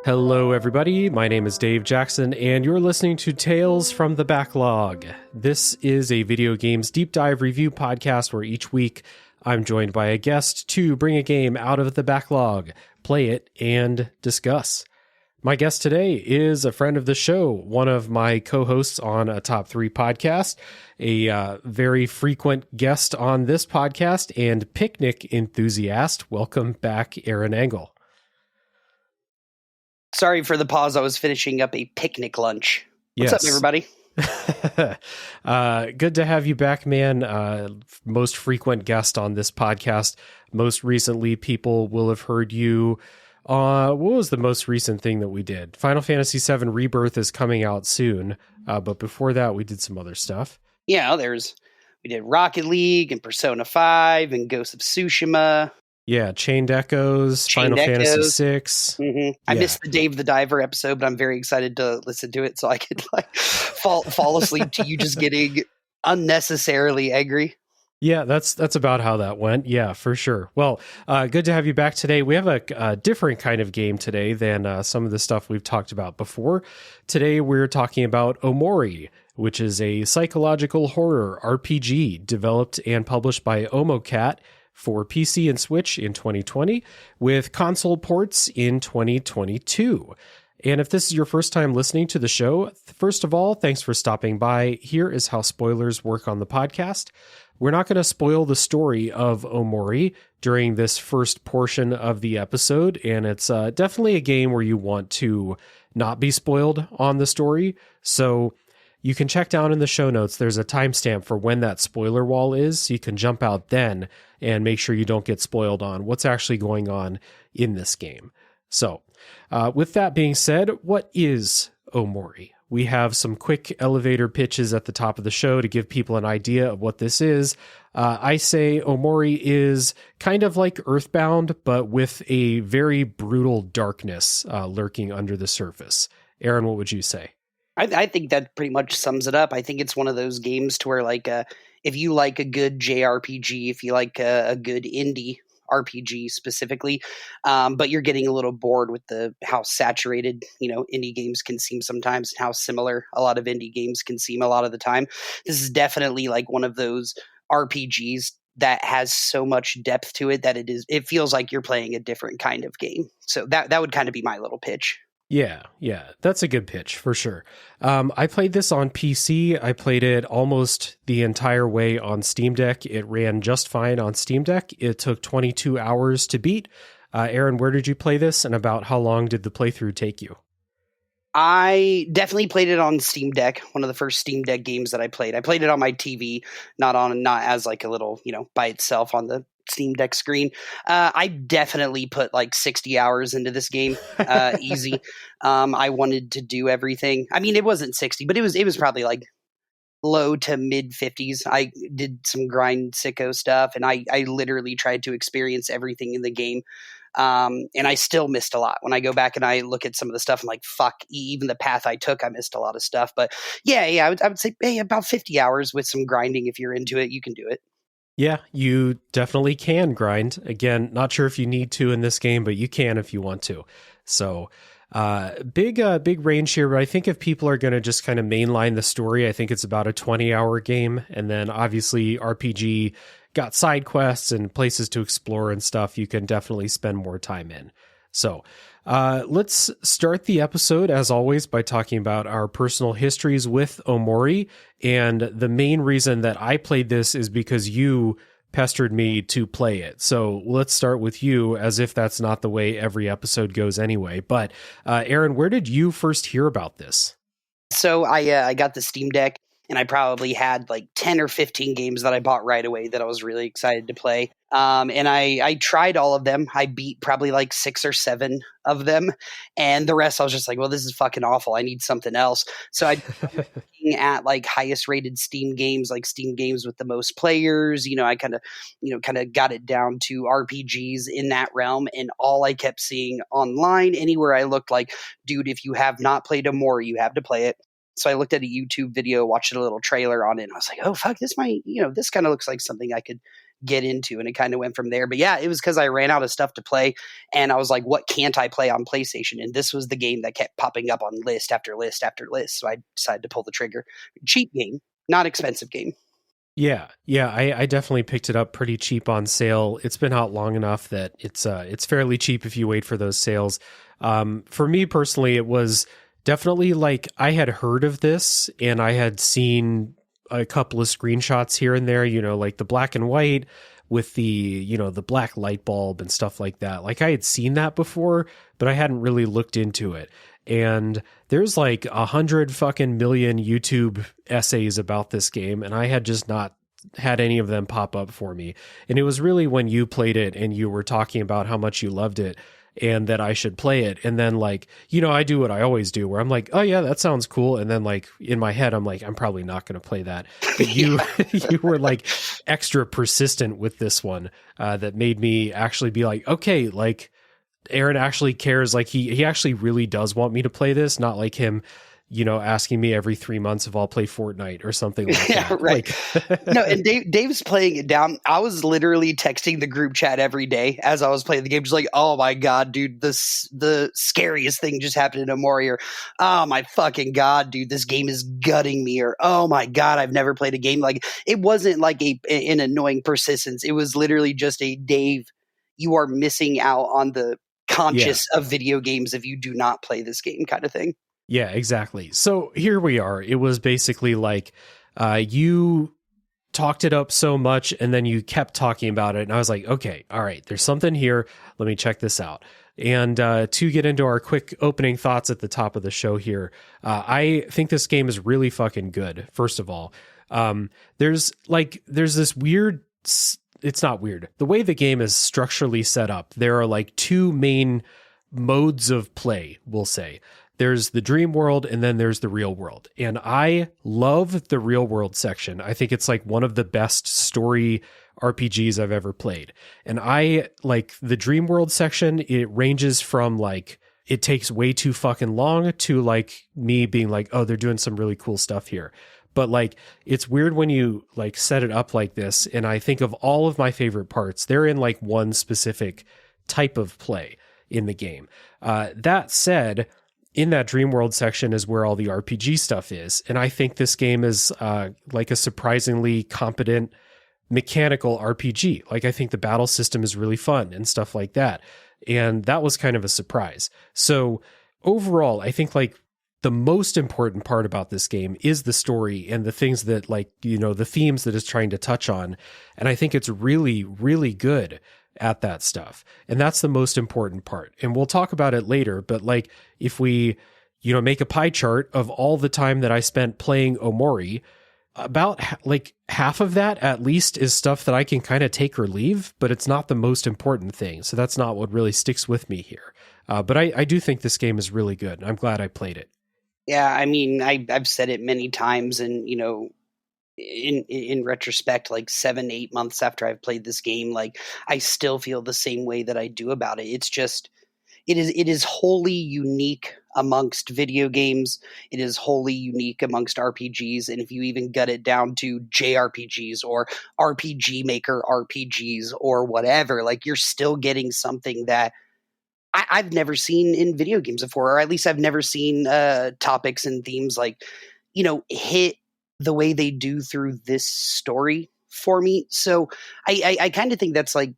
Hello, everybody. My name is Dave Jackson, and you're listening to Tales from the Backlog. This is a video games deep dive review podcast where each week I'm joined by a guest to bring a game out of the backlog, play it, and discuss. My guest today is a friend of the show, one of my co-hosts on a Top 3 podcast, a very frequent guest on this podcast, and picnic enthusiast. Welcome back, Aaron Engel. Sorry for the pause. I was finishing up a picnic lunch. What's up, everybody? Good to have you back, man. Most frequent guest on this podcast. Most recently, people will have heard you. What was the most recent thing that we did? Final Fantasy VII Rebirth is coming out soon. But before that, we did some other stuff. Yeah, we did Rocket League and Persona 5 and Ghost of Tsushima. Yeah, Chained Echoes, Final Fantasy VI. Mm-hmm. I missed the Dave the Diver episode, but I'm very excited to listen to it so I could fall asleep to you just getting unnecessarily angry. Yeah, that's about how that went. Yeah, for sure. Well, good to have you back today. We have a different kind of game today than some of the stuff we've talked about before. Today, we're talking about Omori, which is a psychological horror RPG developed and published by Omocat for PC and Switch in 2020, with console ports in 2022. And if this is your first time listening to the show, first of all, thanks for stopping by. Here is how spoilers work on the podcast. We're not going to spoil the story of Omori during this first portion of the episode, and it's definitely a game where you want to not be spoiled on the story. So you can check down in the show notes. There's a timestamp for when that spoiler wall is, so you can jump out then and make sure you don't get spoiled on what's actually going on in this game. So, with that being said, what is Omori? We have some quick elevator pitches at the top of the show to give people an idea of what this is. I say Omori is kind of like Earthbound, but with a very brutal darkness lurking under the surface. Aaron, what would you say? I think that pretty much sums it up. I think it's one of those games to where, if you like a good JRPG, if you like a good indie RPG specifically, but you're getting a little bored with how saturated, indie games can seem sometimes, and how similar a lot of indie games can seem a lot of the time. This is definitely like one of those RPGs that has so much depth to it that it feels like you're playing a different kind of game. So that would kind of be my little pitch. Yeah, that's a good pitch for sure. I played this on PC. I played it almost the entire way on Steam Deck. It ran just fine on Steam Deck. It took 22 hours to beat. Aaron, where did you play this, and about how long did the playthrough take you? I definitely played it on Steam Deck. One of the first Steam Deck games that I played. I played it on my TV, not as like a little, by itself on the Steam Deck screen. I definitely put like 60 hours into this game, easy. I wanted to do everything. I mean, it wasn't 60, but it was probably like low to mid 50s. I did some grind sicko stuff, and I literally tried to experience everything in the game. And I still missed a lot. When I go back and I look at some of the stuff, I'm like, fuck, even the path I took, I missed a lot of stuff. But yeah, I would say, hey, about 50 hours with some grinding. If you're into it, you can do it. Yeah, you definitely can grind. Again, not sure if you need to in this game, but you can if you want to. So big range here, but I think if people are going to just kind of mainline the story, I think it's about a 20-hour game. And then obviously RPG got side quests and places to explore and stuff you can definitely spend more time in. So let's start the episode, as always, by talking about our personal histories with Omori. And the main reason that I played this is because you pestered me to play it. So let's start with you, as if that's not the way every episode goes anyway. But Aaron, where did you first hear about this? So I got the Steam Deck, and I probably had like 10 or 15 games that I bought right away that I was really excited to play. And I tried all of them. I beat probably like 6 or 7 of them. And the rest I was just like, well, this is fucking awful. I need something else. So I looking at like highest rated Steam games, like Steam games with the most players. I kind of got it down to RPGs in that realm. And all I kept seeing online, anywhere I looked, like, dude, if you have not played Omori, you have to play it. So I looked at a YouTube video, watched a little trailer on it, and I was like, oh, fuck, this kind of looks like something I could get into, and it kind of went from there. But yeah, it was because I ran out of stuff to play, and I was like, what can't I play on PlayStation? And this was the game that kept popping up on list after list after list, so I decided to pull the trigger. Cheap game, not expensive game. Yeah, I definitely picked it up pretty cheap on sale. It's been out long enough that it's fairly cheap if you wait for those sales. For me personally, it was definitely like I had heard of this and I had seen a couple of screenshots here and there, like the black and white with the black light bulb and stuff like that. Like I had seen that before, but I hadn't really looked into it. And there's like 100 fucking million YouTube essays about this game, and I had just not had any of them pop up for me. And it was really when you played it and you were talking about how much you loved it and that I should play it. And then like, I do what I always do where I'm like, oh yeah, that sounds cool. And then like in my head, I'm like, I'm probably not going to play that. But you, you were like extra persistent with this one that made me actually be like, okay, like, Aaron actually cares. Like he actually really does want me to play this, not like him, asking me every 3 months if I'll play Fortnite or something like Yeah, that. right. No, and Dave's playing it down. I was literally texting the group chat every day as I was playing the game, just like, oh my God, dude, the scariest thing just happened in Omori, or oh my fucking God, dude, this game is gutting me, or oh my God, I've never played a game like it. Wasn't like an annoying persistence. It was literally just a Dave, you are missing out on the conscious of video games if you do not play this game kind of thing. Yeah, exactly. So here we are. It was basically like you talked it up so much and then you kept talking about it. And I was like, okay, all right, there's something here. Let me check this out. And to get into our quick opening thoughts at the top of the show here, I think this game is really fucking good, first of all. There's this weird... It's not weird. The way the game is structurally set up, there are like two main modes of play, we'll say. There's the dream world and then there's the real world. And I love the real world section. I think it's like one of the best story RPGs I've ever played. And I like the dream world section. It ranges from like, it takes way too fucking long to like me being like, oh, they're doing some really cool stuff here. But like, it's weird when you like set it up like this. And I think of all of my favorite parts, they're in like one specific type of play in the game. That said, in that dream world section is where all the RPG stuff is. And I think this game is like a surprisingly competent mechanical RPG. Like I think the battle system is really fun and stuff like that. And that was kind of a surprise. So overall, I think like the most important part about this game is the story and the things that like, the themes that it's trying to touch on. And I think it's really, really good at that stuff. And that's the most important part. And we'll talk about it later. But like, if we, make a pie chart of all the time that I spent playing Omori, about like half of that at least is stuff that I can kind of take or leave, but it's not the most important thing. So that's not what really sticks with me here. But I do think this game is really good. I'm glad I played it. Yeah, I mean, I've said it many times, and in retrospect, like 7-8 months after I've played this game, like I still feel the same way that I do about it. It's just it is wholly unique amongst video games. It is wholly unique amongst RPGs, and if you even gut it down to JRPGs or RPG Maker RPGs or whatever, like you're still getting something that I've never seen in video games before, or at least I've never seen topics and themes like, hit the way they do through this story for me. So I kind of think that's like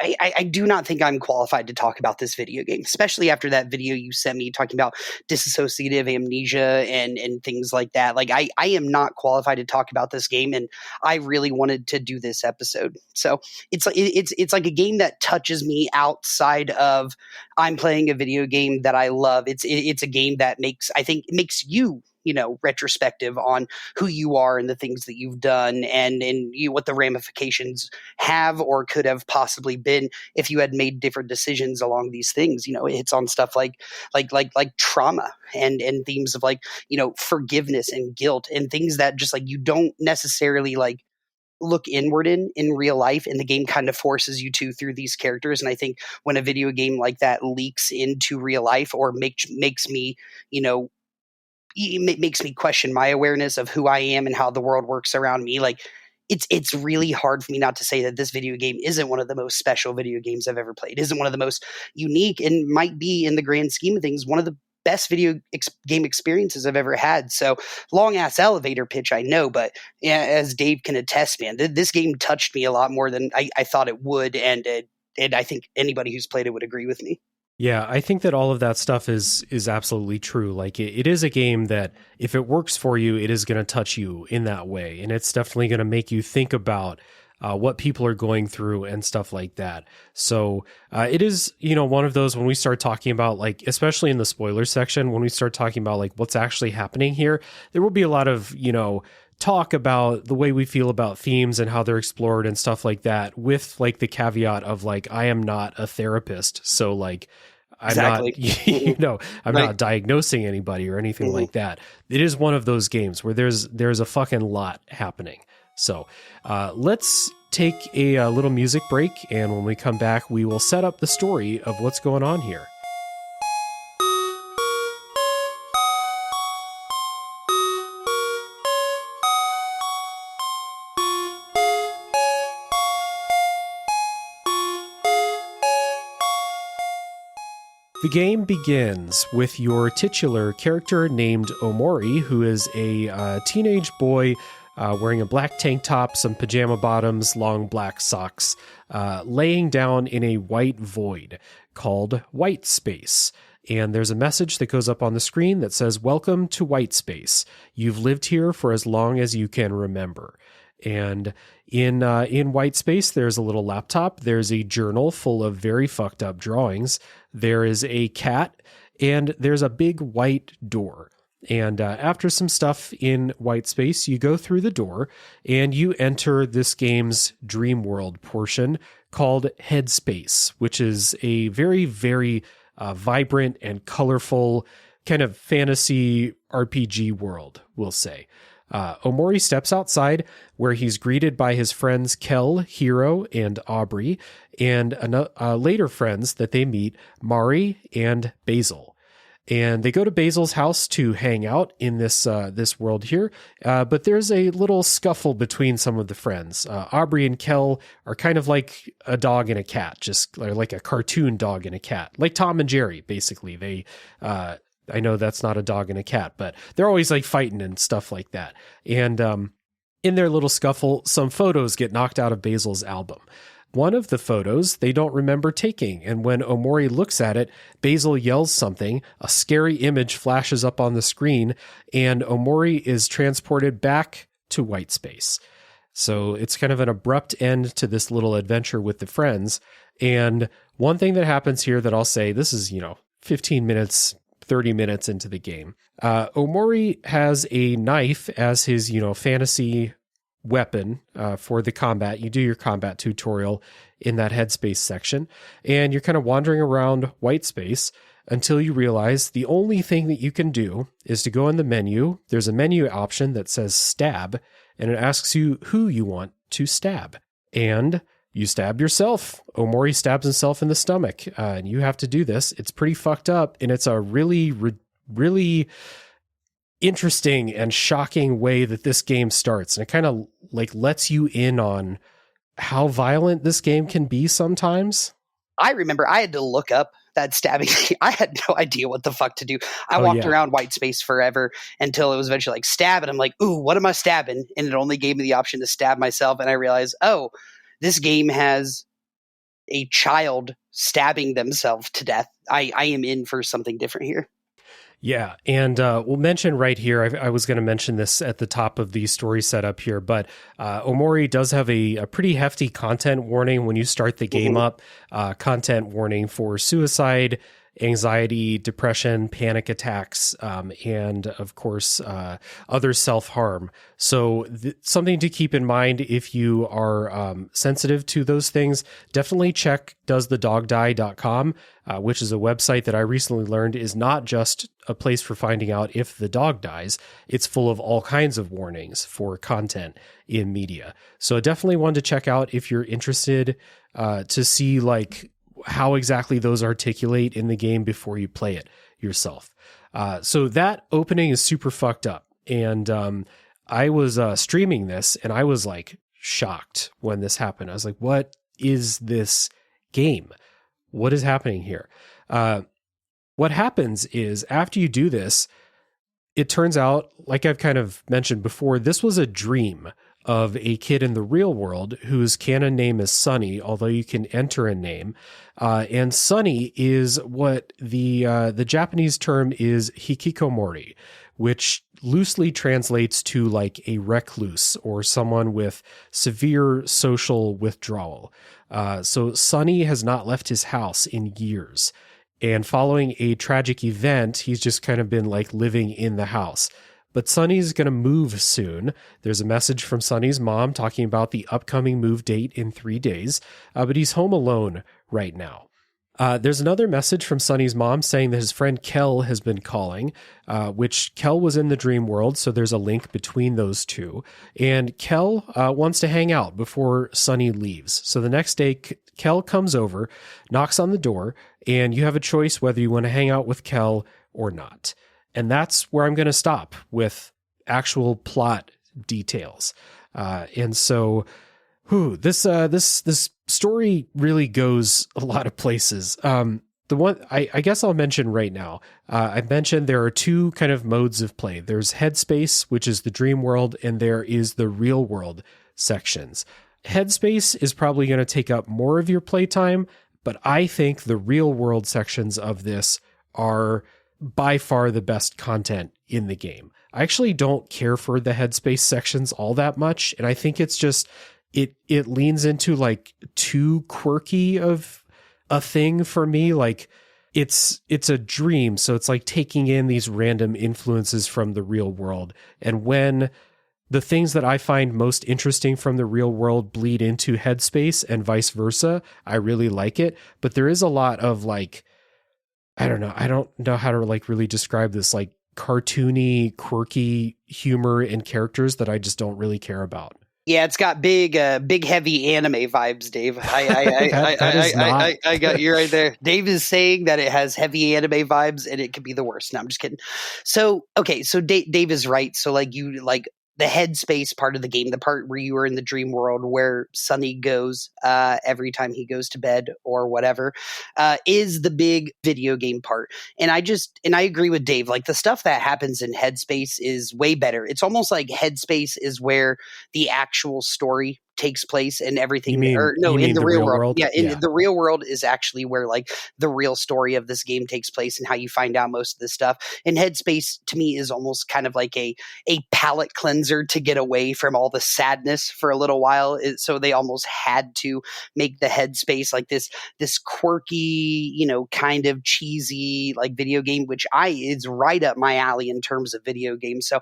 I do not think I'm qualified to talk about this video game, especially after that video you sent me talking about dissociative amnesia and things like that. Like I am not qualified to talk about this game, and I really wanted to do this episode. So it's like a game that touches me outside of I'm playing a video game that I love. It's a game that makes you retrospective on who you are and the things that you've done and what the ramifications have or could have possibly been if you had made different decisions along these things. It hits on stuff like trauma and themes of like, forgiveness and guilt and things that just like you don't necessarily like look inward in real life, and the game kind of forces you to through these characters. And I think when a video game like that leaks into real life or makes me, it makes me question my awareness of who I am and how the world works around me. Like it's really hard for me not to say that this video game isn't one of the most special video games I've ever played, isn't one of the most unique, and might be, in the grand scheme of things, one of the best game experiences I've ever had. So, long ass elevator pitch, I know, but as Dave can attest, man, this game touched me a lot more than I thought it would, and I think anybody who's played it would agree with me. Yeah, I think that all of that stuff is absolutely true. Like it is a game that if it works for you, it is going to touch you in that way, and it's definitely going to make you think about what people are going through and stuff like that. So it is, one of those when we start talking about, like, especially in the spoiler section, when we start talking about like what's actually happening here, there will be a lot of talk about the way we feel about themes and how they're explored and stuff like that, with like the caveat of like, I am not a therapist. So like, I'm not, I'm not diagnosing anybody or anything like that. It is one of those games where there's a fucking lot happening. So let's take a little music break. And when we come back, we will set up the story of what's going on here. The game begins with your titular character named Omori, who is a teenage boy wearing a black tank top, some pajama bottoms, long black socks, laying down in a white void called white space. And there's a message that goes up on the screen that says, "Welcome to white space. You've lived here for as long as you can remember." And in white space, there's a little laptop. There's a journal full of very fucked up drawings. There is a cat, and there's a big white door. And after some stuff in white space, you go through the door and you enter this game's dream world portion called Headspace, which is a very, very vibrant and colorful kind of fantasy RPG world, we'll say. Omori steps outside, where he's greeted by his friends Kel, Hiro, and Aubrey, and later friends that they meet, Mari and Basil. And they go to Basil's house to hang out in this world here, but there's a little scuffle between some of the friends. Aubrey and Kel are kind of like a dog and a cat, just like a cartoon dog and a cat, like Tom and Jerry, basically. They I know that's not a dog and a cat, but they're always like fighting and stuff like that. And in their little scuffle, some photos get knocked out of Basil's album. One of the photos they don't remember taking, and when Omori looks at it, Basil yells something, a scary image flashes up on the screen, and Omori is transported back to white space. So it's kind of an abrupt end to this little adventure with the friends. And one thing that happens here that I'll say, this is, 15 minutes, 30 minutes into the game. Omori has a knife as his, fantasy weapon for the combat. You do your combat tutorial in that headspace section, and you're kind of wandering around white space until you realize the only thing that you can do is to go in the menu. There's a menu option that says stab, and it asks you who you want to stab. And you stab yourself. Omori stabs himself in the stomach, and you have to do this. It's pretty fucked up, and it's a really, really interesting and shocking way that this game starts. And it kind of like lets you in on how violent this game can be sometimes. I remember I had to look up that stabbing. I had no idea what the fuck to do. I walked around white space forever until it was eventually like stab, and I'm like, ooh, what am I stabbing? And it only gave me the option to stab myself, and I realized, oh, this game has a child stabbing themselves to death. I am in for something different here. Yeah, and we'll mention right here, I was going to mention this at the top of the story setup here, but Omori does have a pretty hefty content warning when you start the game up. Content warning for suicide, anxiety, depression, panic attacks, and of course, other self-harm. So something to keep in mind if you are sensitive to those things, definitely check doesthedogdie.com, which is a website that I recently learned is not just a place for finding out if the dog dies. It's full of all kinds of warnings for content in media. So definitely one to check out if you're interested to see like how exactly those articulate in the game before you play it yourself. So that opening is super fucked up. And I was streaming this and I was like shocked when this happened. I was like, what is this game? What is happening here? What happens is after you do this, it turns out, like I've kind of mentioned before, this was a dream of a kid in the real world whose canon name is Sunny, although you can enter a name. And Sunny is what the Japanese term is hikikomori, which loosely translates to like a recluse or someone with severe social withdrawal. So Sunny has not left his house in years. And following a tragic event, he's just kind of been like living in the house. But Sunny's going to move soon. There's a message from Sunny's mom talking about the upcoming move date in 3 days, but he's home alone right now. There's another message from Sunny's mom saying that his friend Kel has been calling, which Kel was in the dream world, so there's a link between those two. And Kel wants to hang out before Sunny leaves. So the next day, Kel comes over, knocks on the door, and you have a choice whether you want to hang out with Kel or not. And that's where I'm going to stop with actual plot details. And so, this story really goes a lot of places. The one I guess I'll mention right now, I mentioned there are two kind of modes of play. There's Headspace, which is the dream world, and there is the real world sections. Headspace is probably going to take up more of your playtime, but I think the real world sections of this are by far the best content in the game. I actually don't care for the Headspace sections all that much, and I think it's just it leans into like too quirky of a thing for me. Like it's a dream, so it's like taking in these random influences from the real world. And when the things that I find most interesting from the real world bleed into Headspace and vice versa, I really like it. But there is a lot of like, I don't know how to like really describe this, like cartoony, quirky humor and characters that I just don't really care about. Yeah, it's got big, heavy anime vibes, Dave. I got you right there. Dave is saying that it has heavy anime vibes and it could be the worst. No, I'm just kidding. So, okay, so Dave is right. So, like, you like the headspace part of the game, the part where you are in the dream world where Sunny goes every time he goes to bed or whatever, is the big video game part. And I agree with Dave. Like the stuff that happens in Headspace is way better. It's almost like Headspace is where the actual story takes place and everything. In the real world? Yeah, in the real world is actually where like the real story of this game takes place and how you find out most of this stuff. And Headspace to me is almost kind of like a palate cleanser to get away from all the sadness for a little while. So they almost had to make the Headspace like this quirky, kind of cheesy like video game, which is right up my alley in terms of video games. So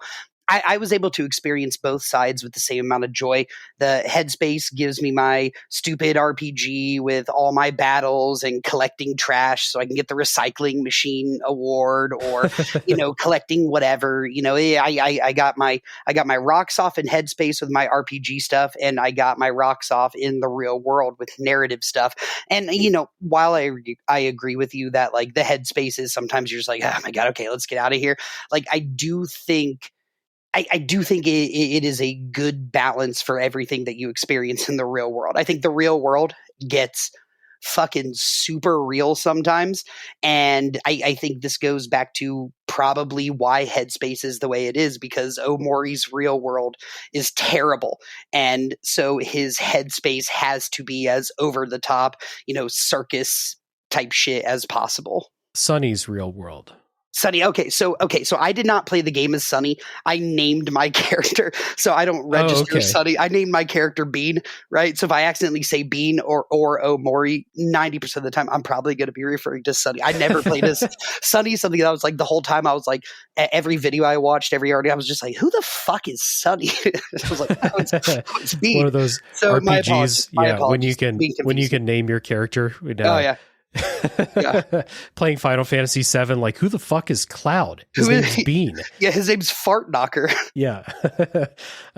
I was able to experience both sides with the same amount of joy. The Headspace gives me my stupid RPG with all my battles and collecting trash so I can get the recycling machine award or, collecting whatever. I got my rocks off in Headspace with my RPG stuff, and I got my rocks off in the real world with narrative stuff. And, while I agree with you that like the Headspace is sometimes you're just like, oh my God, okay, let's get out of here. Like I do think it is a good balance for everything that you experience in the real world. I think the real world gets fucking super real sometimes. And I think this goes back to probably why Headspace is the way it is, because Omori's real world is terrible. And so his Headspace has to be as over the top, circus type shit as possible. Sunny's real world. Sunny. Okay, so I did not play the game as Sunny. I named my character, so I don't register Sunny. I named my character Bean, right? So if I accidentally say Bean or Omori, 90% of the time, I'm probably going to be referring to Sunny. I never played as Sunny. Something that I was like the whole time. I was like, every video I watched, every article, I was just like, who the fuck is Sunny? I was like, it's Bean. One of those so RPGs, my apologies, when you can name your character. Oh yeah. Yeah. Playing Final Fantasy VII, like who the fuck is Cloud? His name's Bean. Yeah, his name's Fart Knocker. Yeah.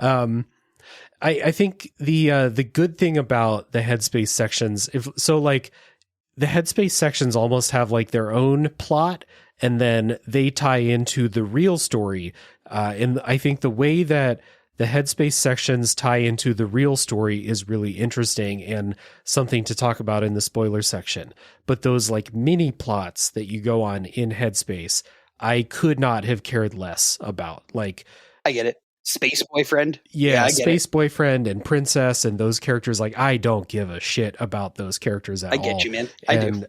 I think the good thing about the Headspace sections, the Headspace sections almost have like their own plot, and then they tie into the real story. And I think the way that the headspace sections tie into the real story is really interesting and something to talk about in the spoiler section. But those like mini plots that you go on in headspace, I could not have cared less about. Like, I get it. Space boyfriend. yeah, I get space it. boyfriend and princess and those characters, like I don't give a shit about those characters at I all. get you, man. I do. And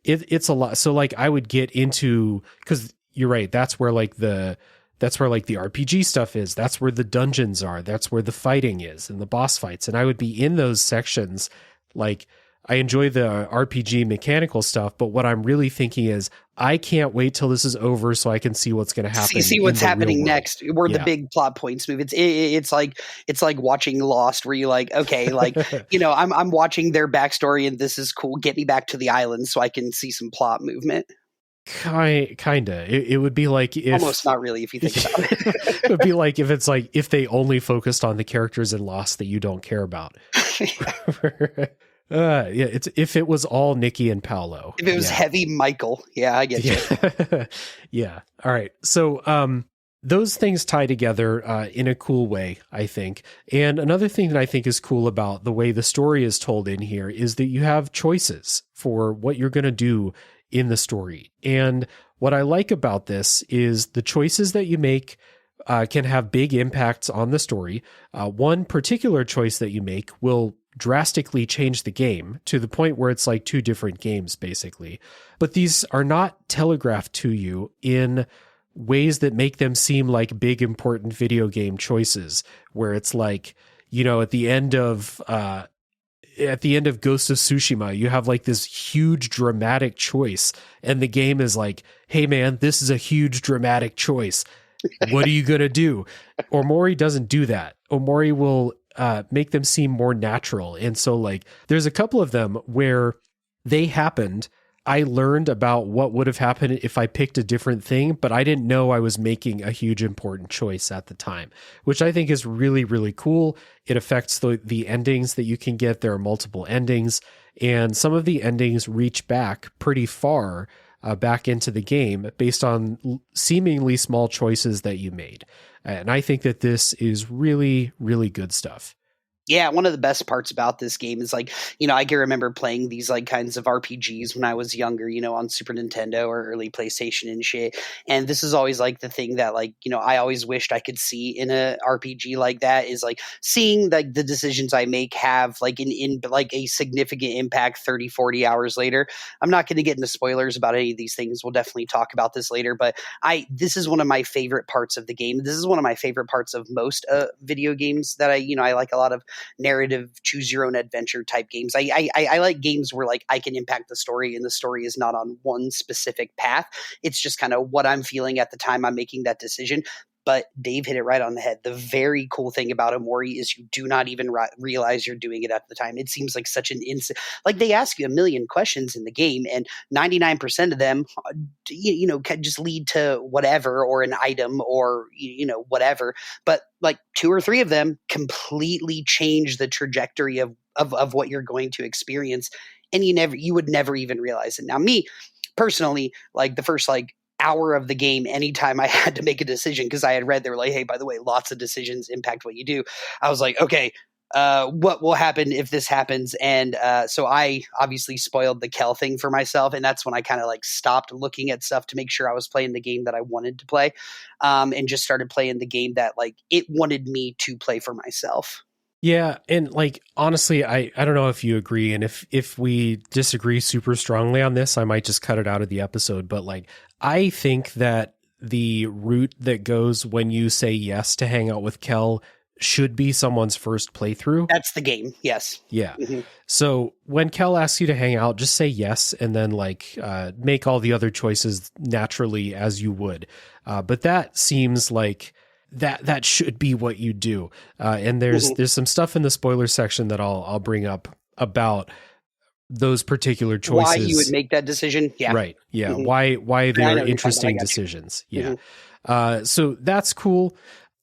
it's a lot. So like I would get into, because you're right, that's where like the RPG stuff is. That's where the dungeons are. That's where the fighting is and the boss fights. And I would be in those sections. Like I enjoy the RPG mechanical stuff, but what I'm really thinking is I can't wait till this is over so I can see what's going to happen. See what's happening next. Where the Yeah. big plot points move. It's like watching Lost, where you're like, okay, like I'm watching their backstory and this is cool. Get me back to the island so I can see some plot movement. Kinda. It would be like if Almost not really if you think about it. it would be like if it's like if they only focused on the characters in Lost that you don't care about. Yeah, it's if it was all Nikki and Paolo. If it was heavy Michael, yeah, I get you. Yeah. All right. So those things tie together in a cool way, I think. And another thing that I think is cool about the way the story is told in here is that you have choices for what you're going to do in the story. And what I like about this is the choices that you make can have big impacts on the story. One particular choice that you make will drastically change the game to the point where it's like two different games, basically. But these are not telegraphed to you in ways that make them seem like big, important video game choices, where it's like, at the end of Ghost of Tsushima, you have like this huge dramatic choice, and the game is like, hey man, this is a huge dramatic choice. What are you going to do? Omori doesn't do that. Omori will make them seem more natural. And so like, there's a couple of them where they happened. I learned about what would have happened if I picked a different thing, but I didn't know I was making a huge important choice at the time, which I think is really, really cool. It affects the endings that you can get. There are multiple endings, and some of the endings reach back pretty far back into the game based on seemingly small choices that you made. And I think that this is really, really good stuff. Yeah, one of the best parts about this game is like, I can remember playing these like kinds of RPGs when I was younger, on Super Nintendo or early PlayStation and shit. And this is always like the thing that like, I always wished I could see in a RPG like that is like seeing like the decisions I make have like in like a significant impact 30, 40 hours later. I'm not going to get into spoilers about any of these things. We'll definitely talk about this later, but this is one of my favorite parts of the game. This is one of my favorite parts of most video games that I like a lot of narrative choose your own adventure type games. I like games where like I can impact the story and the story is not on one specific path. It's just kind of what I'm feeling at the time I'm making that decision. But Dave hit it right on the head. The very cool thing about Omori is you do not even realize you're doing it at the time. It seems like such an like they ask you a million questions in the game, and 99% of them, can just lead to whatever or an item or whatever. But like 2 or 3 of them completely change the trajectory of what you're going to experience, and you would never even realize it. Now, me personally, like the first like hour of the game, anytime I had to make a decision, because I had read they were like, hey, by the way, lots of decisions impact what you do. I was like, okay, what will happen if this happens? And so I obviously spoiled the Kel thing for myself, and that's when I kind of like stopped looking at stuff to make sure I was playing the game that I wanted to play, and just started playing the game that like it wanted me to play for myself. Yeah, and like honestly, I don't know if you agree, and if we disagree super strongly on this, I might just cut it out of the episode, but like I think that the route that goes when you say yes to hang out with Kel should be someone's first playthrough. That's the game. Yes. Yeah. Mm-hmm. So when Kel asks you to hang out, just say yes, and then like make all the other choices naturally as you would. But that seems like that should be what you do. And there's some stuff in the spoiler section that I'll bring up about those particular choices. Why you would make that decision. Yeah. Right. Yeah. Mm-hmm. Why they're interesting decisions. Yeah. Mm-hmm. So that's cool.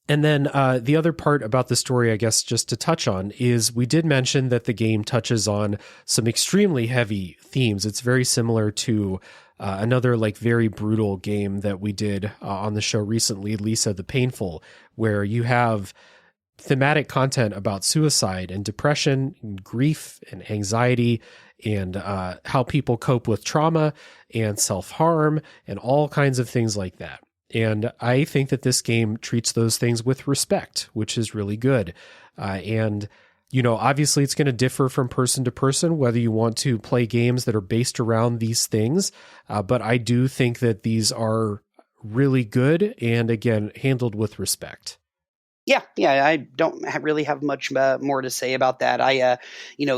And then the other part about the story, I guess, just to touch on, is we did mention that the game touches on some extremely heavy themes. It's very similar to another like very brutal game that we did on the show recently, Lisa the Painful, where you have thematic content about suicide and depression and grief and anxiety and how people cope with trauma and self-harm and all kinds of things like that. And I think that this game treats those things with respect, which is really good. And, you know, obviously it's going to differ from person to person, whether you want to play games that are based around these things. But I do think that these are really good and, again, handled with respect. Yeah, I don't really have much more to say about that.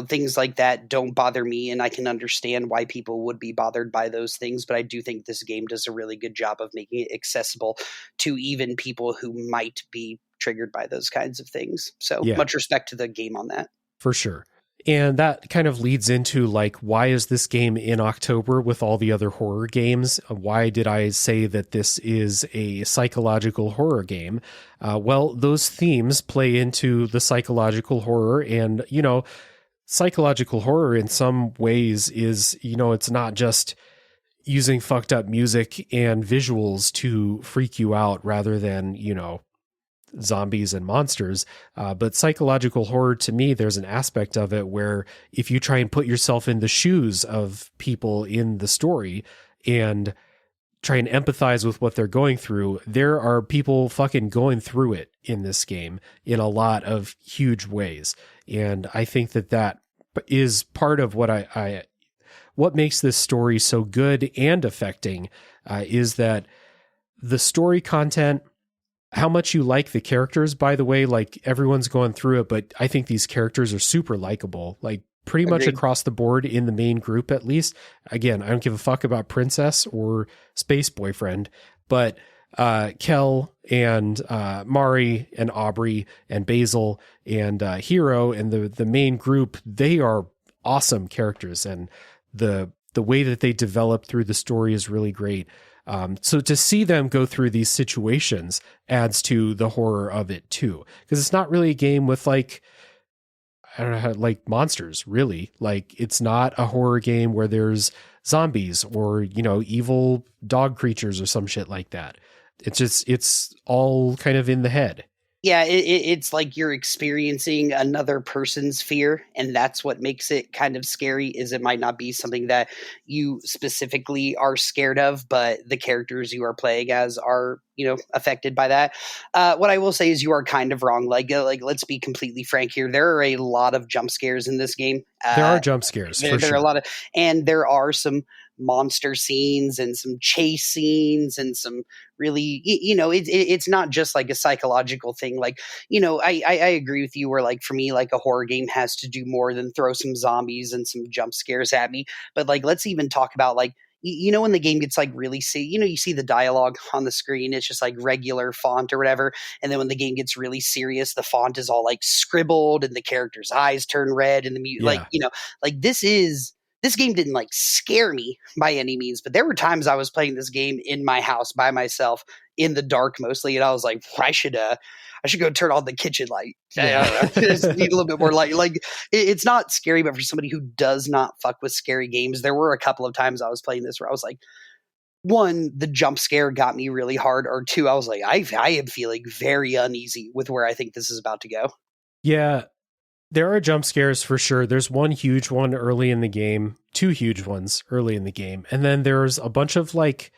Things like that don't bother me, and I can understand why people would be bothered by those things. But I do think this game does a really good job of making it accessible to even people who might be triggered by those kinds of things. So much respect to the game on that. For sure. And that kind of leads into like, why is this game in October with all the other horror games? Why did I say that this is a psychological horror game? Well, those themes play into the psychological horror, and, you know, psychological horror in some ways is, you know, it's not just using fucked up music and visuals to freak you out rather than, you know, zombies and monsters. But psychological horror, to me, there's an aspect of it where if you try and put yourself in the shoes of people in the story and try and empathize with what they're going through, there are people fucking going through it in this game in a lot of huge ways. And I think that that is part of what what makes this story so good and affecting, is that the story content, how much you like the characters, by the way, like everyone's going through it, but I think these characters are super likable, like pretty much across the board in the main group, at least. Again, I don't give a fuck about Princess or Space Boyfriend, but Kel and Mari and Aubrey and Basil and Hero and the main group, they are awesome characters, and the way that they develop through the story is really great. So to see them go through these situations adds to the horror of it too, because it's not really a game with like, I don't know how, like monsters, really. Like, it's not a horror game where there's zombies or, you know, evil dog creatures or some shit like that. It's all kind of in the head. Yeah, it's like you're experiencing another person's fear, and that's what makes it kind of scary. Is it might not be something that you specifically are scared of, but the characters you are playing as are, you know, affected by that. What I will say is you are kind of wrong. Like let's be completely frank here. There are a lot of jump scares in this game. There are jump scares. There are a lot of, and there are some monster scenes and some chase scenes and some really, you know, it's not just like a psychological thing. Like, you know, I agree with you where, like, for me, like a horror game has to do more than throw some zombies and some jump scares at me. But like, let's even talk about like, you know, when the game gets like really you see the dialogue on the screen, it's just like regular font or whatever. And then when the game gets really serious, the font is all like scribbled and the character's eyes turn red and like, you know, like this game didn't like scare me by any means, but there were times I was playing this game in my house by myself in the dark mostly. And I was like, I should go turn on the kitchen light. Yeah. I don't know. I just need a little bit more light. Like it's not scary, but for somebody who does not fuck with scary games, there were a couple of times I was playing this where I was like, one, the jump scare got me really hard, or two, I was like, I am feeling very uneasy with where I think this is about to go. Yeah. There are jump scares for sure. There's one huge one early in the game, two huge ones early in the game. And then there's a bunch of like,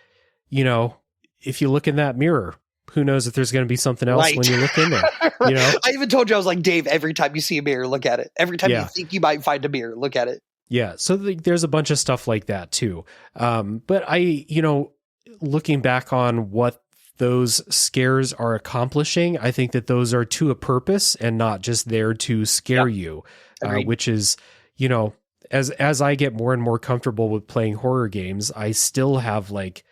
you know, if you look in that mirror, who knows if there's going to be something else when you look in there, you know? I even told you, I was like, Dave, every time you see a mirror, look at it. Every time you think you might find a mirror, look at it. Yeah. So there's a bunch of stuff like that too. But you know, looking back on what those scares are accomplishing, I think that those are to a purpose and not just there to scare you, which is, you know, as I get more and more comfortable with playing horror games, I still have like,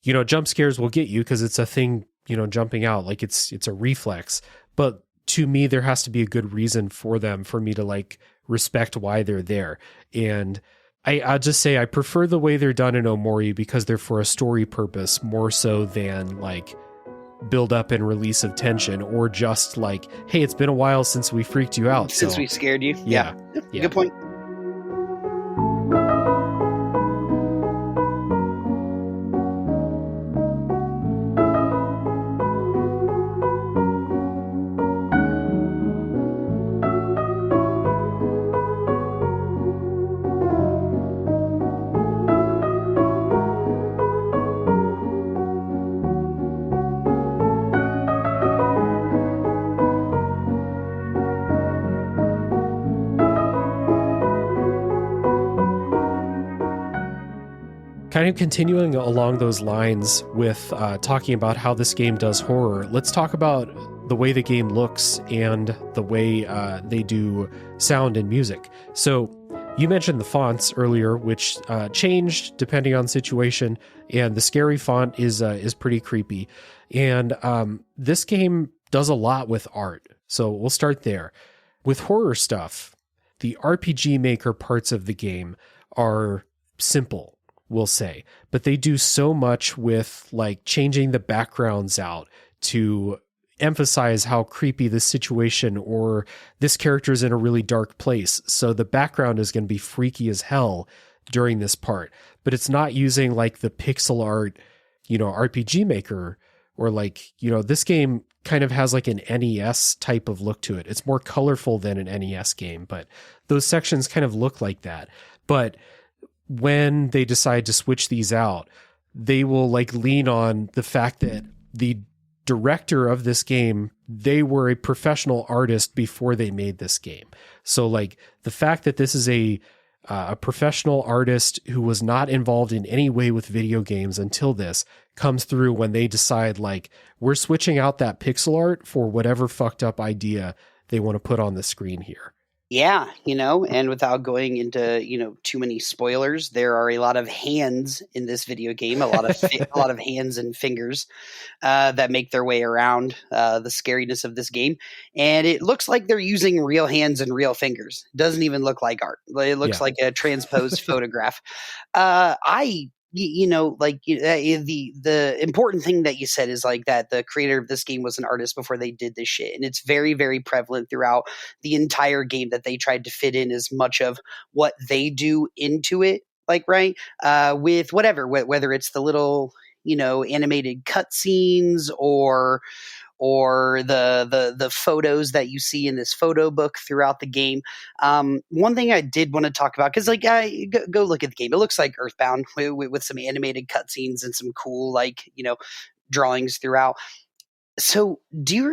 you know, jump scares will get you because it's a thing, you know, jumping out, like it's a reflex. But to me, there has to be a good reason for them for me to like respect why they're there. And I'll just say I prefer the way they're done in Omori because they're for a story purpose more so than like build up and release of tension or just like, hey, it's been a while since we freaked you out. Since we scared you. Yeah. Good point. Kind of continuing along those lines with talking about how this game does horror, let's talk about the way the game looks and the way they do sound and music. So you mentioned the fonts earlier, which changed depending on situation, and the scary font is pretty creepy. And this game does a lot with art, so we'll start there. With horror stuff, the RPG Maker parts of the game are simple, we'll say, but they do so much with like changing the backgrounds out to emphasize how creepy this situation or this character is in a really dark place. So the background is going to be freaky as hell during this part, but it's not using like the pixel art, RPG Maker, or like, this game kind of has like an NES type of look to it. It's more colorful than an NES game, but those sections kind of look like that. But when they decide to switch these out, they will like lean on the fact that the director of this game, they were a professional artist before they made this game. So like the fact that this is a professional artist who was not involved in any way with video games until this comes through when they decide like, we're switching out that pixel art for whatever fucked up idea they want to put on the screen here. Yeah, and without going into, too many spoilers, there are a lot of hands in this video game, a lot of hands and fingers that make their way around the scariness of this game. And it looks like they're using real hands and real fingers. It doesn't even look like art. It looks like a transposed photograph. The important thing that you said is like that the creator of this game was an artist before they did this shit. And it's very, very prevalent throughout the entire game that they tried to fit in as much of what they do into it. Like, right. With whatever, whether it's the little, animated cutscenes or the photos that you see in this photo book throughout the game. One thing I did want to talk about, because go look at the game. It looks like Earthbound with some animated cutscenes and some cool drawings throughout. So did you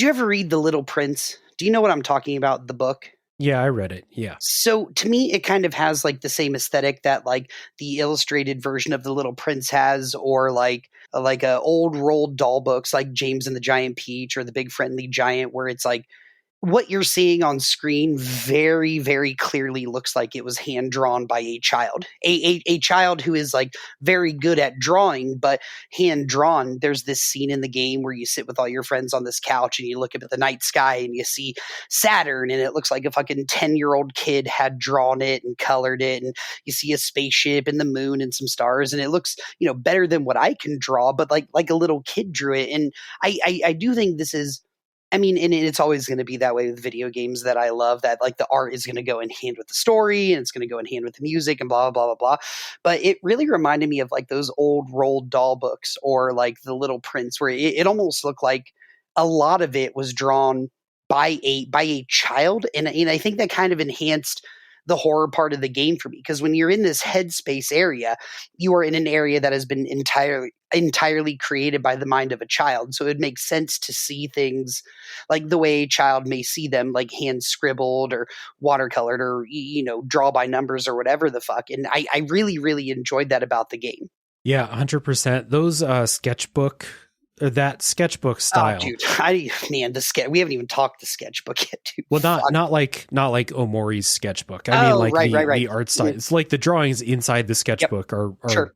ever read The Little Prince? Do you know what I'm talking about, the book? Yeah, I read it. Yeah. So to me, it kind of has like the same aesthetic that like the illustrated version of The Little Prince has, or like old rolled doll books like James and the Giant Peach or The Big Friendly Giant, where it's like what you're seeing on screen very, very clearly looks like it was hand drawn by a child, a child who is like very good at drawing, but hand drawn. There's this scene in the game where you sit with all your friends on this couch and you look up at the night sky and you see Saturn, and it looks like a fucking 10-year-old kid had drawn it and colored it. And you see a spaceship and the moon and some stars, and it looks, better than what I can draw, but like a little kid drew it. And I do think this is, and it's always going to be that way with video games that I love, that like the art is going to go in hand with the story and it's going to go in hand with the music and blah, blah, blah, blah. But it really reminded me of like those old rolled doll books or like The Little Prince, where it almost looked like a lot of it was drawn by a child. And I think that kind of enhanced the horror part of the game for me, because when you're in this headspace area, you are in an area that has been entirely created by the mind of a child. So it makes sense to see things like the way a child may see them, like hand scribbled or watercolored or draw by numbers or whatever the fuck. And I really, really enjoyed that about the game. Yeah, 100%. Those sketchbook, or that sketchbook style. Oh, dude, we haven't even talked the sketchbook yet, dude. Well, not like Omori's sketchbook. I mean, like right. The art style. It's like the drawings inside the sketchbook are sure.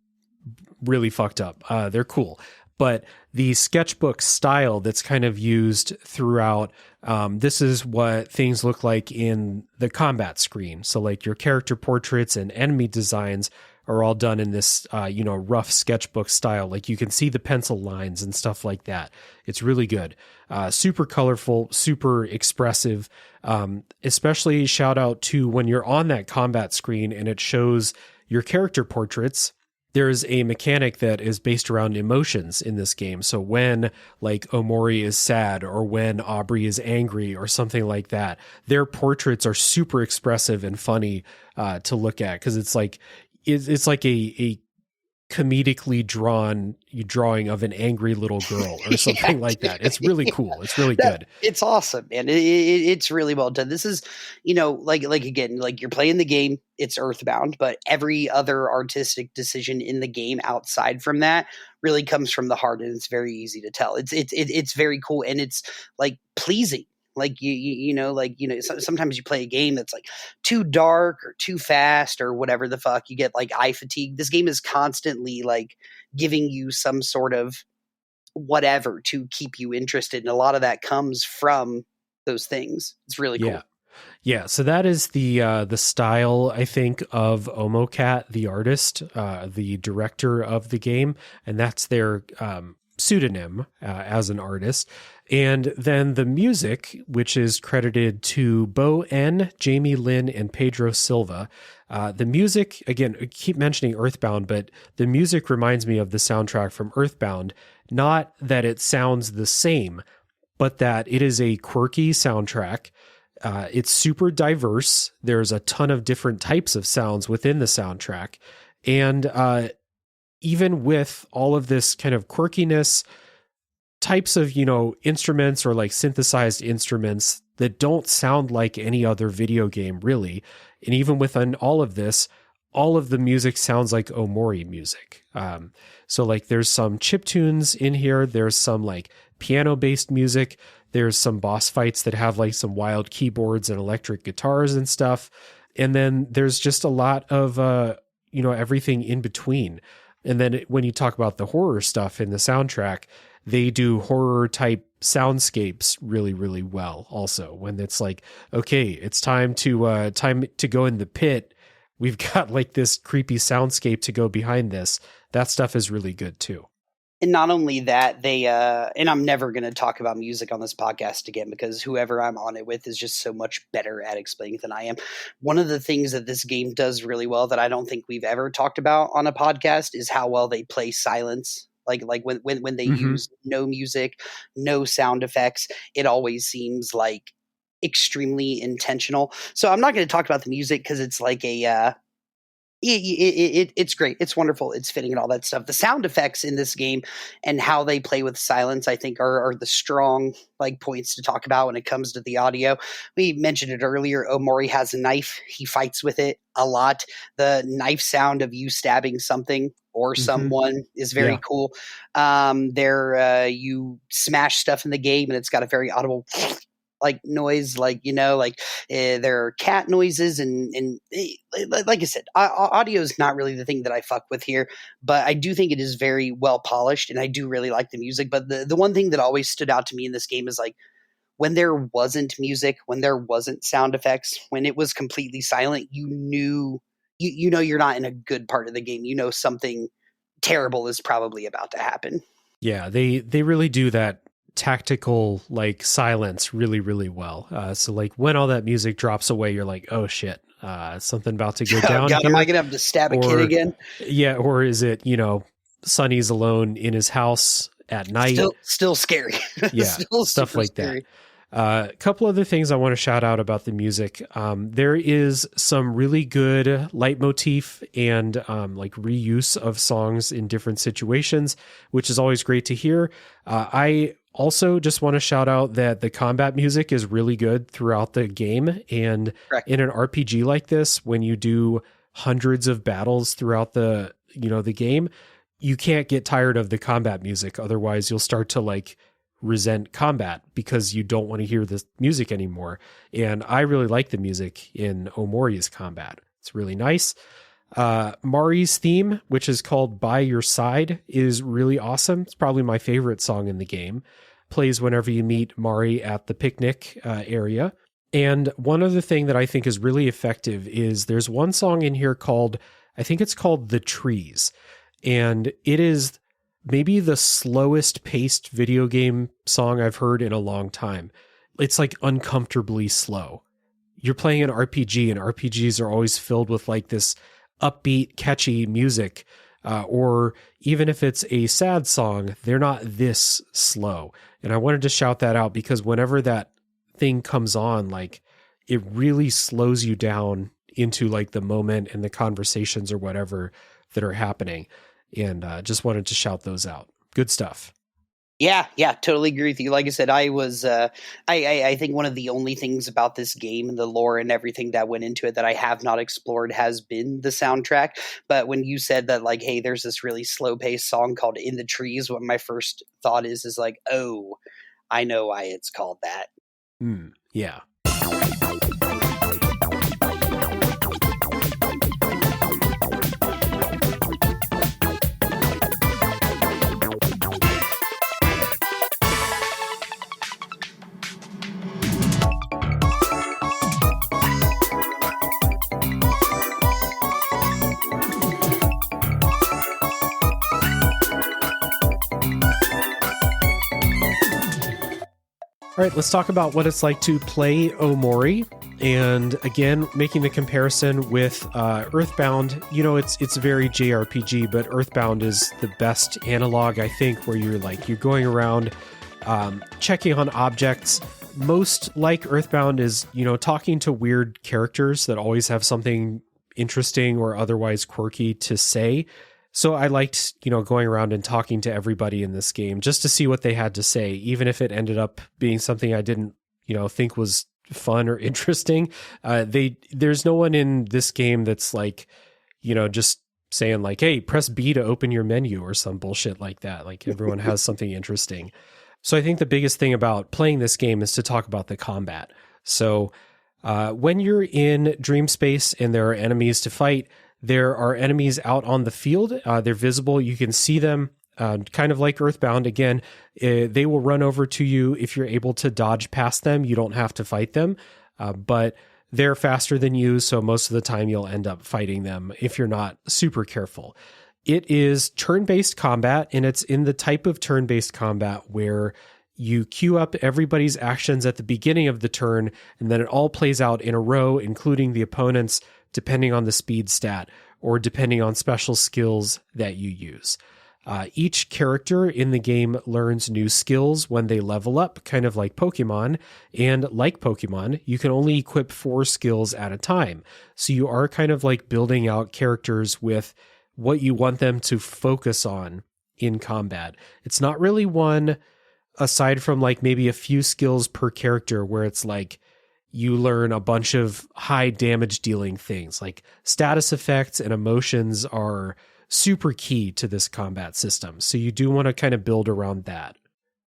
Really fucked up. They're cool, but the sketchbook style that's kind of used throughout. This is what things look like in the combat screen. So, like your character portraits and enemy designs are all done in this, rough sketchbook style. Like you can see the pencil lines and stuff like that. It's really good. Super colorful, super expressive. Especially shout out to when you're on that combat screen and it shows your character portraits. There's a mechanic that is based around emotions in this game. So when like Omori is sad or when Aubrey is angry or something like that, their portraits are super expressive and funny to look at, because it's like a comedically drawn drawing of an angry little girl or something like that. It's really cool. It's really good. It's awesome, man. It's really well done. This is, like again, like you're playing the game, it's Earthbound, but every other artistic decision in the game outside from that really comes from the heart, and it's very easy to tell. It's very cool, and it's like pleasing. Like sometimes you play a game that's like too dark or too fast or whatever the fuck, you get like eye fatigue. This game is constantly like giving you some sort of whatever to keep you interested, and a lot of that comes from those things. It's really cool. Yeah, so that is the style, I think, of Omocat, the artist, the director of the game, and that's their pseudonym as an artist. And then the music, which is credited to Bo N, Jamie Lynn, and Pedro Silva. The music, again, I keep mentioning Earthbound, but the music reminds me of the soundtrack from Earthbound. Not that it sounds the same, but that it is a quirky soundtrack. It's super diverse. There's a ton of different types of sounds within the soundtrack. And even with all of this kind of quirkiness, types of, instruments or like synthesized instruments that don't sound like any other video game, really. And even within all of this, all of the music sounds like Omori music. So like there's some chiptunes in here. There's some like piano-based music. There's some boss fights that have like some wild keyboards and electric guitars and stuff. And then there's just a lot of, everything in between. And then when you talk about the horror stuff in the soundtrack, they do horror type soundscapes really, really well. Also, when it's like, okay, it's time to go in the pit. We've got like this creepy soundscape to go behind this. That stuff is really good too. And not only that, they and I'm never going to talk about music on this podcast again, because whoever I'm on it with is just so much better at explaining than I am. One of the things that this game does really well that I don't think we've ever talked about on a podcast is how well they play silence. Like when they use no music, no sound effects, it always seems like extremely intentional. So I'm not going to talk about the music because it's like it's great. It's wonderful. It's fitting and all that stuff. The sound effects in this game and how they play with silence, I think, are the strong like points to talk about when it comes to the audio. We mentioned it earlier. Omori has a knife. He fights with it a lot. The knife sound of you stabbing something or someone is very cool. You smash stuff in the game and it's got a very audible like noise, there are cat noises and like I said, audio is not really the thing that I fuck with here, but I do think it is very well polished and I do really like the music. But the one thing that always stood out to me in this game is like when there wasn't music, when there wasn't sound effects, when it was completely silent, you knew you're not in a good part of the game. You know something terrible is probably about to happen. Yeah, they really do that tactical like silence really, really well. So like when all that music drops away, you're like, oh shit, something about to go down. God, am I gonna have to stab a kid again? Yeah, or is it, Sonny's alone in his house at night? Still scary. Yeah, still stuff like scary. that. A couple other things I want to shout out about the music. There is some really good leitmotif and like reuse of songs in different situations, which is always great to hear. I also just want to shout out that the combat music is really good throughout the game. And in an RPG like this, when you do hundreds of battles throughout the game, you can't get tired of the combat music. Otherwise you'll start to like resent combat because you don't want to hear this music anymore. And I really like the music in Omori's combat. It's really nice. Mari's theme, which is called By Your Side, is really awesome. It's probably my favorite song in the game. Plays whenever you meet Mari at the picnic area. And one other thing that I think is really effective is there's one song in here called, I think it's called The Trees. And it is maybe the slowest paced video game song I've heard in a long time. It's like uncomfortably slow. You're playing an RPG and RPGs are always filled with like this upbeat, catchy music. Or even if it's a sad song, they're not this slow. And I wanted to shout that out because whenever that thing comes on, like it really slows you down into like the moment and the conversations or whatever that are happening. And just wanted to shout those out. Good stuff. Yeah, totally agree with you. Like I said, I was, I think one of the only things about this game and the lore and everything that went into it that I have not explored has been the soundtrack. But when you said that, like, hey, there's this really slow paced song called "In the Trees," what my first thought is like, oh, I know why it's called that. Yeah. All right, let's talk about what it's like to play Omori. And again, making the comparison with Earthbound, you know, it's very JRPG, but Earthbound is the best analog, I think, where you're going around checking on objects. Most like Earthbound is, you know, talking to weird characters that always have something interesting or otherwise quirky to say. So I liked, you know, going around and talking to everybody in this game just to see what they had to say, even if it ended up being something I didn't, you know, think was fun or interesting. There's no one in this game that's like, you know, just saying like, hey, press B to open your menu or some bullshit like that. Like everyone has something interesting. So I think the biggest thing about playing this game is to talk about the combat. So when you're in dream space and there are enemies to fight, there are enemies out on the field. They're visible. You can see them, kind of like Earthbound. Again, they will run over to you. If you're able to dodge past them, you don't have to fight them. But they're faster than you, so most of the time you'll end up fighting them if you're not super careful. It is turn-based combat, and it's in the type of turn-based combat where you queue up everybody's actions at the beginning of the turn, and then it all plays out in a row, including the opponent's, depending on the speed stat or depending on special skills that you use. Each character in the game learns new skills when they level up, kind of like Pokemon. And like Pokemon, you can only equip 4 skills at a time. So you are kind of like building out characters with what you want them to focus on in combat. It's not really one, aside from like maybe a few skills per character, where it's like, you learn a bunch of high damage dealing things. Like status effects and emotions are super key to this combat system. So you do want to kind of build around that.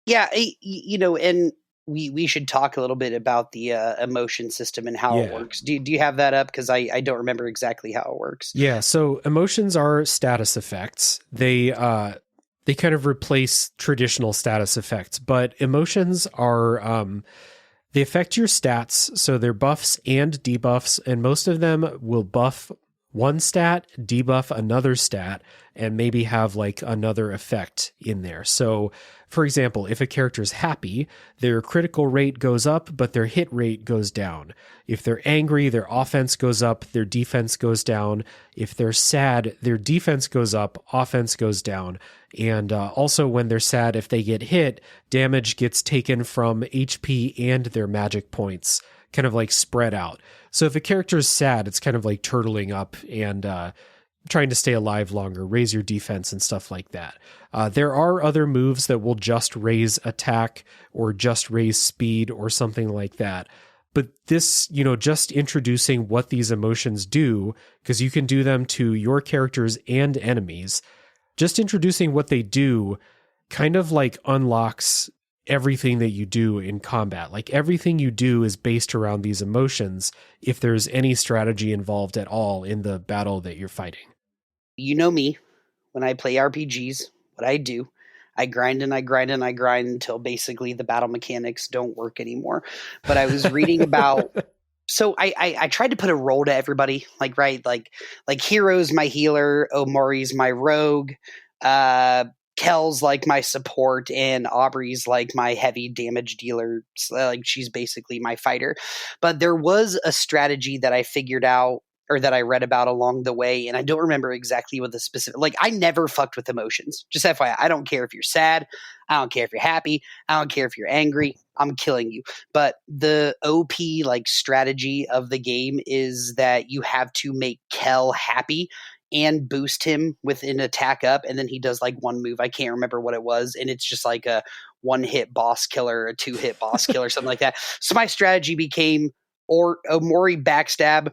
Yeah, you know, and we should talk a little bit about the emotion system and how it works. Do you have that up? Because I don't remember exactly how it works. Yeah, so emotions are status effects. They kind of replace traditional status effects, but emotions are... they affect your stats, so they're buffs and debuffs, and most of them will buff one stat, debuff another stat, and maybe have like another effect in there. So, for example, if a character's happy, their critical rate goes up, but their hit rate goes down. If they're angry, their offense goes up, their defense goes down. If they're sad, their defense goes up, offense goes down. And also when they're sad, if they get hit, damage gets taken from HP and their magic points, kind of like spread out. So if a character is sad, it's kind of like turtling up and trying to stay alive longer, raise your defense and stuff like that. There are other moves that will just raise attack or just raise speed or something like that. But this, you know, just introducing what these emotions do, because you can do them to your characters and enemies, just introducing what they do kind of like unlocks everything that you do in combat. Like everything you do is based around these emotions if there's any strategy involved at all in the battle that you're fighting. You know me, when I play RPGs, what I do, I grind and I grind and I grind until basically the battle mechanics don't work anymore. But I was reading about... So I tried to put a role to everybody, like, right, like Hero's my healer, Omori's my rogue, Kel's like my support, and Aubrey's like my heavy damage dealer. Like she's basically my fighter. But there was a strategy that I figured out, or that I read about along the way, and I don't remember exactly what the specific... Like, I never fucked with emotions. Just FYI, I don't care if you're sad. I don't care if you're happy. I don't care if you're angry. I'm killing you. But the OP, like, strategy of the game is that you have to make Kel happy and boost him with an attack up, and then he does like one move. I can't remember what it was, and it's just like a 1-hit boss killer, a 2-hit boss killer, something like that. So my strategy became Omori backstab,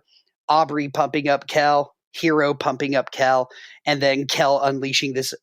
Aubrey pumping up Kel, Hero pumping up Kel, and then Kel unleashing this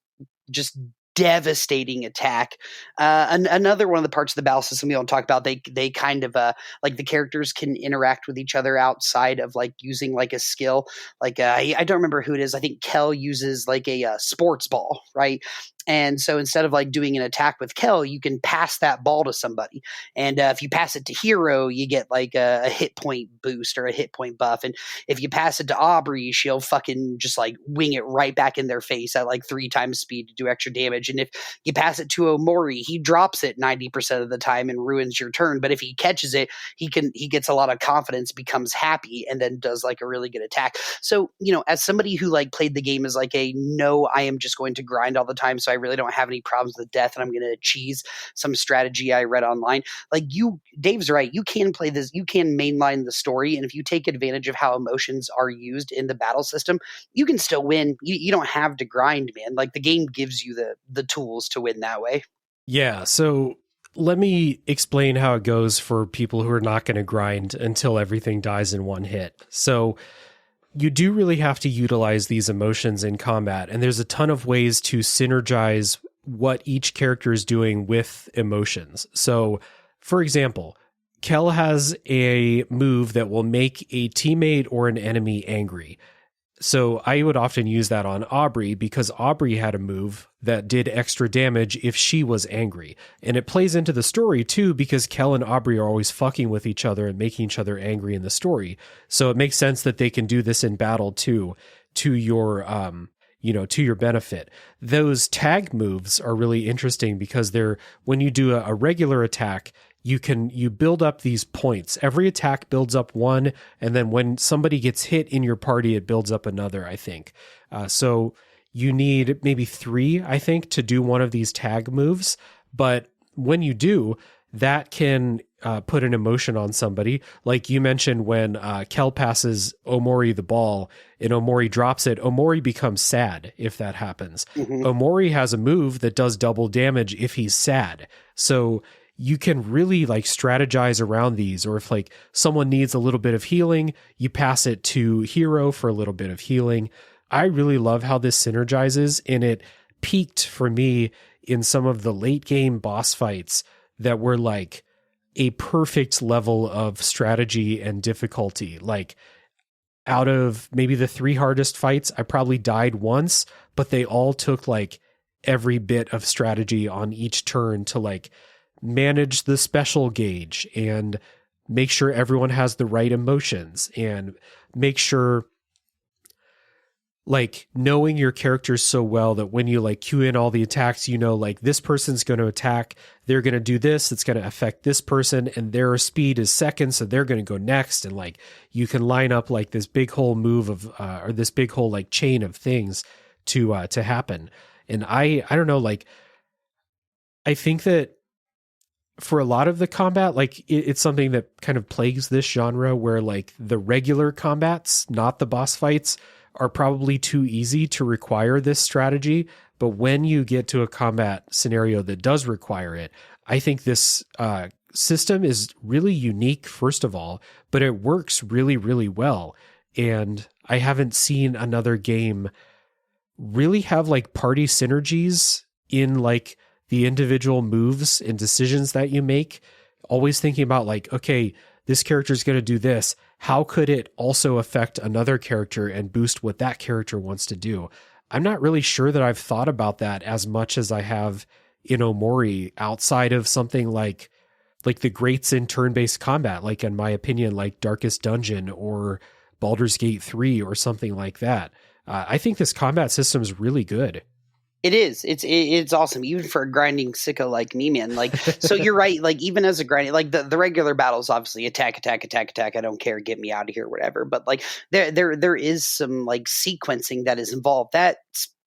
just devastating attack. Another one of the parts of the battle system we don't talk about, they kind of like the characters can interact with each other outside of like using like a skill. Like I don't remember who it is. I think Kel uses like a sports ball, right? And so instead of like doing an attack with Kel, you can pass that ball to somebody. And if you pass it to Hero, you get like a hit point boost or a hit point buff. And if you pass it to Aubrey, she'll fucking just like wing it right back in their face at like 3 times speed to do extra damage. And if you pass it to Omori, he drops it 90% of the time and ruins your turn. But if he catches it, he gets a lot of confidence, becomes happy, and then does like a really good attack. So, as somebody who like played the game as like I am just going to grind all the time, so I really don't have any problems with death, and I'm going to cheese some strategy I read online. Like Dave's right. You can play this. You can mainline the story, and if you take advantage of how emotions are used in the battle system, you can still win. You don't have to grind, man. Like the game gives you the tools to win that way. Yeah. So let me explain how it goes for people who are not going to grind until everything dies in one hit. So you do really have to utilize these emotions in combat, and there's a ton of ways to synergize what each character is doing with emotions. So, for example, Kel has a move that will make a teammate or an enemy angry. So I would often use that on Aubrey because Aubrey had a move that did extra damage if she was angry. And it plays into the story too, because Kel and Aubrey are always fucking with each other and making each other angry in the story. So it makes sense that they can do this in battle too, to your, to your benefit. Those tag moves are really interesting because when you do a regular attack, you build up these points. Every attack builds up one, and then when somebody gets hit in your party, it builds up another, I think. So you need maybe 3, I think, to do one of these tag moves. But when you do, that can put an emotion on somebody. Like you mentioned, when Kel passes Omori the ball and Omori drops it, Omori becomes sad if that happens. Mm-hmm. Omori has a move that does double damage if he's sad. So you can really like strategize around these, or if like someone needs a little bit of healing, you pass it to Hero for a little bit of healing. I really love how this synergizes, and it peaked for me in some of the late game boss fights that were like a perfect level of strategy and difficulty. Like out of maybe the 3 hardest fights, I probably died once, but they all took like every bit of strategy on each turn to like manage the special gauge and make sure everyone has the right emotions, and make sure like knowing your characters so well that when you like cue in all the attacks, like this person's going to attack, they're going to do this, it's going to affect this person, and their speed is second, so they're going to go next. And like you can line up like this big whole move of or this big whole like chain of things to happen. And I don't know, like I think that for a lot of the combat, like it's something that kind of plagues this genre, where like the regular combats, not the boss fights, are probably too easy to require this strategy. But when you get to a combat scenario that does require it, I think this system is really unique, first of all, but it works really, really well. And I haven't seen another game really have like party synergies in like the individual moves and decisions that you make, always thinking about like, okay, this character is going to do this. How could it also affect another character and boost what that character wants to do? I'm not really sure that I've thought about that as much as I have in Omori, outside of something like the greats in turn-based combat, like in my opinion, like Darkest Dungeon or Baldur's Gate 3 or something like that. I think this combat system is really good. It is. It's awesome, even for a grinding sicko like me, man. Like, so you're right. Like, even as a grinding, like the regular battles, obviously attack. I don't care. Get me out of here, whatever. But like, there is some like sequencing that is involved. That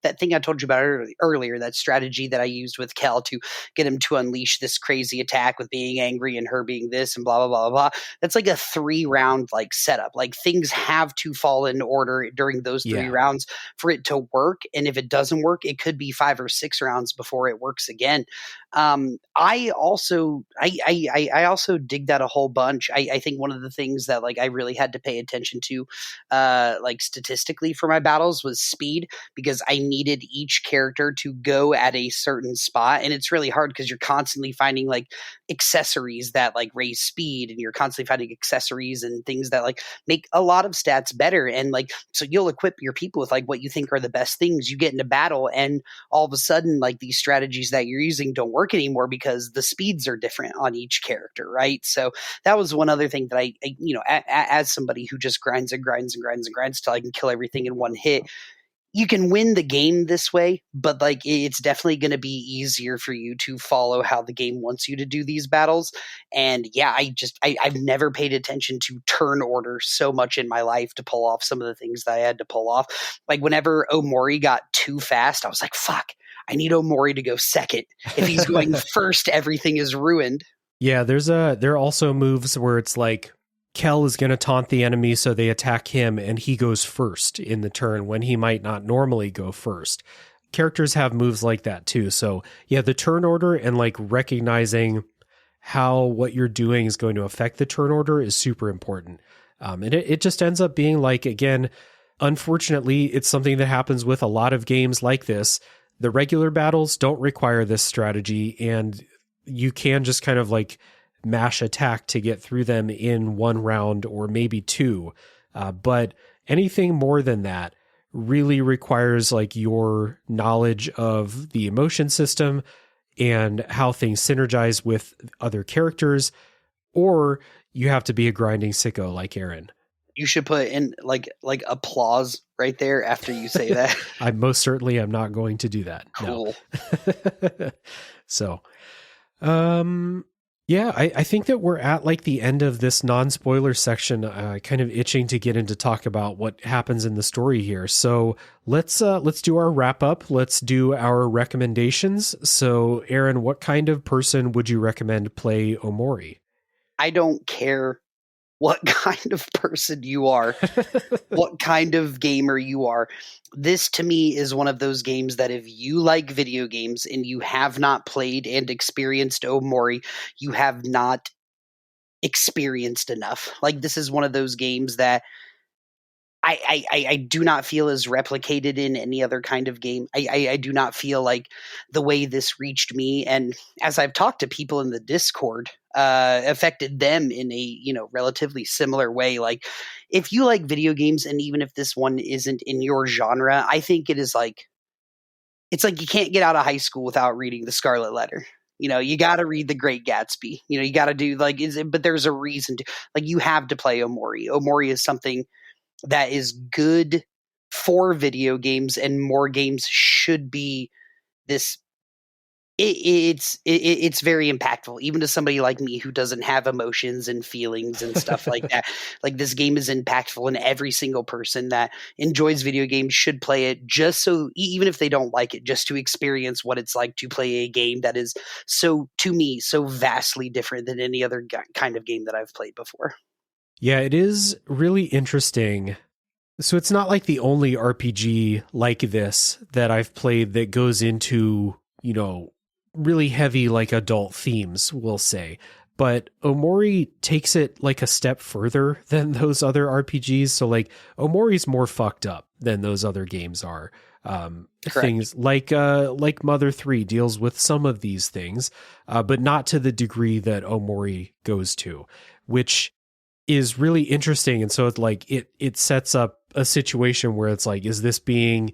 that thing I told you about earlier, that strategy that I used with Kel to get him to unleash this crazy attack with being angry and her being this and blah blah blah blah. That's like a 3-round like setup. Like things have to fall in order during those 3 rounds for it to work. And if it doesn't work, it could be 5 or 6 rounds before it works again. I also dig that a whole bunch. I think one of the things that like I really had to pay attention to, like statistically for my battles was speed, because I needed each character to go at a certain spot, and it's really hard because you're constantly finding like accessories that like raise speed, and you're constantly finding accessories and things that like make a lot of stats better. And like, so you'll equip your people with like what you think are the best things. You get into battle, and all of a sudden, like these strategies that you're using don't work anymore because the speeds are different on each character, right? So that was one other thing that I you know, as somebody who just grinds and grinds and grinds and grinds till I can kill everything in one hit. You can win the game this way, but like it's definitely going to be easier for you to follow how the game wants you to do these battles. And yeah, I've never paid attention to turn order so much in my life to pull off some of the things that I had to pull off. Like whenever Omori got too fast, I was like, fuck, I need Omori to go second. If he's going first, everything is ruined. Yeah, there are also moves where it's like Kel is going to taunt the enemy, so they attack him, and he goes first in the turn when he might not normally go first. Characters have moves like that too. So yeah, the turn order and like recognizing how what you're doing is going to affect the turn order is super important. And it just ends up being like, again, unfortunately, it's something that happens with a lot of games like this. The regular battles don't require this strategy, and you can just kind of like mash attack to get through them in 1 round or maybe 2. But anything more than that really requires like your knowledge of the emotion system and how things synergize with other characters, or you have to be a grinding sicko like Aaron. You should put in like applause right there after you say that. I most certainly am not going to do that. Cool. No. So, yeah, I think that we're at like the end of this non-spoiler section, kind of itching to get into talk about what happens in the story here. So let's do our wrap up. Let's do our recommendations. So Aaron, what kind of person would you recommend play Omori? I don't care what kind of person you are, what kind of gamer you are. This to me is one of those games that if you like video games and you have not played and experienced Omori, you have not experienced enough. Like this is one of those games that I do not feel is replicated in any other kind of game. I do not feel like the way this reached me, and as I've talked to people in the Discord, affected them in a, you know, relatively similar way. Like if you like video games, and even if this one isn't in your genre, I think it is like, it's like you can't get out of high school without reading The Scarlet Letter. You know, you got to read The Great Gatsby. You know, you got to do like, but there's a reason to, like, you have to play Omori. Omori is something that is good for video games, and more games should be this. It's very impactful, even to somebody like me who doesn't have emotions and feelings and stuff like that. Like this game is impactful, and every single person that enjoys video games should play it, just so, even if they don't like it, just to experience what it's like to play a game that is so, to me, so vastly different than any other kind of game that I've played before. Yeah, it is really interesting. So it's not like the only RPG like this that I've played that goes into, you know, really heavy like adult themes, we'll say. But Omori takes it like a step further than those other RPGs. So like Omori's more fucked up than those other games are. Things like Mother 3 deals with some of these things, but not to the degree that Omori goes to, which is really interesting. And so it's like it sets up a situation where it's like, is this being,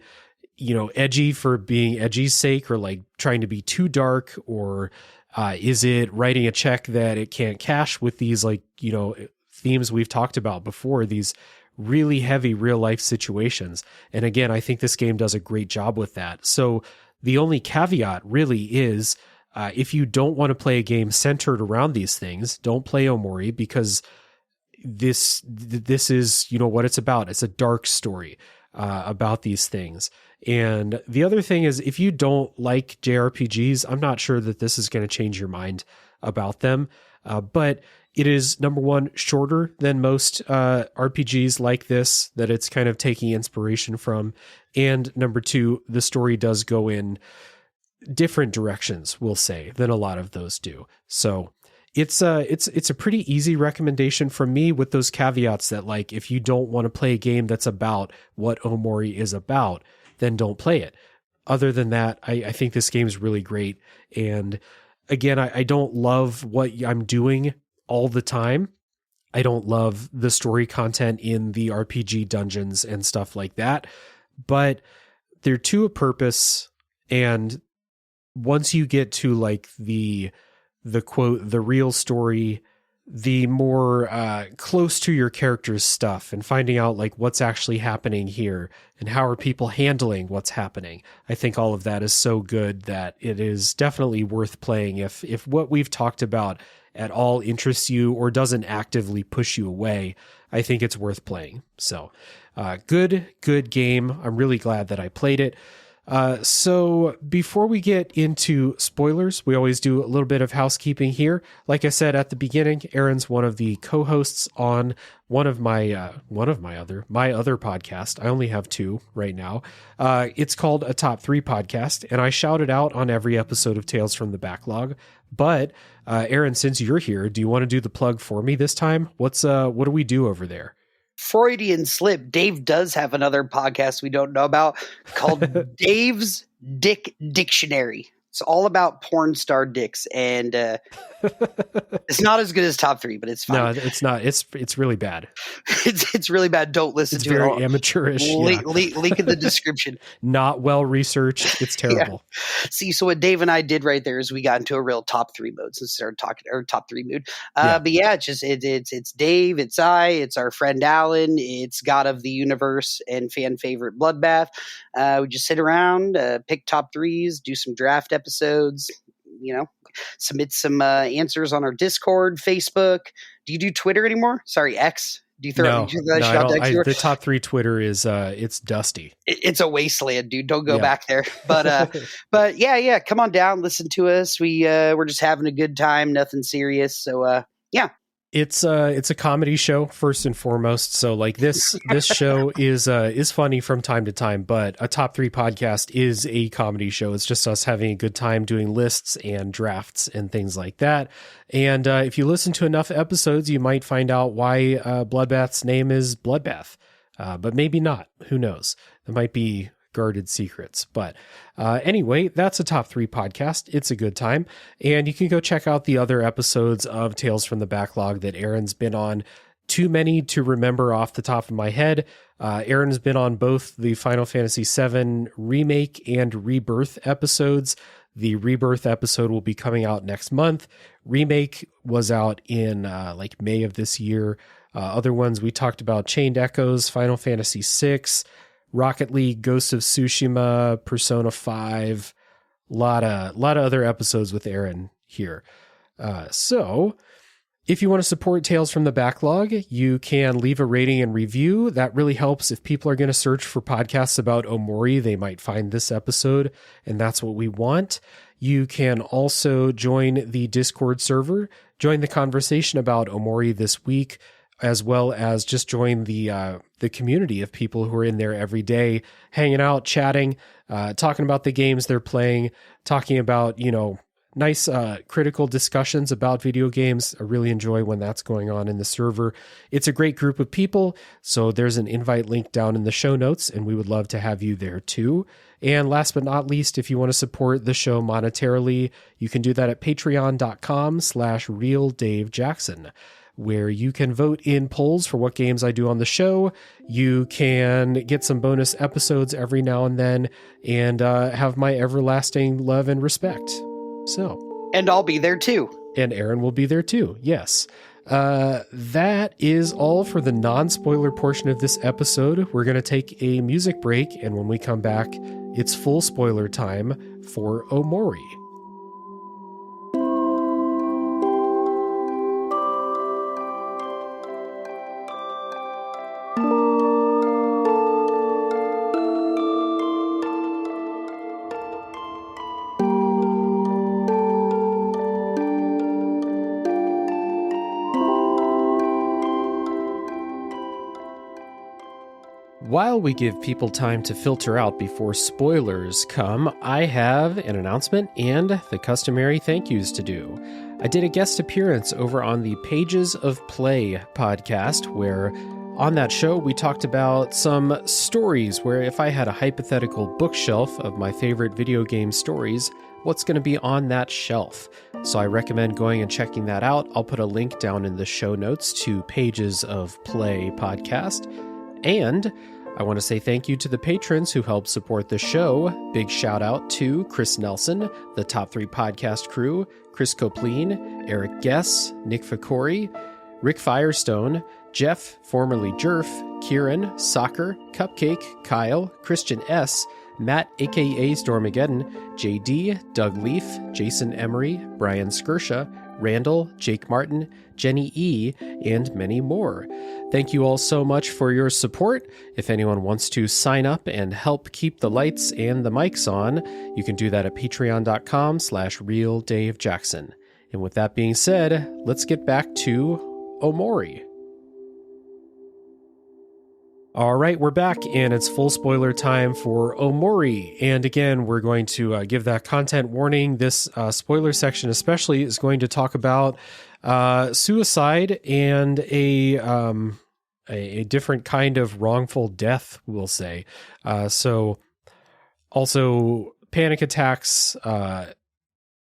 you know, edgy for being edgy's sake, or like trying to be too dark, or is it writing a check that it can't cash with these, like, you know, themes we've talked about before, these really heavy real life situations. And again, I think this game does a great job with that. So the only caveat really is, if you don't want to play a game centered around these things, don't play Omori, because this is, you know, what it's about. It's a dark story. about these things. And the other thing is, if you don't like JRPGs, I'm not sure that this is going to change your mind about them. But it is, number one, shorter than most RPGs like this, that it's kind of taking inspiration from. And number two, the story does go in different directions, we'll say, than a lot of those do. So it's a pretty easy recommendation from me, with those caveats that, like, if you don't want to play a game that's about what Omori is about, then don't play it. Other than that, I think this game is really great. And again, I don't love what I'm doing all the time. I don't love the story content in the RPG dungeons and stuff like that, but they're to a purpose. And once you get to like the quote, the real story, the more close to your character's stuff, and finding out like what's actually happening here and how are people handling what's happening, I think all of that is so good that it is definitely worth playing. If what we've talked about at all interests you or doesn't actively push you away, I think it's worth playing. So good game. I'm really glad that I played it. So before we get into spoilers, we always do a little bit of housekeeping here. Like I said at the beginning, Aaron's one of the co-hosts on my other podcast. I only have two right now. It's called A Top 3 Podcast, and I shout it out on every episode of Tales from the Backlog. But Aaron, since you're here, do you want to do the plug for me this time? What do we do over there? Freudian slip. Dave does have another podcast we don't know about called Dave's Dick Dictionary. It's all about porn star dicks, and it's not as good as Top 3, but it's fine. No, it's not. It's really bad. It's really bad. Don't listen to it. It's very amateurish. Link in the description. Not well researched. It's terrible. Yeah. See, so what Dave and I did right there is we got into a real top 3 mode. So started talking, or top 3 mood. But yeah, it's Dave, it's our friend Alan, it's God of the Universe and fan favorite Bloodbath. We just sit around, pick top 3s, do some draft episodes, submit some answers on our Discord, Facebook. Do you do Twitter anymore? Sorry, X. Do you throw the top 3 Twitter is it's dusty. It's a wasteland, dude. Don't go back there. But yeah, come on down, listen to us. We're just having a good time, nothing serious. So yeah. It's a comedy show first and foremost. So like this show is funny from time to time, but A Top 3 Podcast is a comedy show. It's just us having a good time doing lists and drafts and things like that. And if you listen to enough episodes, you might find out why Bloodbath's name is Bloodbath, but maybe not. Who knows? There might be guarded secrets. But anyway, that's A Top 3 Podcast. It's a good time. And you can go check out the other episodes of Tales from the Backlog that Aaron's been on. Too many to remember off the top of my head. Aaron's been on both the Final Fantasy VII Remake and Rebirth episodes. The Rebirth episode will be coming out next month. Remake was out in like May of this year. Other ones we talked about: Chained Echoes, Final Fantasy VI, Rocket League, Ghost of Tsushima, Persona 5, a lot of other episodes with Aaron here. So if you want to support Tales from the Backlog, you can leave a rating and review. That really helps. If people are going to search for podcasts about Omori, they might find this episode, and that's what we want. You can also join the Discord server, join the conversation about Omori this week, as well as just join the community of people who are in there every day, hanging out, chatting, talking about the games they're playing, talking about, nice critical discussions about video games. I really enjoy when that's going on in the server. It's a great group of people, so there's an invite link down in the show notes, and we would love to have you there too. And last but not least, if you want to support the show monetarily, you can do that at patreon.com/realdavejackson. where you can vote in polls for what games I do on the show. You can get some bonus episodes every now and then, and have my everlasting love and respect. And I'll be there too. And Aaron will be there too. Yes. That is all for the non-spoiler portion of this episode. We're going to take a music break, and when we come back, it's full spoiler time for Omori. While we give people time to filter out before spoilers come, I have an announcement and the customary thank yous to do. I did a guest appearance over on the Pages of Play podcast, where on that show we talked about some stories where if I had a hypothetical bookshelf of my favorite video game stories, what's going to be on that shelf. So I recommend going and checking that out. I'll put a link down in the show notes to Pages of Play podcast. And I want to say thank you to the patrons who help support the show. Big shout out to Chris Nelson, the Top 3 Podcast crew, Chris Copleen, Eric Guess, Nick Ficori, Rick Firestone, Jeff, formerly Jerf, Kieran, Soccer, Cupcake, Kyle, Christian S., Matt aka Stormageddon, JD, Doug Leaf, Jason Emery, Brian Skirsha, Randall, Jake Martin, Jenny E., and many more. Thank you all so much for your support. If anyone wants to sign up and help keep the lights and the mics on, you can do that at patreon.com/realdavejackson. And with that being said, let's get back to Omori. All right, we're back, and it's full spoiler time for Omori. And again, we're going to give that content warning. This spoiler section especially is going to talk about suicide and a different kind of wrongful death, we'll say. So also panic attacks,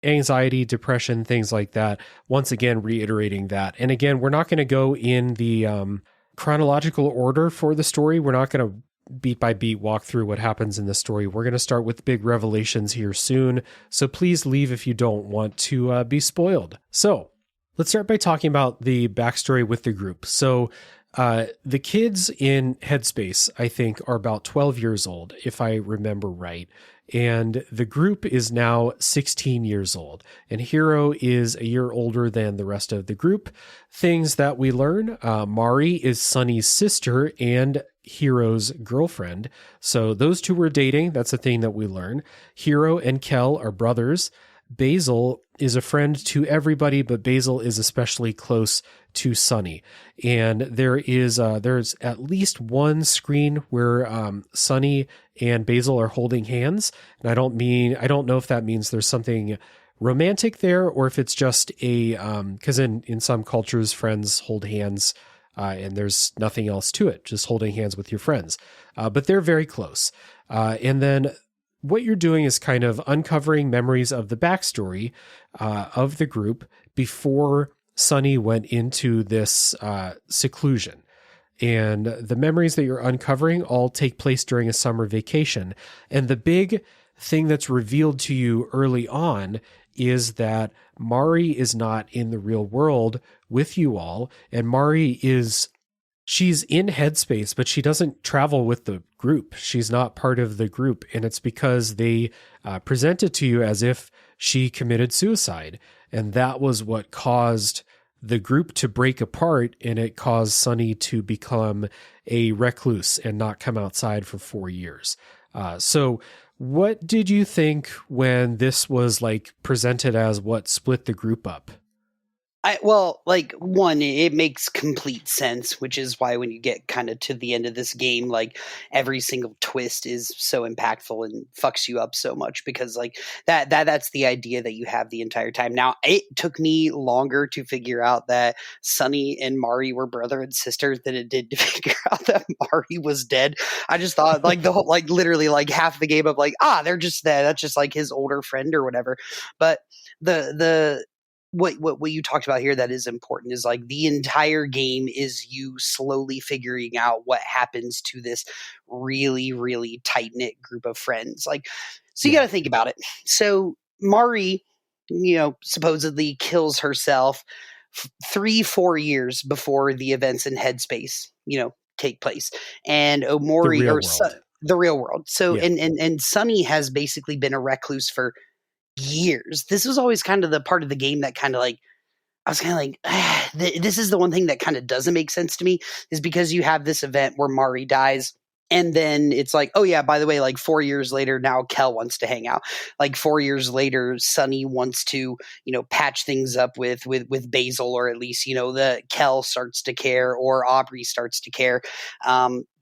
anxiety, depression, things like that. Once again, reiterating that. And again, we're not going to go in the chronological order for the story. We're not going to beat by beat walk through what happens in the story. We're going to start with big revelations here soon. So please leave if you don't want to be spoiled. So let's start by talking about the backstory with the group. So the kids in Headspace, I think, are about 12 years old, if I remember right. And the group is now 16 years old. And Hiro is a year older than the rest of the group. Things that we learn, Mari is Sunny's sister and Hiro's girlfriend. So those two were dating. That's a thing that we learn. Hiro and Kel are brothers. Basil is a friend to everybody, but Basil is especially close to Sunny. And there's at least one screen where Sunny and Basil are holding hands. And I don't know if that means there's something romantic there, or if it's just because in some cultures, friends hold hands and there's nothing else to it, just holding hands with your friends. But they're very close. And then what you're doing is kind of uncovering memories of the backstory of the group before Sunny went into this seclusion. And the memories that you're uncovering all take place during a summer vacation. And the big thing that's revealed to you early on is that Mari is not in the real world with you all. And she's in Headspace, but she doesn't travel with the group. She's not part of the group. And it's because they present it to you as if she committed suicide. And that was what caused the group to break apart, and it caused Sunny to become a recluse and not come outside for 4 years. So what did you think when this was presented as what split the group up? One, it makes complete sense, which is why when you get kind of to the end of this game, every single twist is so impactful and fucks you up so much, because that's the idea that you have the entire time. Now, it took me longer to figure out that Sunny and Mari were brother and sister than it did to figure out that Mari was dead. I just thought the whole, literally half the game of they're just dead. That's just his older friend or whatever. But what you talked about here that is important is the entire game is you slowly figuring out what happens to this really, really tight-knit group of friends. You got to think about it. So Mari, supposedly kills herself 3-4 years before the events in Headspace, take place. And Omori the real world. So, and Sunny has basically been a recluse for years. This was always kind of the part of the game that kind of I was kind of this is the one thing that kind of doesn't make sense to me, is because you have this event where Mari dies, and then it's oh yeah, by the way, 4 years later, now Kel wants to hang out. 4 years later, Sunny wants to, patch things up with Basil, or at least, the Kel starts to care, or Aubrey starts to care.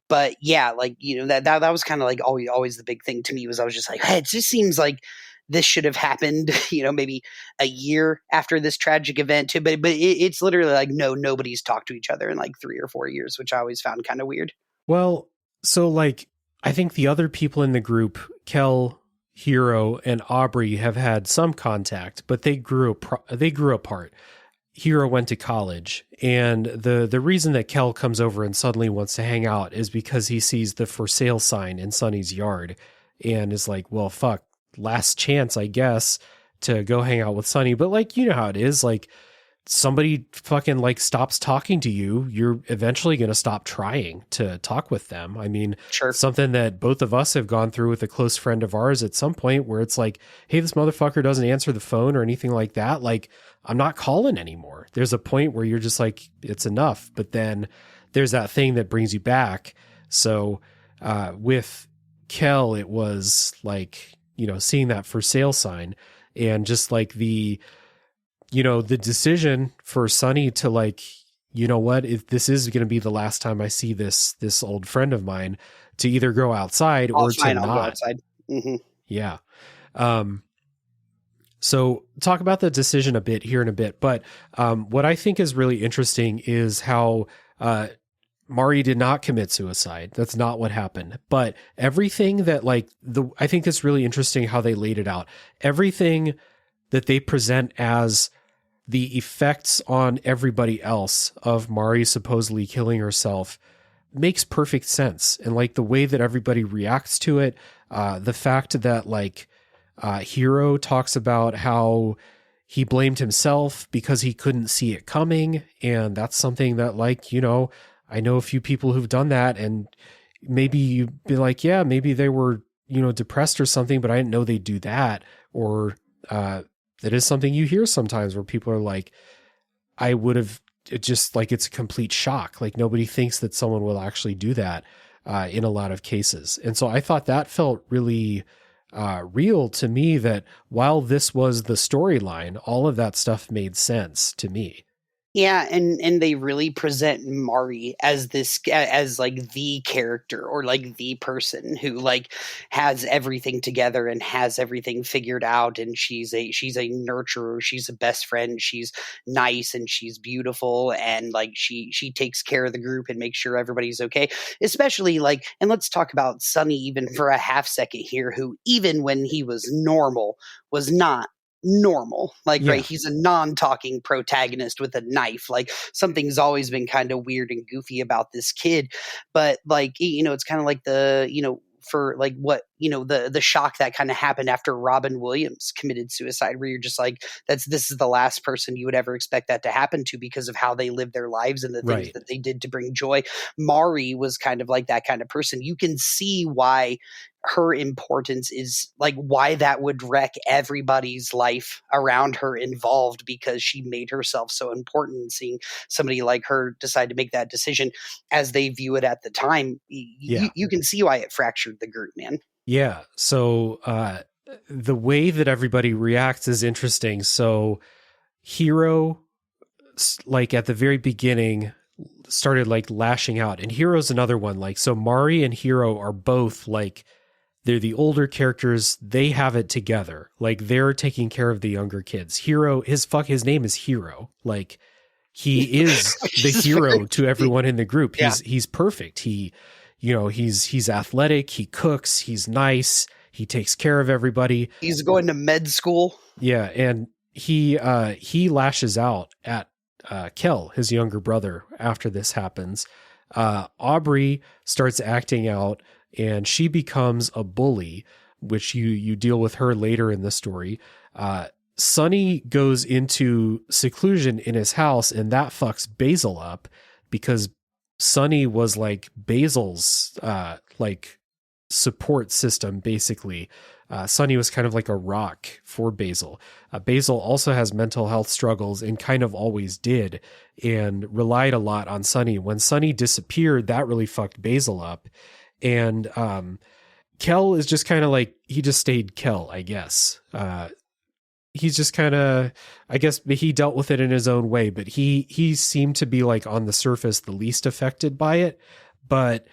But yeah, like, that was kind of like always the big thing to me was I was just like, hey, it just seems like this should have happened, maybe a year after this tragic event too. But it's literally like, nobody's talked to each other in like 3 or 4 years, which I always found kind of weird. Well, so like, I think the other people in the group, Kel, Hiro, and Aubrey, have had some contact, but they grew apart. Hiro went to college, and the reason that Kel comes over and suddenly wants to hang out is because he sees the for sale sign in Sunny's yard and is like, well, fuck, last chance, I guess, to go hang out with Sunny. But like, you know how it is, like, somebody fucking like stops talking to you, you're eventually going to stop trying to talk with them. I mean, Sure. something that both of us have gone through with a close friend of ours at some point where it's like, hey, this motherfucker doesn't answer the phone or anything like that. Like, I'm not calling anymore. There's a point where you're just like, it's enough. But then there's that thing that brings you back. So with Kel, it was like, seeing that for sale sign and just like the decision for Sunny to like, you know what, if this is going to be the last time I see this old friend of mine, to either go outside or to not. I'll go outside. Mm-hmm. Yeah. So talk about the decision a bit here in a bit, but what I think is really interesting is how Mari did not commit suicide. That's not what happened. But everything that like I think it's really interesting how they laid it out. Everything that they present as the effects on everybody else of Mari supposedly killing herself makes perfect sense. And like the way that everybody reacts to it, the fact that like Hiro talks about how he blamed himself because he couldn't see it coming. And that's something that like, I know a few people who've done that, and maybe you'd be like, yeah, maybe they were, depressed or something, but I didn't know they'd do that. Or, that is something you hear sometimes where people are like, I would have just like, it's a complete shock. Like nobody thinks that someone will actually do that in a lot of cases. And so I thought that felt really real to me, that while this was the storyline, all of that stuff made sense to me. Yeah, and they really present Mari as like the character or like the person who like has everything together and has everything figured out, and she's a nurturer, she's a best friend, she's nice and she's beautiful, and like she takes care of the group and makes sure everybody's okay. Especially like, and let's talk about Sunny even for a half second here, who even when he was normal was not normal. Like, yeah. Right, he's a non-talking protagonist with a knife. Like, something's always been kind of weird and goofy about this kid. But like, it's kind of like for like what, the shock that kind of happened after Robin Williams committed suicide, where you're just like, this is the last person you would ever expect that to happen to because of how they lived their lives and the things right. that they did to bring joy. Mari was kind of like that kind of person. You can see why her importance is like why that would wreck everybody's life around her involved, because she made herself so important. Seeing somebody like her decide to make that decision as they view it at the time, you can see why it fractured the group, man. Yeah. So the way that everybody reacts is interesting. So Hiro, like at the very beginning, started like lashing out, and Hiro's another one. Like, so Mari and Hiro are both like, they're the older characters. They have it together. Like, they're taking care of the younger kids. Hiro, his name is Hiro. Like, he is the hero to everyone in the group. He's perfect. He's athletic. He cooks. He's nice. He takes care of everybody. He's going to med school. Yeah. And he lashes out at Kel, his younger brother, after this happens. Aubrey starts acting out, and she becomes a bully, which you deal with her later in the story. Sunny goes into seclusion in his house, and that fucks Basil up, because Sunny was like Basil's like support system, basically. Sunny was kind of like a rock for Basil. Basil also has mental health struggles and kind of always did, and relied a lot on Sunny. When Sunny disappeared, that really fucked Basil up. And Kel is just kind of like, he just stayed Kel, I guess. He's just kind of, I guess he dealt with it in his own way, but he seemed to be like on the surface the least affected by it. But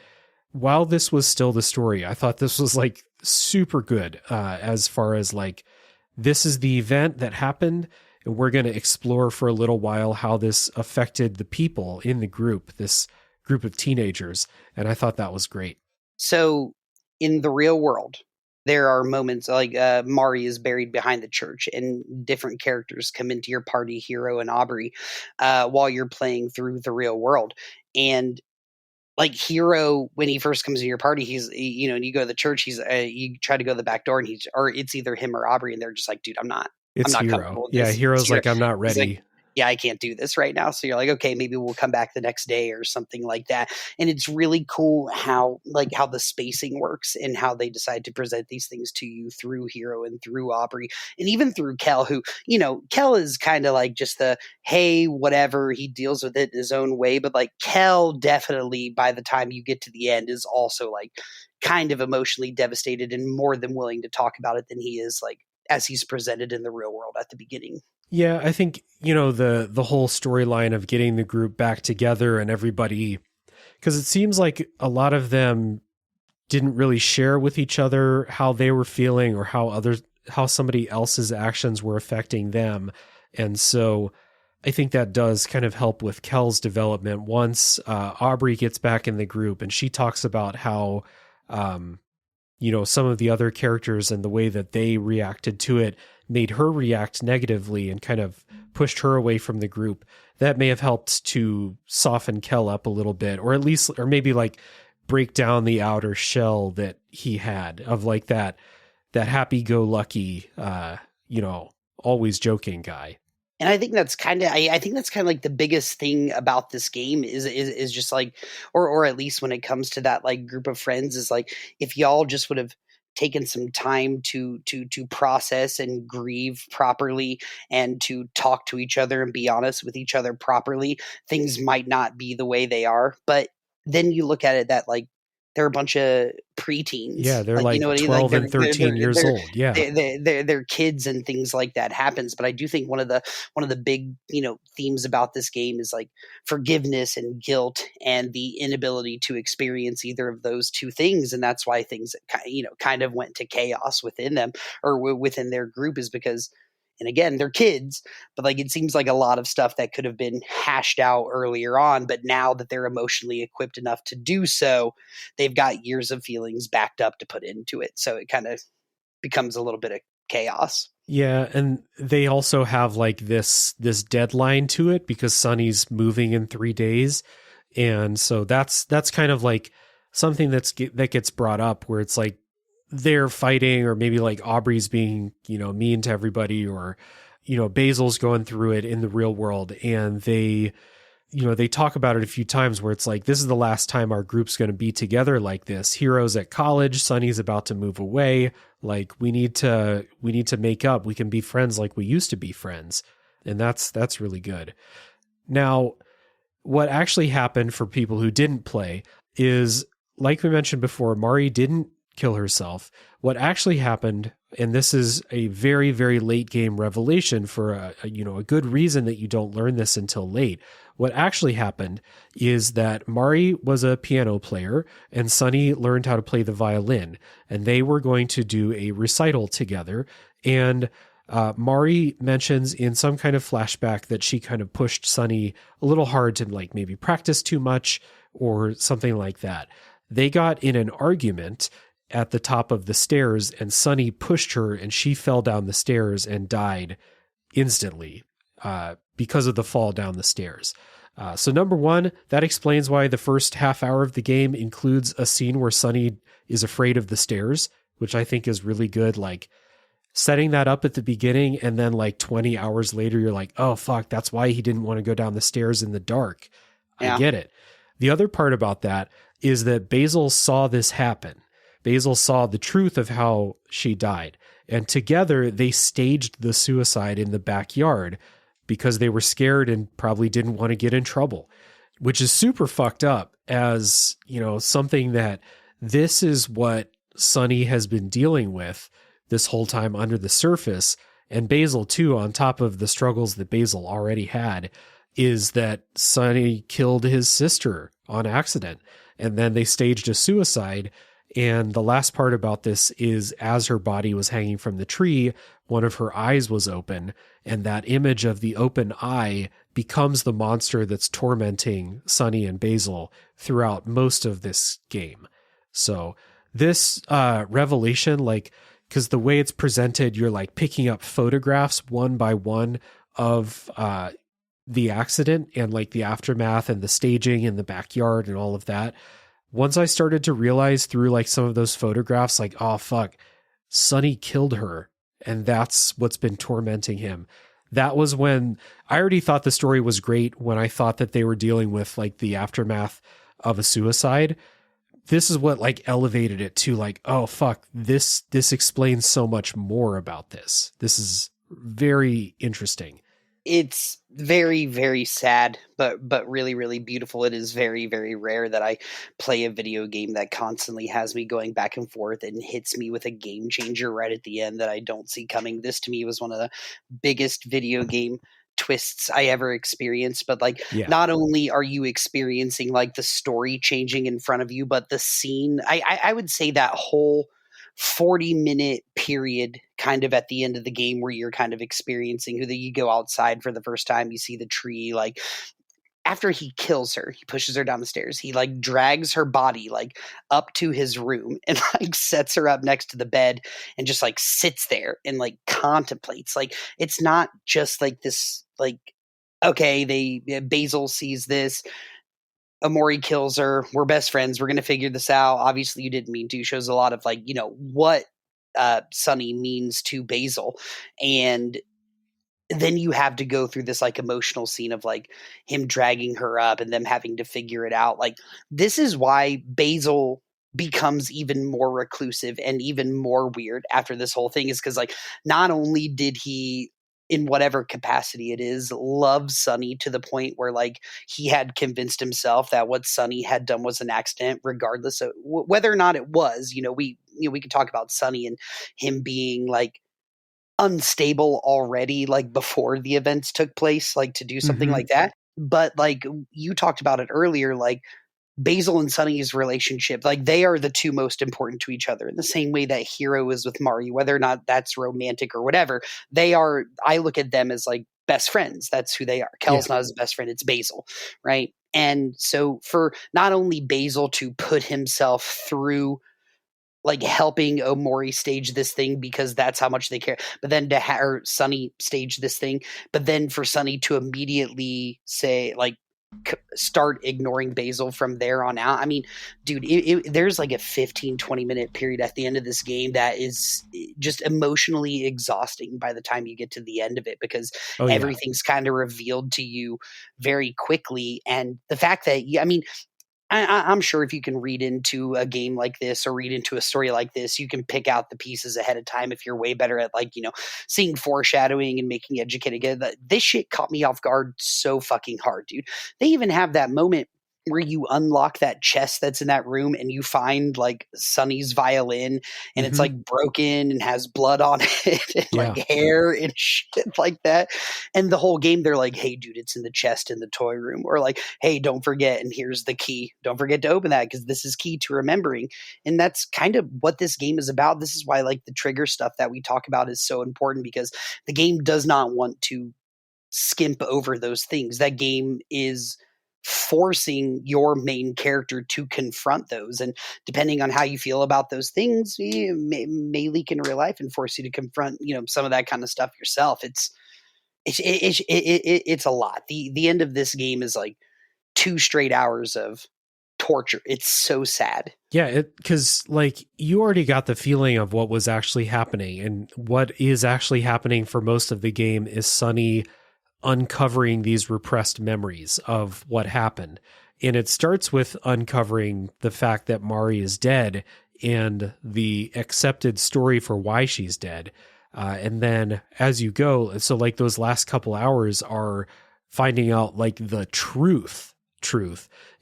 while this was still the story, I thought this was like super good as far as like, this is the event that happened, and we're going to explore for a little while how this affected the people in the group, this group of teenagers. And I thought that was great. So in the real world, there are moments like Mari is buried behind the church, and different characters come into your party, Hero and Aubrey, while you're playing through the real world. And like Hero, when he first comes to your party, he's, you know, and you go to the church, he's, you try to go to the back door, and or it's either him or Aubrey, and they're just like, dude, I'm not Hero. comfortable with Yeah, this. Hero's like, I'm not ready. Like, yeah, I can't do this right now. So you're like, okay, maybe we'll come back the next day or something like that. And it's really cool how the spacing works and how they decide to present these things to you through Hero and through Aubrey and even through Kel, who, you know, Kel is kind of like just the, hey, whatever, he deals with it in his own way. But like Kel definitely, by the time you get to the end, is also like kind of emotionally devastated and more than willing to talk about it than he is like as he's presented in the real world at the beginning. Yeah, I think, you know, the whole storyline of getting the group back together and everybody, because it seems like a lot of them didn't really share with each other how they were feeling or how somebody else's actions were affecting them. And so I think that does kind of help with Kel's development once Aubrey gets back in the group, and she talks about how, you know, some of the other characters and the way that they reacted to it made her react negatively and kind of pushed her away from the group. That may have helped to soften Kel up a little bit, or at least, or maybe like break down the outer shell that he had of like that happy-go-lucky, you know, always joking guy. And I think that's kind of, I think that's kind of like the biggest thing about this game is just like, or at least when it comes to that like group of friends, is like, if y'all just would have taken some time to process and grieve properly and to talk to each other and be honest with each other properly, things might not be the way they are. But then you look at it that like they're a bunch of preteens. Yeah, they're like, you know, 12 like and 13 years old. Yeah, they're kids and things like that happens. But I do think one of the big, you know, themes about this game is like forgiveness and guilt and the inability to experience either of those two things. And that's why things, you know, kind of went to chaos within them or within their group, is because, and again, they're kids, but like it seems like a lot of stuff that could have been hashed out earlier on, but now that they're emotionally equipped enough to do so, they've got years of feelings backed up to put into it. So it kind of becomes a little bit of chaos. Yeah, and they also have like this deadline to it because Sunny's moving in 3 days. And so that's kind of like something that gets brought up where it's like, they're fighting, or maybe like Aubrey's being, you know, mean to everybody, or, you know, Basil's going through it in the real world. And they, you know, they talk about it a few times where it's like, this is the last time our group's going to be together like this. Hero's at college. Sunny's about to move away. Like we need to make up. We can be friends like we used to be friends. And that's really good. Now, what actually happened for people who didn't play is, like we mentioned before, Mari didn't kill herself. What actually happened, and this is a very, very late game revelation for a good reason that you don't learn this until late. What actually happened is that Mari was a piano player and Sunny learned how to play the violin, and they were going to do a recital together. And Mari mentions in some kind of flashback that she kind of pushed Sunny a little hard to like maybe practice too much or something like that. They got in an argument at the top of the stairs, and Sunny pushed her and she fell down the stairs and died instantly because of the fall down the stairs. So number one, that explains why the first half hour of the game includes a scene where Sunny is afraid of the stairs, which I think is really good. Like setting that up at the beginning, and then like 20 hours later, you're like, oh fuck, that's why he didn't want to go down the stairs in the dark. Yeah. I get it. The other part about that is that Basil saw this happen. Basil saw the truth of how she died, and together they staged the suicide in the backyard because they were scared and probably didn't want to get in trouble, which is super fucked up, as, you know, something that this is what Sunny has been dealing with this whole time under the surface. And Basil too, on top of the struggles that Basil already had, is that Sunny killed his sister on accident. and then they staged a suicide. And the last part about this is, as her body was hanging from the tree, one of her eyes was open, and that image of the open eye becomes the monster that's tormenting Sunny and Basil throughout most of this game. So this revelation, like, because the way it's presented, you're like picking up photographs one by one of the accident and like the aftermath and the staging in the backyard and all of that. Once I started to realize through like some of those photographs, like, oh fuck, Sonny killed her, and that's what's been tormenting him. That was when I already thought the story was great, when I thought that they were dealing with like the aftermath of a suicide. This is what like elevated it to like, oh fuck, this explains so much more about this. This is very interesting. It's very, very sad, but really, really beautiful. It is very, very rare that I play a video game that constantly has me going back and forth and hits me with a game changer right at the end that I don't see coming. This to me was one of the biggest video game twists I ever experienced. But like, not only are you experiencing like the story changing in front of you, but the scene, I would say that whole 40-minute period kind of at the end of the game where you're kind of experiencing who you go outside for the first time, you see the tree, like after he kills her, he pushes her down the stairs, he like drags her body like up to his room and like sets her up next to the bed and just like sits there and like contemplates. Like, it's not just like this, like, okay, Basil sees this, Omori kills her, we're best friends, we're going to figure this out. Obviously, you didn't mean to. Shows a lot of like, what Sunny means to Basil. And then you have to go through this like emotional scene of like him dragging her up and them having to figure it out. Like, this is why Basil becomes even more reclusive and even more weird after this whole thing, is because like not only did he, in whatever capacity it is, love Sunny to the point where like he had convinced himself that what Sunny had done was an accident, regardless of whether or not it was. We could talk about Sunny and him being like unstable already, like before the events took place, like to do something like that. But like you talked about it earlier, like Basil and Sunny's relationship, like they are the two most important to each other in the same way that Hiro is with Mari, whether or not that's romantic or whatever. I look at them as like best friends. That's who they are. Kel's not his best friend. It's Basil. Right. And so for not only Basil to put himself through like helping Omori stage this thing because that's how much they care, but then to have Sunny stage this thing, but then for Sunny to immediately say like, start ignoring Basil from there on out. I mean, dude, there's like a 15-20 minute period at the end of this game that is just emotionally exhausting by the time you get to the end of it, because everything's kind of revealed to you very quickly. And the fact that, I mean, I'm sure if you can read into a game like this or read into a story like this, you can pick out the pieces ahead of time if you're way better at like, seeing foreshadowing and making educated. This shit caught me off guard so fucking hard, dude. They even have that moment where you unlock that chest that's in that room and you find like Sunny's violin and it's like broken and has blood on it and like hair and shit like that. And the whole game, they're like, hey dude, it's in the chest in the toy room, or like, hey, don't forget. And here's the key. Don't forget to open that because this is key to remembering. And that's kind of what this game is about. This is why like the trigger stuff that we talk about is so important, because the game does not want to skimp over those things. That game is forcing your main character to confront those, and depending on how you feel about those things, may leak in real life and force you to confront some of that kind of stuff yourself. It's a lot. The end of this game is like 2 straight hours of torture. It's so sad. Yeah, because like you already got the feeling of what was actually happening, and what is actually happening for most of the game is Sunny uncovering these repressed memories of what happened. And it starts with uncovering the fact that Mari is dead and the accepted story for why she's dead. And then as you go, so like those last couple hours are finding out like the truth.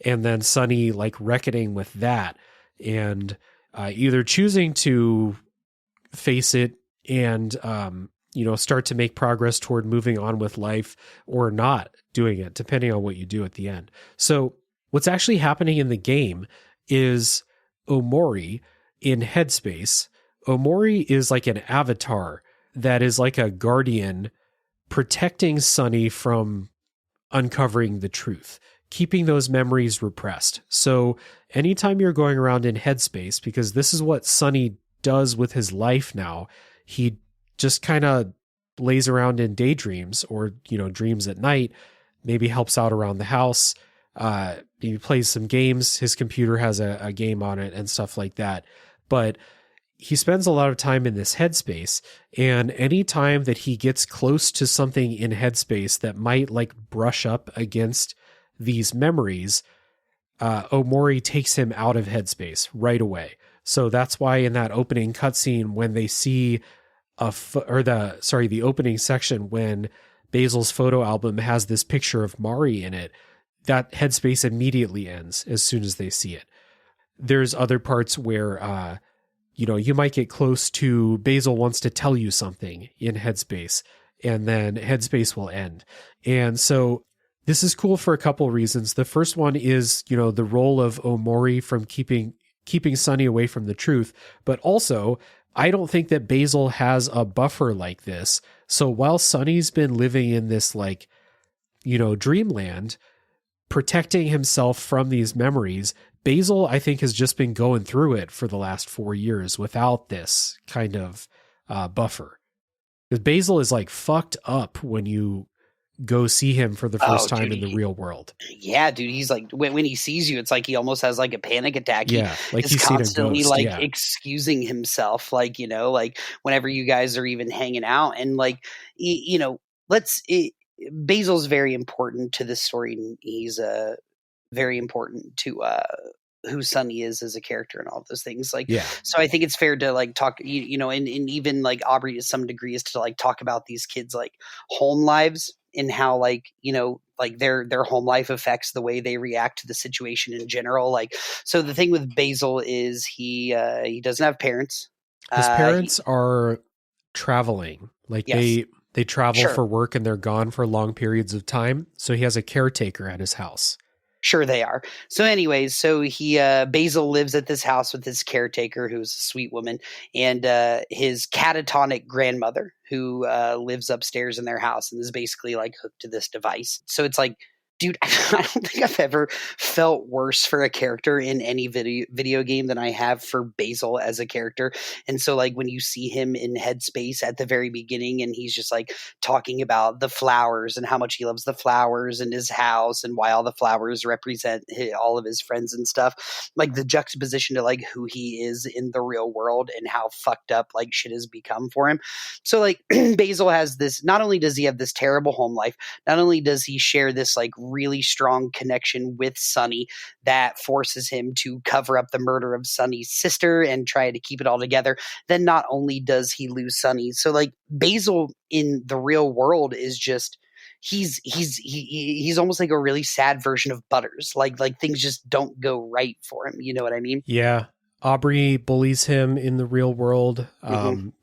And then Sunny like reckoning with that and either choosing to face it and, start to make progress toward moving on with life, or not doing it, depending on what you do at the end. So what's actually happening in the game is Omori in Headspace. Omori is like an avatar that is like a guardian protecting Sunny from uncovering the truth, keeping those memories repressed. So anytime you're going around in Headspace, because this is what Sunny does with his life now, he just kind of lays around in daydreams or, dreams at night, maybe helps out around the house, maybe plays some games. His computer has a game on it and stuff like that. But he spends a lot of time in this headspace, and any time that he gets close to something in headspace that might like brush up against these memories, Omori takes him out of headspace right away. So that's why in that opening cutscene, when they see the opening section, when Basil's photo album has this picture of Mari in it, that headspace immediately ends as soon as they see it. There's other parts where, you might get close to Basil wants to tell you something in Headspace, and then Headspace will end. And so this is cool for a couple of reasons. The first one is, the role of Omori from keeping Sunny away from the truth. But also, I don't think that Basil has a buffer like this. So while Sunny's been living in this dreamland, protecting himself from these memories, Basil, I think, has just been going through it for the last 4 years without this kind of buffer. Because Basil is like fucked up when you go see him for the first time in the real world. Yeah, dude. He's like, when he sees you, it's like he almost has like a panic attack. Yeah, like he's constantly excusing himself, like, like whenever you guys are even hanging out. And like, Basil's very important to this story. And he's very important to who Sunny is as a character and all of those things. Like, yeah. So I think it's fair to like talk, and even like Aubrey to some degree is to like talk about these kids' like home lives and how like, like their home life affects the way they react to the situation in general. Like, so the thing with Basil is he doesn't have parents. His parents are traveling. Like yes. They travel for work and they're gone for long periods of time. So he has a caretaker at his house. Sure they are. So anyways, he Basil lives at this house with his caretaker, who's a sweet woman, and his catatonic grandmother, who lives upstairs in their house and is basically like hooked to this device. So it's like, dude, I don't think I've ever felt worse for a character in any video game than I have for Basil as a character. And so like when you see him in Headspace at the very beginning and he's just like talking about the flowers and how much he loves the flowers and his house and why all the flowers represent all of his friends and stuff, like the juxtaposition to like who he is in the real world and how fucked up like shit has become for him. So like Basil has this, not only does he have this terrible home life, not only does he share this like really strong connection with Sunny that forces him to cover up the murder of Sunny's sister and try to keep it all together, then not only does he lose Sunny, so like Basil in the real world is just he's almost like a really sad version of Butters. Like things just don't go right for him. You know what I mean? Yeah. Aubrey bullies him in the real world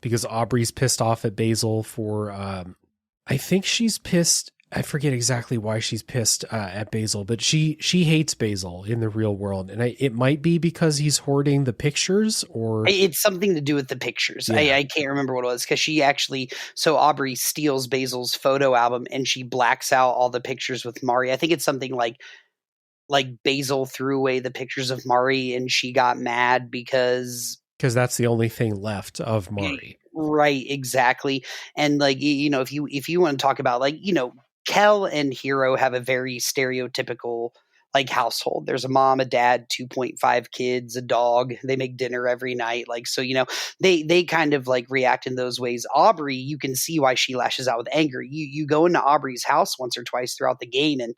because Aubrey's pissed off at Basil for I think she's pissed. I forget exactly why she's pissed at Basil, but she hates Basil in the real world. And it might be because he's hoarding the pictures, or it's something to do with the pictures. Yeah. I can't remember what it was, because so Aubrey steals Basil's photo album and she blacks out all the pictures with Mari. I think it's something like Basil threw away the pictures of Mari and she got mad because that's the only thing left of Mari. Right, exactly. And like, if you want to talk about like, Kel and Hero have a very stereotypical like household. There's a mom, a dad, 2.5 kids, a dog. They make dinner every night. Like, so, they kind of like react in those ways. Aubrey, you can see why she lashes out with anger. You go into Aubrey's house once or twice throughout the game, and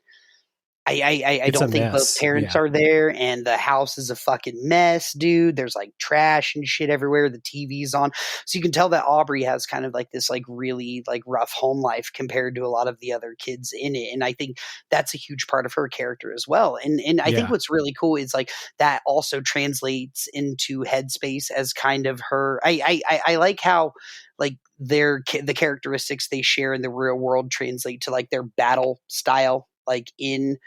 I don't think both parents are there, and the house is a fucking mess, dude. There's like trash and shit everywhere. The TV's on. So you can tell that Aubrey has kind of like this like really like rough home life compared to a lot of the other kids in it. And I think that's a huge part of her character as well. And I think what's really cool is like that also translates into Headspace as kind of her. I like how like the characteristics they share in the real world translate to like their battle style, like in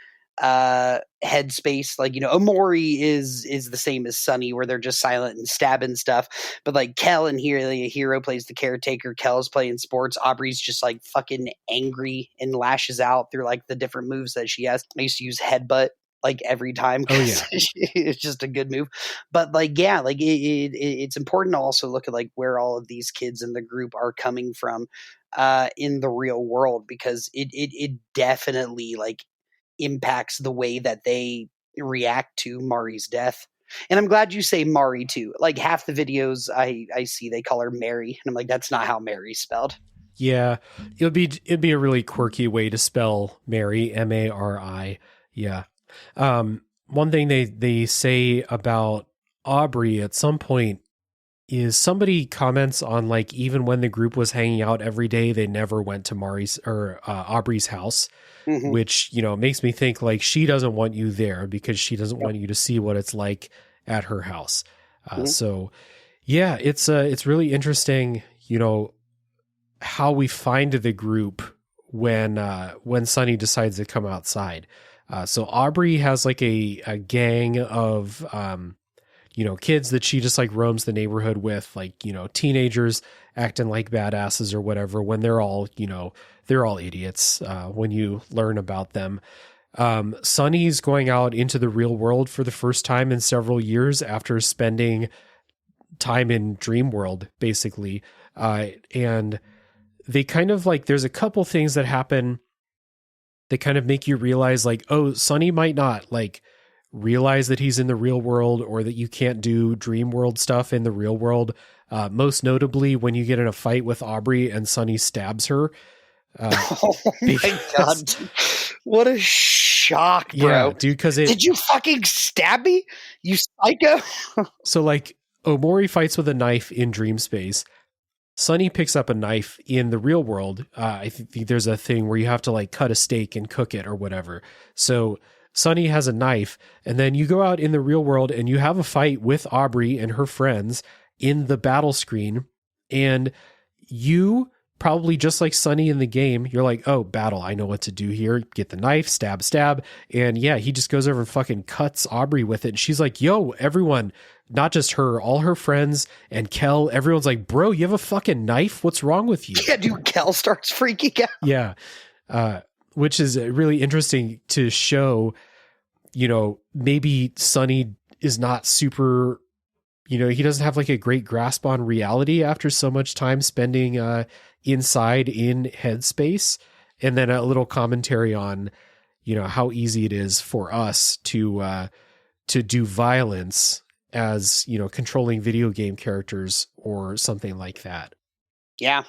headspace. Like, Omori is the same as Sunny, where they're just silent and stabbing stuff. But like Kel and Hero plays the caretaker. Kel's playing sports. Aubrey's just like fucking angry and lashes out through like the different moves that she has. I used to use headbutt like every time. Oh yeah. It's just a good move. But like, yeah, like it's important to also look at like where all of these kids in the group are coming from in the real world, because it definitely like impacts the way that they react to Mari's death. And I'm glad you say Mari too. Like half the videos I see, they call her Mary, and I'm like, that's not how Mary's spelled. Yeah, it'd be a really quirky way to spell Mary, Mari. Yeah. One thing they say about Aubrey at some point is somebody comments on like even when the group was hanging out every day, they never went to Mari's or Aubrey's house, which makes me think like she doesn't want you there because she doesn't want you to see what it's like at her house. So yeah, it's really interesting, how we find the group when Sunny decides to come outside. So Aubrey has like a gang of kids that she just like roams the neighborhood with, like teenagers acting like badasses or whatever. When they're all idiots when you learn about them. Sunny's going out into the real world for the first time in several years after spending time in Dream World, basically, and they kind of like, there's a couple things that happen that kind of make you realize like, oh, Sunny might not like realize that he's in the real world or that you can't do dream world stuff in the real world. Most notably when you get in a fight with Aubrey and Sunny stabs her. Oh my God. What a shock, bro. Yeah, dude, did you fucking stab me? You psycho? So like Omori fights with a knife in dream space. Sunny picks up a knife in the real world. I think there's a thing where you have to like cut a steak and cook it or whatever. So Sunny has a knife, and then you go out in the real world and you have a fight with Aubrey and her friends in the battle screen. And you probably just like Sunny in the game, you're like, oh, battle, I know what to do here. Get the knife, stab, stab. And yeah, he just goes over and fucking cuts Aubrey with it. And she's like, yo, everyone, not just her, all her friends and Kel, everyone's like, bro, you have a fucking knife? What's wrong with you? Yeah, dude, Kel starts freaking out. Yeah. Which is really interesting to show, maybe Sunny is not super, he doesn't have like a great grasp on reality after so much time spending inside in headspace. And then a little commentary on, how easy it is for us to do violence as, controlling video game characters or something like that. Yeah.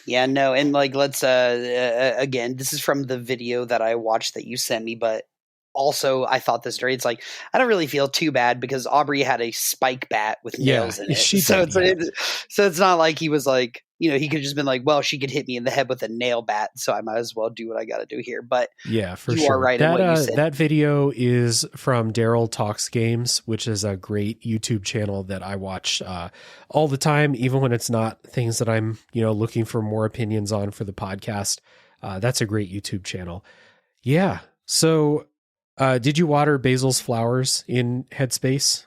Yeah, no. And like, let's, again, this is from the video that I watched that you sent me, but also I thought this story, it's like, I don't really feel too bad because Aubrey had a spike bat with nails in it. So it's not like he was like, he could have just been like, well, she could hit me in the head with a nail bat, so I might as well do what I got to do here. But yeah, for you sure. are right in what you said. That video is from Daryl Talks Games, which is a great YouTube channel that I watch all the time, even when it's not things that I'm, looking for more opinions on for the podcast. That's a great YouTube channel. Yeah. So did you water Basil's flowers in Headspace?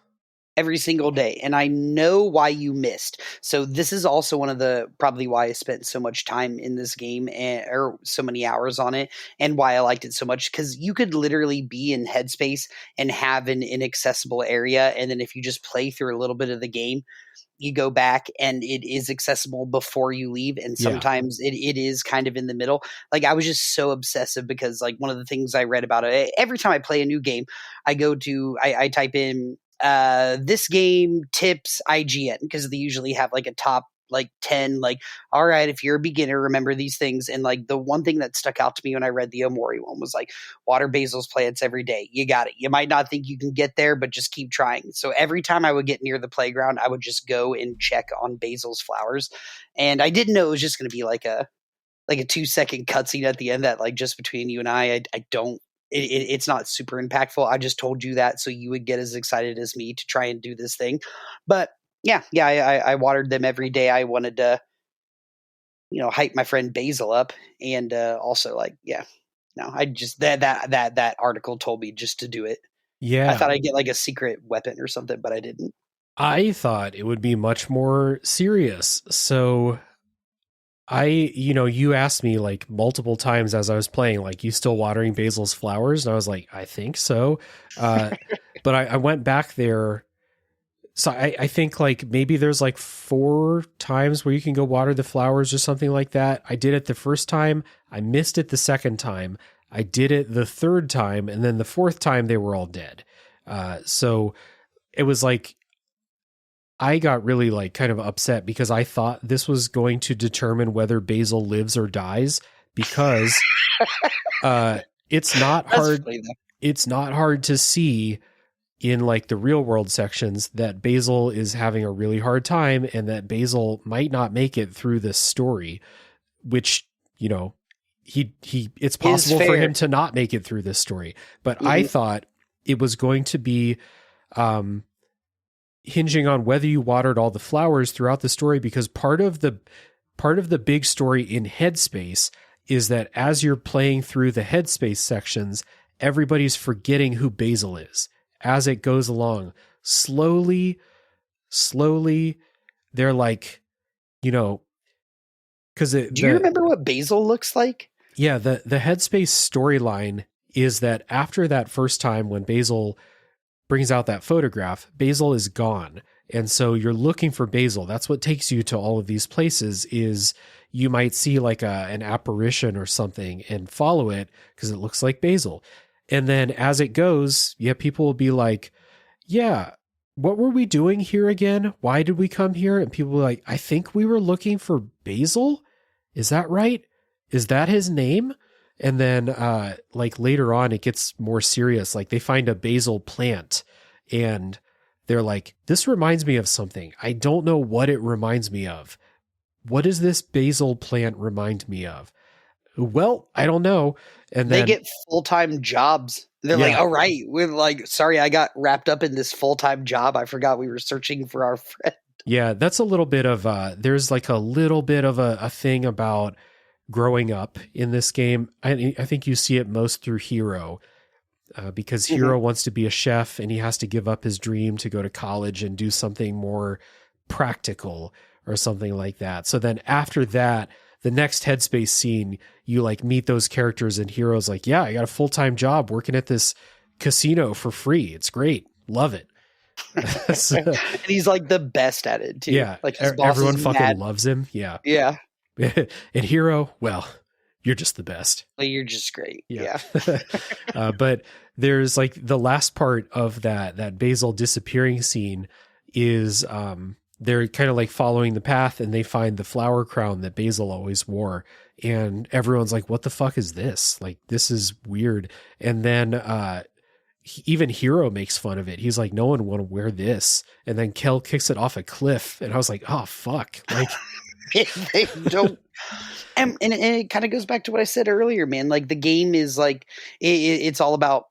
Every single day. And I know why you missed. So this is also one of the probably why I spent so much time in this game or so many hours on it, and why I liked it so much, because you could literally be in Headspace and have an inaccessible area. And then if you just play through a little bit of the game, you go back and it is accessible before you leave. And sometimes it is kind of in the middle. Like I was just so obsessive because like one of the things I read about it, every time I play a new game, I type in this game tips IGN, because they usually have like a top like 10, like, all right, if you're a beginner, remember these things. And like the one thing that stuck out to me when I read the Omori one was like, water basil's plants every day. You got it. You might not think you can get there, but just keep trying. So every time I would get near the playground, I would just go and check on basil's flowers. And I didn't know it was just going to be like a 2-second cutscene at the end that like just between you and I don't, it's not super impactful. I just told you that so you would get as excited as me to try and do this thing. But yeah, I watered them every day. I wanted to, hype my friend Basil up, and also like, yeah. No, I just that article told me just to do it. I Yeah. thought I'd get like a secret weapon or something, but I didn't. I thought it would be much more serious. So you asked me like multiple times as I was playing, like, you still watering Basil's flowers? And I was like, I think so. Uh, but I went back there. So I think like maybe there's like 4 times where you can go water the flowers or something like that. I did it the first time. I missed it the second time. I did it the third time. And then the fourth time they were all dead. So it was like, I got really like kind of upset because I thought this was going to determine whether Basil lives or dies, because it's not hard. It's not hard to see in like the real world sections that Basil is having a really hard time and that Basil might not make it through this story, which, he it's possible for him to not make it through this story. But I thought it was going to be hinging on whether you watered all the flowers throughout the story, because part of the big story in Headspace is that as you're playing through the Headspace sections, everybody's forgetting who Basil is as it goes along. Slowly, they're like, because do you remember what Basil looks like? Yeah, the Headspace storyline is that after that first time when Basil brings out that photograph, Basil is gone. And so you're looking for Basil. That's what takes you to all of these places. Is you might see like an apparition or something and follow it because it looks like Basil. And then as it goes, people will be like, yeah, what were we doing here again? Why did we come here? And people are like, I think we were looking for Basil. Is that right? Is that his name? And then like later on, it gets more serious. Like they find a basil plant and they're like, this reminds me of something. I don't know what it reminds me of. What does this basil plant remind me of? Well, I don't know. And then they get full-time jobs. They're like, all right, we're like, sorry, I got wrapped up in this full-time job. I forgot we were searching for our friend. Yeah, that's a little bit of there's like a little bit of a thing about growing up in this game. I think you see it most through Hero, because Hero wants to be a chef and he has to give up his dream to go to college and do something more practical or something like that. So then after that, the next Headspace scene, you like meet those characters and Hero's like, yeah, I got a full-time job working at this casino for free. It's great. Love it. So, and he's like the best at it too. Yeah. Like his boss everyone is fucking mad. loves him. Yeah. Yeah. And Hero, well, you're just the best. Well, you're just great. Yeah. But there's like the last part of that Basil disappearing scene is they're kind of like following the path and they find the flower crown that Basil always wore. And everyone's like, what the fuck is this? Like, this is weird. And then even Hero makes fun of it. He's like, no one want to wear this. And then Kel kicks it off a cliff. And I was like, oh, fuck. Like, they don't. And it kind of goes back to what I said earlier, man. Like the game is like, it's all about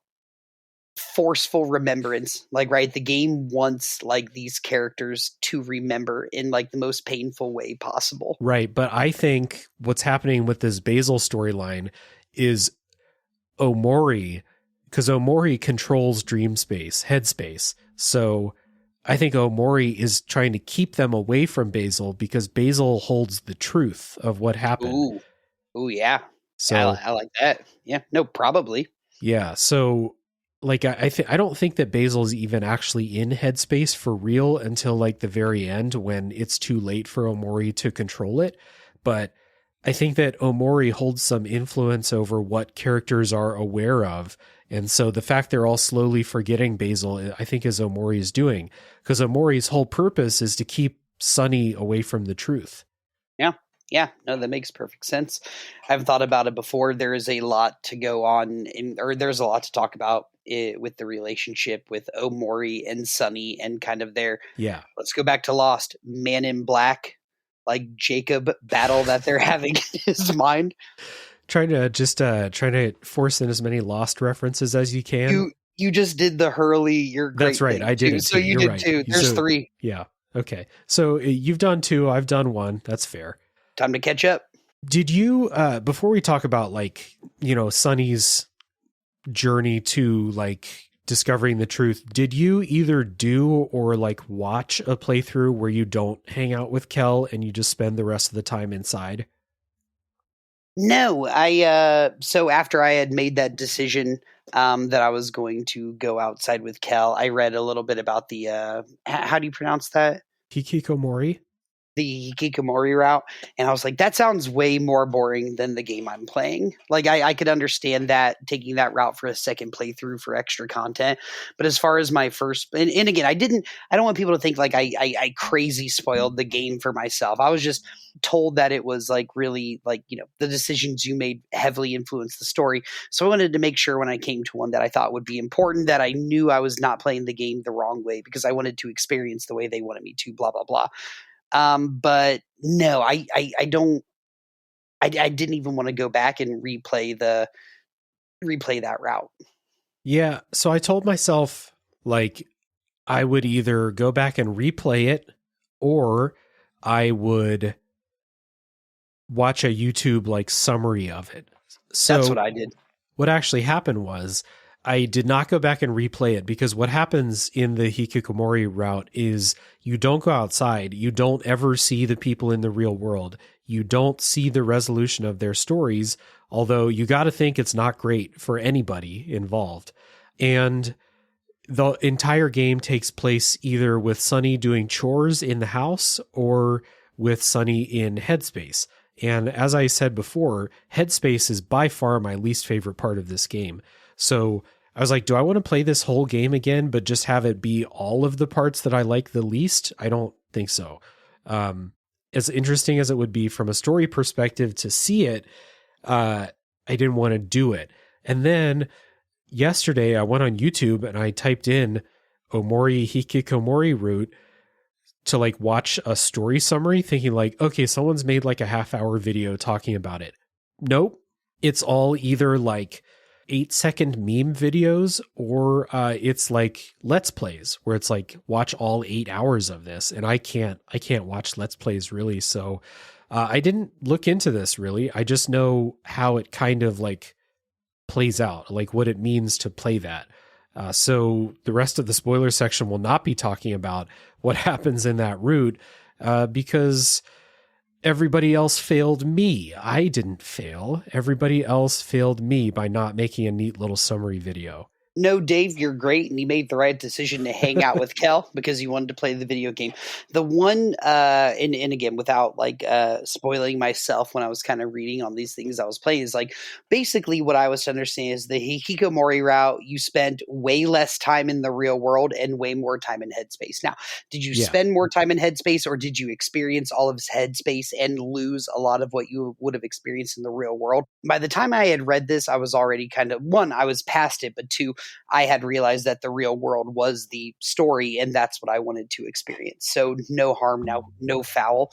forceful remembrance. Like, right. The game wants like these characters to remember in like the most painful way possible. Right. But I think what's happening with this Basil storyline is Omori, because Omori controls dream space, headspace. So I think Omori is trying to keep them away from Basil because Basil holds the truth of what happened. Ooh, yeah. So I like that. Yeah, no, probably. Yeah. So like, I don't think that Basil's even actually in headspace for real until like the very end when it's too late for Omori to control it. But I think that Omori holds some influence over what characters are aware of. And so the fact they're all slowly forgetting Basil, I think is Omori's doing, because Omori's whole purpose is to keep Sunny away from the truth. Yeah, no, that makes perfect sense. I haven't thought about it before. There is a lot to go on, or there's a lot to talk about with the relationship with Omori and Sunny and kind of their, let's go back to Lost, Man in Black, like Jacob battle that they're having in his mind. Trying to force in as many Lost references as you can. You just did the Hurley. You're great. That's right. I did it. So you did two. There's 3. Yeah. Okay. So you've done 2. I've done 1. That's fair. Time to catch up. Did you, before we talk about like, Sonny's journey to like discovering the truth, did you either do or like watch a playthrough where you don't hang out with Kel and you just spend the rest of the time inside? No, so after I had made that decision that I was going to go outside with Kel, I read a little bit about the how do you pronounce that? Hikikomori? The Hikikomori route, and I was like, that sounds way more boring than the game I'm playing. Like, I could understand that taking that route for a second playthrough for extra content, but as far as my first, and again, I don't want people to think like I crazy spoiled the game for myself. I was just told that it was like really like the decisions you made heavily influenced the story. So I wanted to make sure when I came to one that I thought would be important that I knew I was not playing the game the wrong way because I wanted to experience the way they wanted me to. Blah blah blah. But no, I don't. I didn't even want to go back and replay that route. Yeah. So I told myself like I would either go back and replay it or I would watch a YouTube like summary of it. So That's what I did. what actually happened was I did not go back and replay it because what happens in the Hikikomori route is you don't go outside. You don't ever see the people in the real world. You don't see the resolution of their stories, although you got to think it's not great for anybody involved. And the entire game takes place either with Sonny doing chores in the house or with Sonny in Headspace. And as I said before, Headspace is by far my least favorite part of this game. So I was like, do I want to play this whole game again, but just have it be all of the parts that I like the least? I don't think so. As interesting as it would be from a story perspective to see it, I didn't want to do it. And then yesterday I went on YouTube and I typed in Omori Hikikomori route to like watch a story summary thinking like, okay, someone's made like a half-hour video talking about it. Nope. It's all either like 8-second meme videos or it's like let's plays where it's like watch all 8 hours of this, and I can't watch let's plays really. So I didn't look into this really. I just know how it kind of like plays out, like what it means to play that. So the rest of the spoiler section will not be talking about what happens in that route because everybody else failed me. I didn't fail. Everybody else failed me by not making a neat little summary video. No, Dave, you're great, and you made the right decision to hang out with Kel because you wanted to play the video game. The one, and again, without like spoiling myself when I was kind of reading on these things I was playing, is like basically what I was to understand is the Hikikomori route. You spent way less time in the real world and way more time in Headspace. Now, did you spend more time in Headspace, or did you experience all of Headspace and lose a lot of what you would have experienced in the real world? By the time I had read this, I was already kind of, one, I was past it, but two, I had realized that the real world was the story, and that's what I wanted to experience. So no harm, no foul.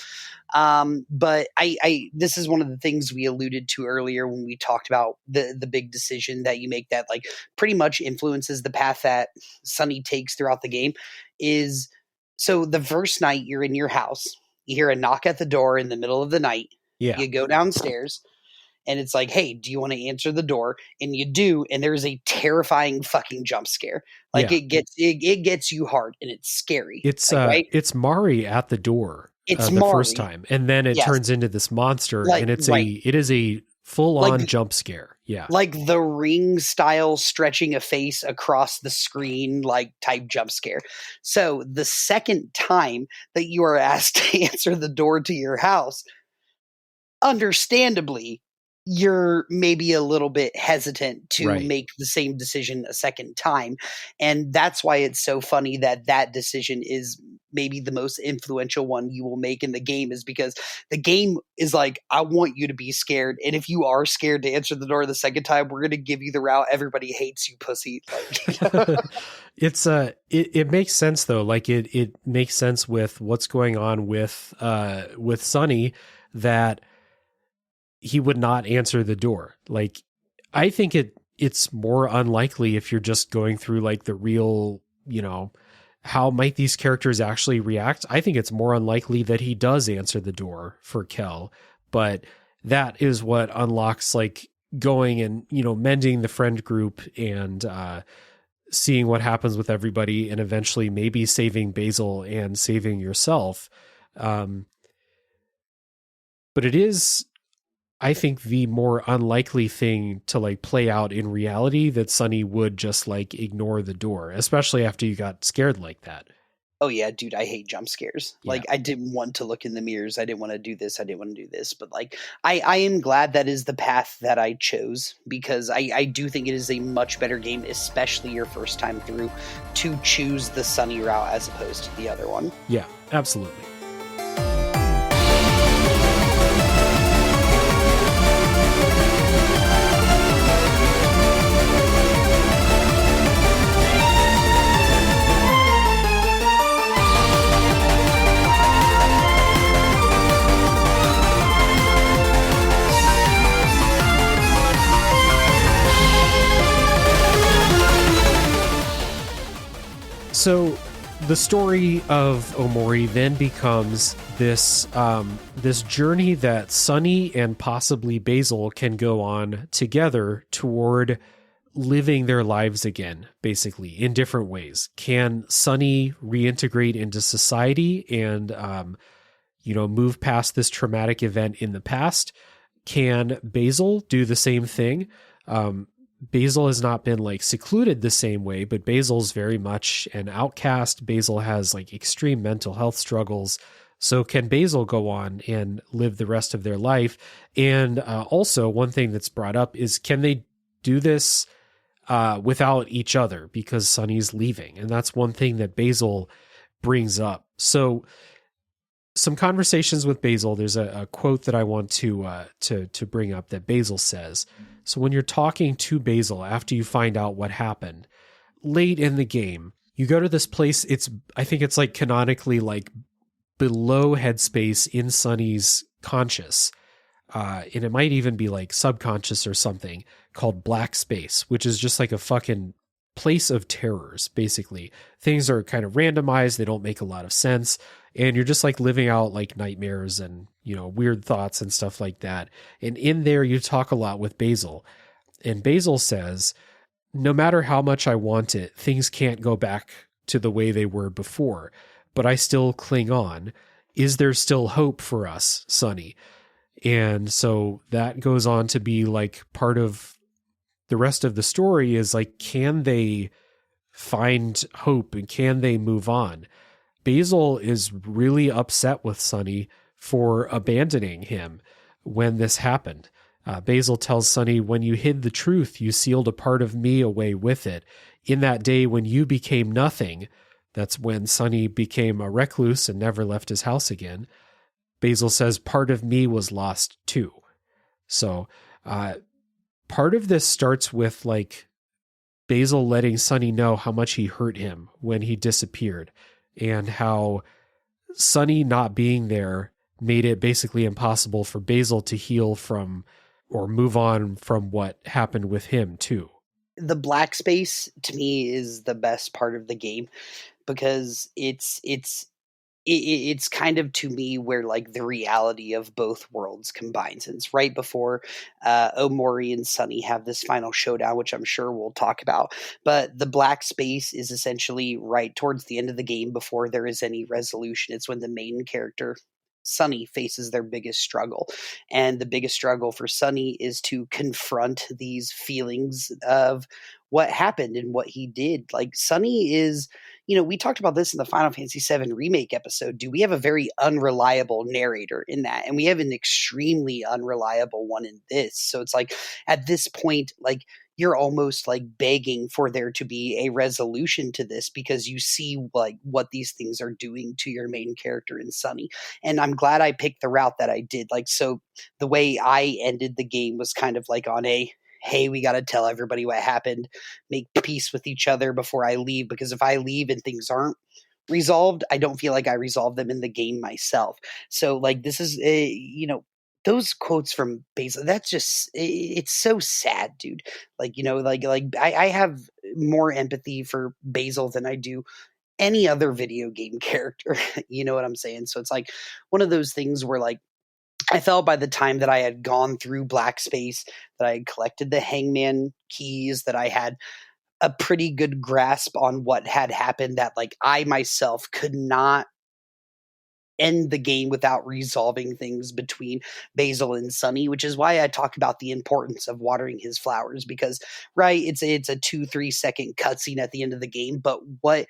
But I this is one of the things we alluded to earlier when we talked about the big decision that you make that like pretty much influences the path that Sonny takes throughout the game. Is so the first night you're in your house, you hear a knock at the door in the middle of the night. Yeah. You go downstairs. And it's like, hey, do you want to answer the door? And you do, and there's a terrifying fucking jump scare. Like it gets you hard, and it's scary. It's like, right? It's Mari at the door. It's the Mari. First time, and then it turns into this monster, like, and it is a full on jump scare. Yeah, like the Ring style stretching a face across the screen, like type jump scare. So the second time that you are asked to answer the door to your house, understandably, you're maybe a little bit hesitant to make the same decision a second time. And that's why it's so funny that decision is maybe the most influential one you will make in the game, is because the game is like, I want you to be scared. And if you are scared to answer the door the second time, we're going to give you the route. Everybody hates you, pussy. It makes sense though. Like it makes sense with what's going on with Sonny, that he would not answer the door. Like, I think it's more unlikely if you're just going through like the real, how might these characters actually react? I think it's more unlikely that he does answer the door for Kel. But that is what unlocks like going and, mending the friend group and seeing what happens with everybody and eventually maybe saving Basil and saving yourself. But it is, I think, the more unlikely thing to like play out in reality that Sonny would just like ignore the door, especially after you got scared like that. Oh yeah, dude, I hate jump scares. Yeah. Like I didn't want to look in the mirrors. I didn't want to do this. I didn't want to do this. But like I am glad that is the path that I chose, because I do think it is a much better game, especially your first time through, to choose the Sunny route as opposed to the other one. Yeah, absolutely. So the story of Omori then becomes this this journey that Sunny and possibly Basil can go on together toward living their lives again, basically, in different ways. Can Sunny reintegrate into society and move past this traumatic event in the past? Can Basil do the same thing? Basil has not been like secluded the same way, but Basil's very much an outcast. Basil has like extreme mental health struggles. So can Basil go on and live the rest of their life? And also one thing that's brought up is, can they do this without each other because Sunny's leaving? And that's one thing that Basil brings up. So some conversations with Basil, there's a quote that I want to bring up that Basil says. So when you're talking to Basil after you find out what happened, late in the game, you go to this place. I think it's like canonically like below headspace in Sunny's conscious. And it might even be like subconscious or something, called Black Space, which is just like a fucking place of terrors, basically. Things are kind of randomized. They don't make a lot of sense. And you're just like living out like nightmares and, weird thoughts and stuff like that. And in there, you talk a lot with Basil. And Basil says, no matter how much I want it, things can't go back to the way they were before, but I still cling on. Is there still hope for us, Sunny? And so that goes on to be like part of the rest of the story is like, can they find hope and can they move on? Basil is really upset with Sunny for abandoning him when this happened. Basil tells Sunny, when you hid the truth, you sealed a part of me away with it. In that day when you became nothing, that's when Sunny became a recluse and never left his house again. Basil says, part of me was lost too. So part of this starts with like Basil letting Sunny know how much he hurt him when he disappeared, and how Sunny not being there made it basically impossible for Basil to heal from or move on from what happened with him too. The Black Space to me is the best part of the game, because it's kind of, to me, where like the reality of both worlds combines. And it's right before Omori and Sunny have this final showdown, which I'm sure we'll talk about. But the Black Space is essentially right towards the end of the game before there is any resolution. It's when the main character, Sunny, faces their biggest struggle. And the biggest struggle for Sunny is to confront these feelings of what happened and what he did. Like Sunny is, we talked about this in the Final Fantasy VII Remake episode. We have a very unreliable narrator in that, and we have an extremely unreliable one in this. So it's like at this point, like you're almost like begging for there to be a resolution to this, because you see like what these things are doing to your main character in Sunny. And I'm glad I picked the route that I did. Like, so the way I ended the game was kind of like on a, hey, we got to tell everybody what happened, make peace with each other before I leave, because if I leave and things aren't resolved, I don't feel like I resolved them in the game myself. So like this is those quotes from Basil, that's just, it's so sad, dude. Like, I have more empathy for Basil than I do any other video game character. You know what I'm saying? So it's like one of those things where like I felt by the time that I had gone through Black Space, that I had collected the Hangman keys, that I had a pretty good grasp on what had happened, that like I myself could not end the game without resolving things between Basil and Sunny, which is why I talk about the importance of watering his flowers, because right, it's a 2-3 second cutscene at the end of the game, but what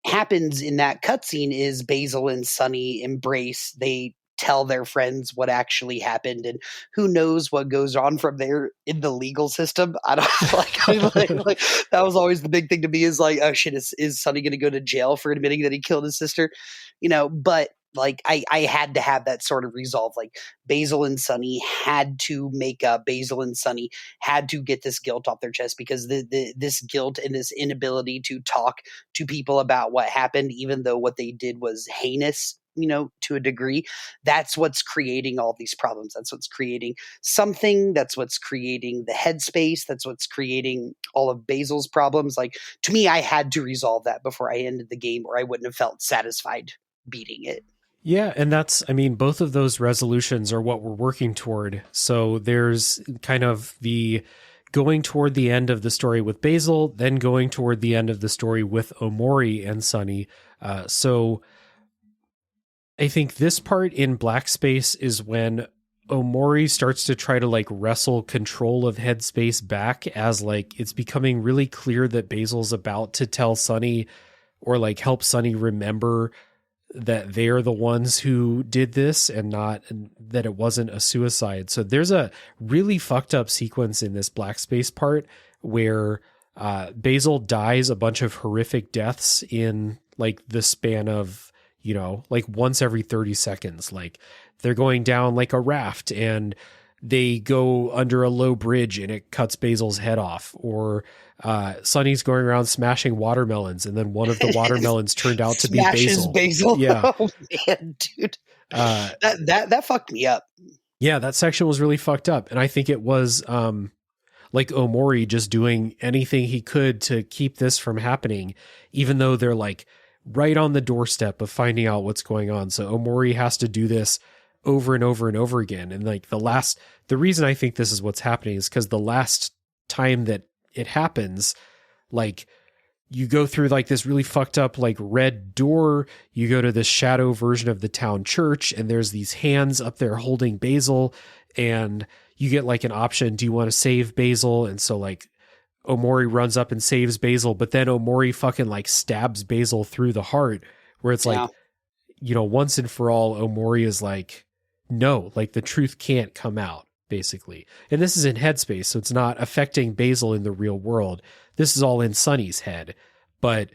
happens in that cutscene is Basil and Sunny embrace. They tell their friends what actually happened, and who knows what goes on from there in the legal system. I don't like that was always the big thing to me, is like, oh shit, is Sunny going to go to jail for admitting that he killed his sister? But like I had to have that sort of resolve. Like Basil and Sunny had to make up. Basil and Sunny had to get this guilt off their chest, because this guilt and this inability to talk to people about what happened, even though what they did was heinous, to a degree, that's what's creating all these problems. That's what's creating something. That's what's creating the headspace. That's what's creating all of Basil's problems. Like, to me, I had to resolve that before I ended the game, or I wouldn't have felt satisfied beating it. Yeah, and both of those resolutions are what we're working toward. So there's kind of the going toward the end of the story with Basil, then going toward the end of the story with Omori and Sunny. So I think this part in Black Space is when Omori starts to try to like wrestle control of Headspace back, as like it's becoming really clear that Basil's about to tell Sunny, or like help Sunny remember that they're the ones who did this, and that it wasn't a suicide. So there's a really fucked up sequence in this Black Space part where Basil dies a bunch of horrific deaths in like the span of, like once every 30 seconds. Like they're going down like a raft and they go under a low bridge and it cuts Basil's head off, or Sunny's going around smashing watermelons, and then one of the watermelons turned out to be Basil. Yeah. Oh man, dude. That fucked me up. Yeah, that section was really fucked up. And I think it was like Omori just doing anything he could to keep this from happening, even though they're like right on the doorstep of finding out what's going on. So Omori has to do this over and over and over again. And like the reason I think this is what's happening is because the last time that it happens, like you go through like this really fucked up like red door, you go to this shadow version of the town church, and there's these hands up there holding Basil, and you get like an option. Do you want to save Basil? And so like Omori runs up and saves Basil, but then Omori fucking like stabs Basil through the heart, where it's like, once and for all, Omori is like, no, like the truth can't come out, basically. And this is in Headspace, so it's not affecting Basil in the real world. This is all in Sunny's head. But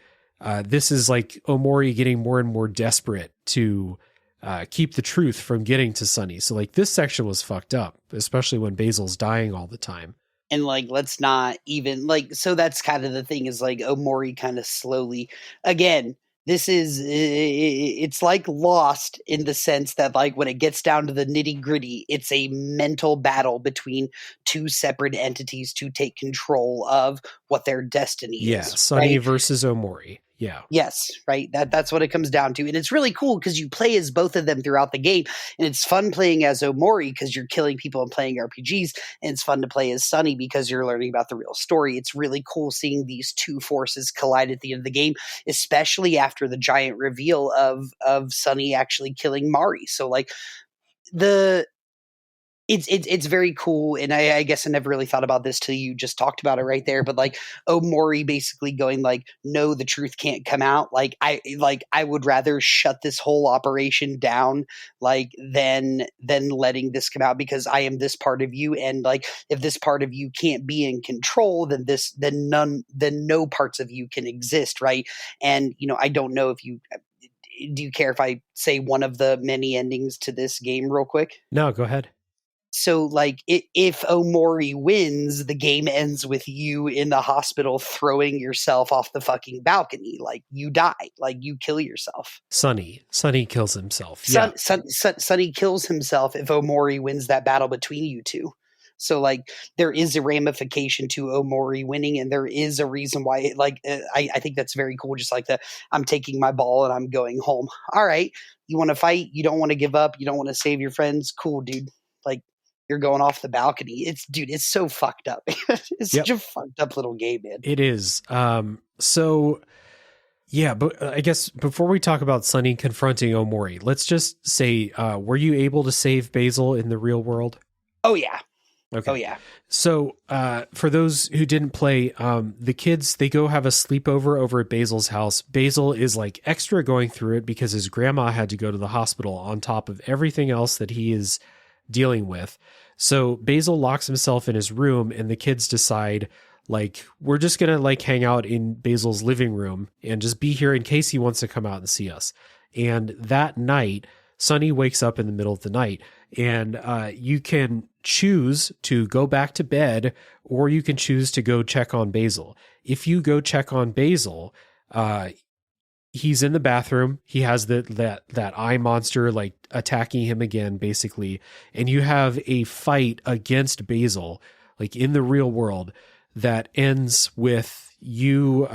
this is like Omori getting more and more desperate to keep the truth from getting to Sunny. So like this section was fucked up, especially when Basil's dying all the time. And like, let's not even like, so that's kind of the thing, is like Omori kind of slowly, again, it's like Lost, in the sense that like when it gets down to the nitty gritty, it's a mental battle between two separate entities to take control of what their destiny is. Yeah, Sunny versus Omori. Yeah. Yes, right. That's what it comes down to. And it's really cool because you play as both of them throughout the game. And it's fun playing as Omori because you're killing people and playing RPGs. And it's fun to play as Sunny because you're learning about the real story. It's really cool seeing these two forces collide at the end of the game, especially after the giant reveal of Sunny actually killing Mari. So like it's very cool, and I guess I never really thought about this till you just talked about it right there. But like Omori basically going like, no, the truth can't come out. Like I would rather shut this whole operation down, like than letting this come out, because I am this part of you, and like if this part of you can't be in control, then no parts of you can exist, right? And I don't know if you. Do you care if I say one of the many endings to this game real quick? No, go ahead. So, like, if Omori wins, the game ends with you in the hospital throwing yourself off the fucking balcony. Like, you die. Like, you kill yourself. Sunny kills himself. Sunny kills himself if Omori wins that battle between you two. So, like, there is a ramification to Omori winning, and there is a reason why. I think that's very cool. Just like I'm taking my ball and I'm going home. All right. You want to fight? You don't want to give up? You don't want to save your friends? Cool, dude. Like, you're going off the balcony. It's so fucked up. It's Yep. such a fucked up little game, man. It is. So yeah, but I guess before we talk about Sunny confronting Omori, let's just say, were you able to save Basil in the real world? Oh yeah. Okay. Oh yeah. So, for those who didn't play, the kids, they go have a sleepover over at Basil's house. Basil is like extra going through it because his grandma had to go to the hospital on top of everything else that he is dealing with. So Basil locks himself in his room and the kids decide, like, we're just going to like hang out in Basil's living room and just be here in case he wants to come out and see us. And that night, Sunny wakes up in the middle of the night and you can choose to go back to bed or you can choose to go check on Basil. If you go check on Basil, he's in the bathroom. He has that eye monster like attacking him again, basically. And you have a fight against Basil, like in the real world, that ends with you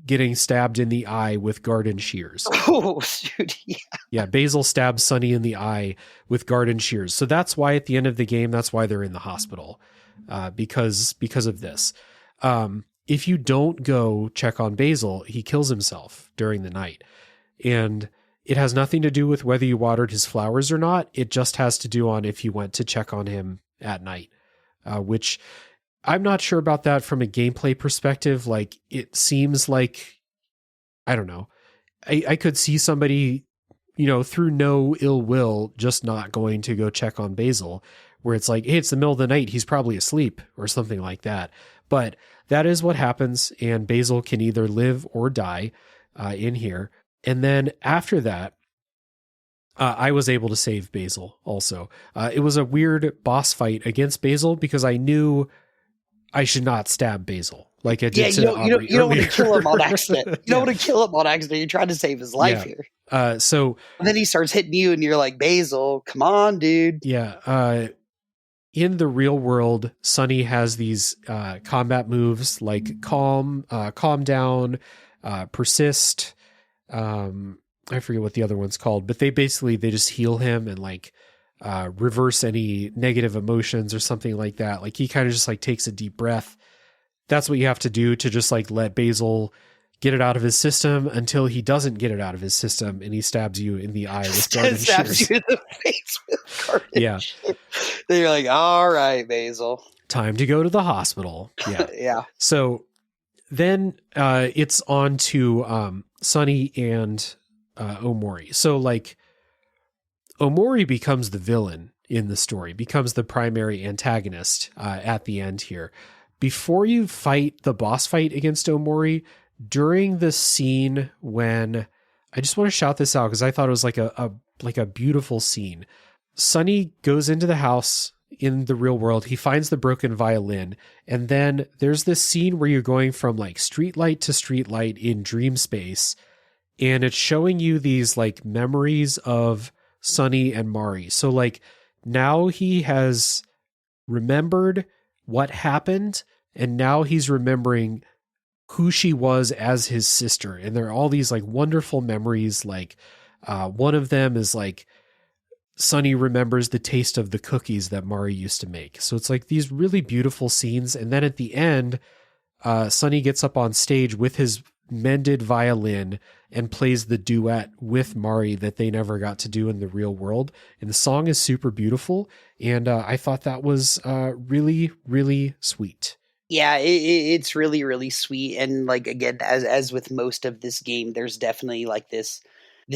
getting stabbed in the eye with garden shears. Oh, dude, yeah. Yeah, Basil stabs Sunny in the eye with garden shears. So that's why at the end of the game, that's why they're in the hospital, because of this. If you don't go check on Basil, he kills himself during the night. And it has nothing to do with whether you watered his flowers or not. It just has to do on if you went to check on him at night, which I'm not sure about that from a gameplay perspective. Like, it seems like, I don't know. I could see somebody, through no ill will, just not going to go check on Basil, where it's like, hey, it's the middle of the night. He's probably asleep or something like that. But that is what happens. And Basil can either live or die in here. And then after that, I was able to save Basil also. It was a weird boss fight against Basil because I knew I should not stab Basil like I did to Aubrey. You don't want to kill him on accident. You don't want to kill him on accident. You're trying to save his life here. And then he starts hitting you and you're like, Basil, come on, dude. Yeah. In the real world, Sunny has these combat moves like calm down, persist. I forget what the other one's called, but they just heal him and like reverse any negative emotions or something like that. Like he kind of just like takes a deep breath. That's what you have to do to just like let Basil get it out of his system until he doesn't get it out of his system and he stabs you in the eye with garden shears. You in the face with garden yeah. shears. Then you're like, all right, Basil. Time to go to the hospital. Yeah. Yeah. So then it's on to Sunny and Omori. So like Omori becomes the villain in the story, becomes the primary antagonist at the end here. Before you fight the boss fight against Omori, during the scene when I just want to shout this out because I thought it was like a beautiful scene. Sunny goes into the house in the real world. He finds the broken violin. And then there's this scene where you're going from like streetlight to streetlight in dream space. And it's showing you these like memories of Sunny and Mari. So like now he has remembered what happened and now he's remembering who she was as his sister. And there are all these like wonderful memories. Like one of them is like Sunny remembers the taste of the cookies that Mari used to make. So it's like these really beautiful scenes. And then at the end, Sunny gets up on stage with his mended violin and plays the duet with Mari that they never got to do in the real world. And the song is super beautiful. And I thought that was really, really sweet. Yeah, it's really, really sweet. And like, again, as with most of this game, there's definitely like this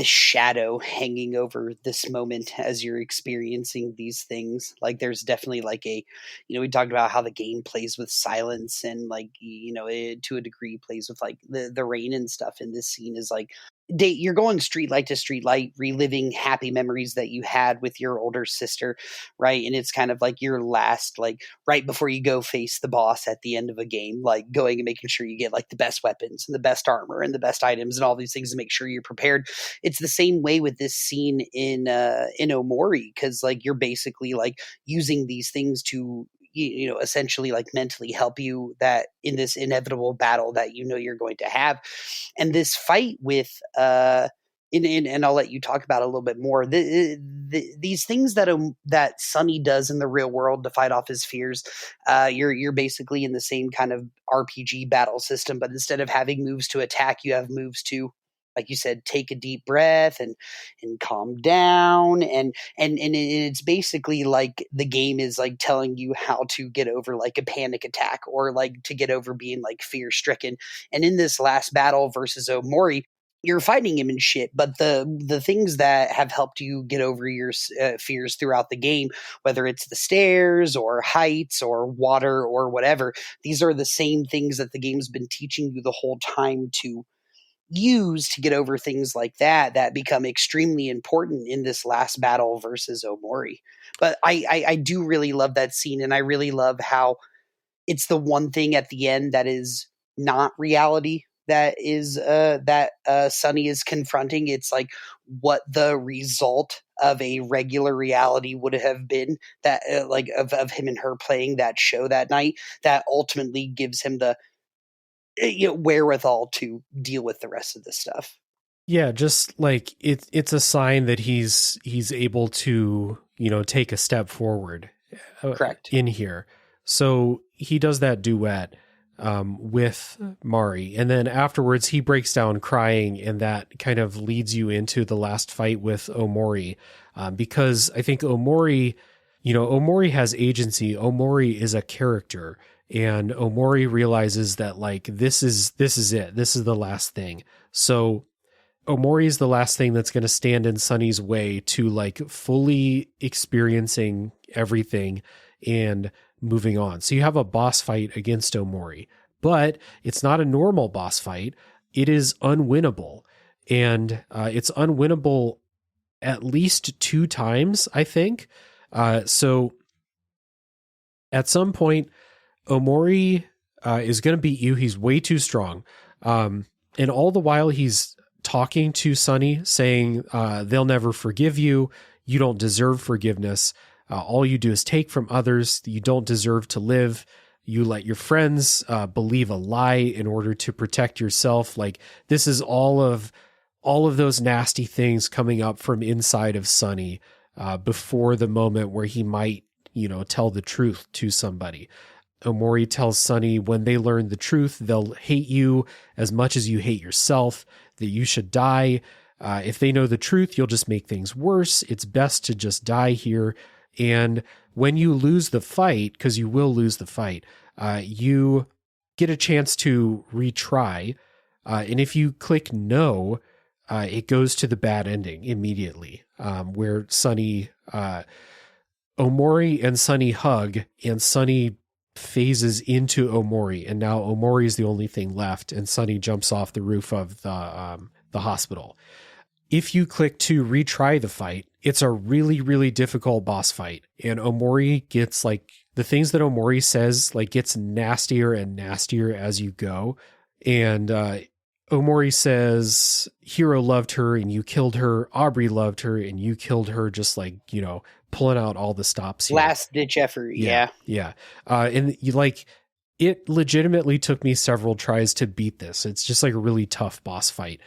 shadow hanging over this moment as you're experiencing these things. Like there's definitely like we talked about how the game plays with silence and like, it, to a degree plays with like the rain and stuff. And this scene is like, you're going streetlight to streetlight, reliving happy memories that you had with your older sister, right? And it's kind of like your last, like right before you go face the boss at the end of a game, like going and making sure you get like the best weapons and the best armor and the best items and all these things to make sure you're prepared. It's the same way with this scene in Omori, because like you're basically like using these things to essentially like mentally help you that in this inevitable battle that you're going to have. And this fight with and I'll let you talk about it a little bit more. These things that Sonny does in the real world to fight off his fears, you're basically in the same kind of RPG battle system, but instead of having moves to attack, you have moves to, like you said, take a deep breath and calm down, and it's basically like the game is like telling you how to get over like a panic attack or like to get over being like fear stricken. And in this last battle versus Omori, you're fighting him and shit, but the things that have helped you get over your fears throughout the game, whether it's the stairs or heights or water or whatever, these are the same things that the game's been teaching you the whole time to use to get over things like that become extremely important in this last battle versus Omori. But I do really love that scene, and I really love how it's the one thing at the end that is not reality that is Sonny is confronting. It's like what the result of a regular reality would have been, that like of him and her playing that show that night, that ultimately gives him the wherewithal to deal with the rest of the stuff. Yeah, just like it's a sign that he's able to, take a step forward Correct. in here. So he does that duet with Mari, and then afterwards he breaks down crying, and that kind of leads you into the last fight with Omori, because I think Omori has agency. Omori is a character, and Omori realizes that like this is it. This is the last thing. So Omori is the last thing that's going to stand in Sonny's way to like fully experiencing everything and moving on. So you have a boss fight against Omori, but it's not a normal boss fight. It is unwinnable, and it's unwinnable at least 2 times, I think. So at some point, Omori is going to beat you. He's way too strong. And all the while he's talking to Sonny, saying, they'll never forgive you. You don't deserve forgiveness. All you do is take from others. You don't deserve to live. You let your friends believe a lie in order to protect yourself. Like, this is all of those nasty things coming up from inside of Sonny before the moment where he might, tell the truth to somebody. Omori tells Sonny when they learn the truth, they'll hate you as much as you hate yourself, that you should die. If they know the truth, you'll just make things worse. It's best to just die here. And when you lose the fight, because you will lose the fight, you get a chance to retry. And if you click no, it goes to the bad ending immediately, where Omori and Sonny hug, and Sonny phases into Omori, and now Omori is the only thing left, and Sonny jumps off the roof of the hospital. If you click to retry the fight, it's a really, really difficult boss fight, and Omori gets like the things that Omori says like gets nastier and nastier as you go, and Omori says Hiro loved her and you killed her, Aubrey loved her and you killed her, just like, pulling out all the stops here. Last ditch effort. Yeah. And you like, it legitimately took me several tries to beat this. It's just like a really tough boss fight.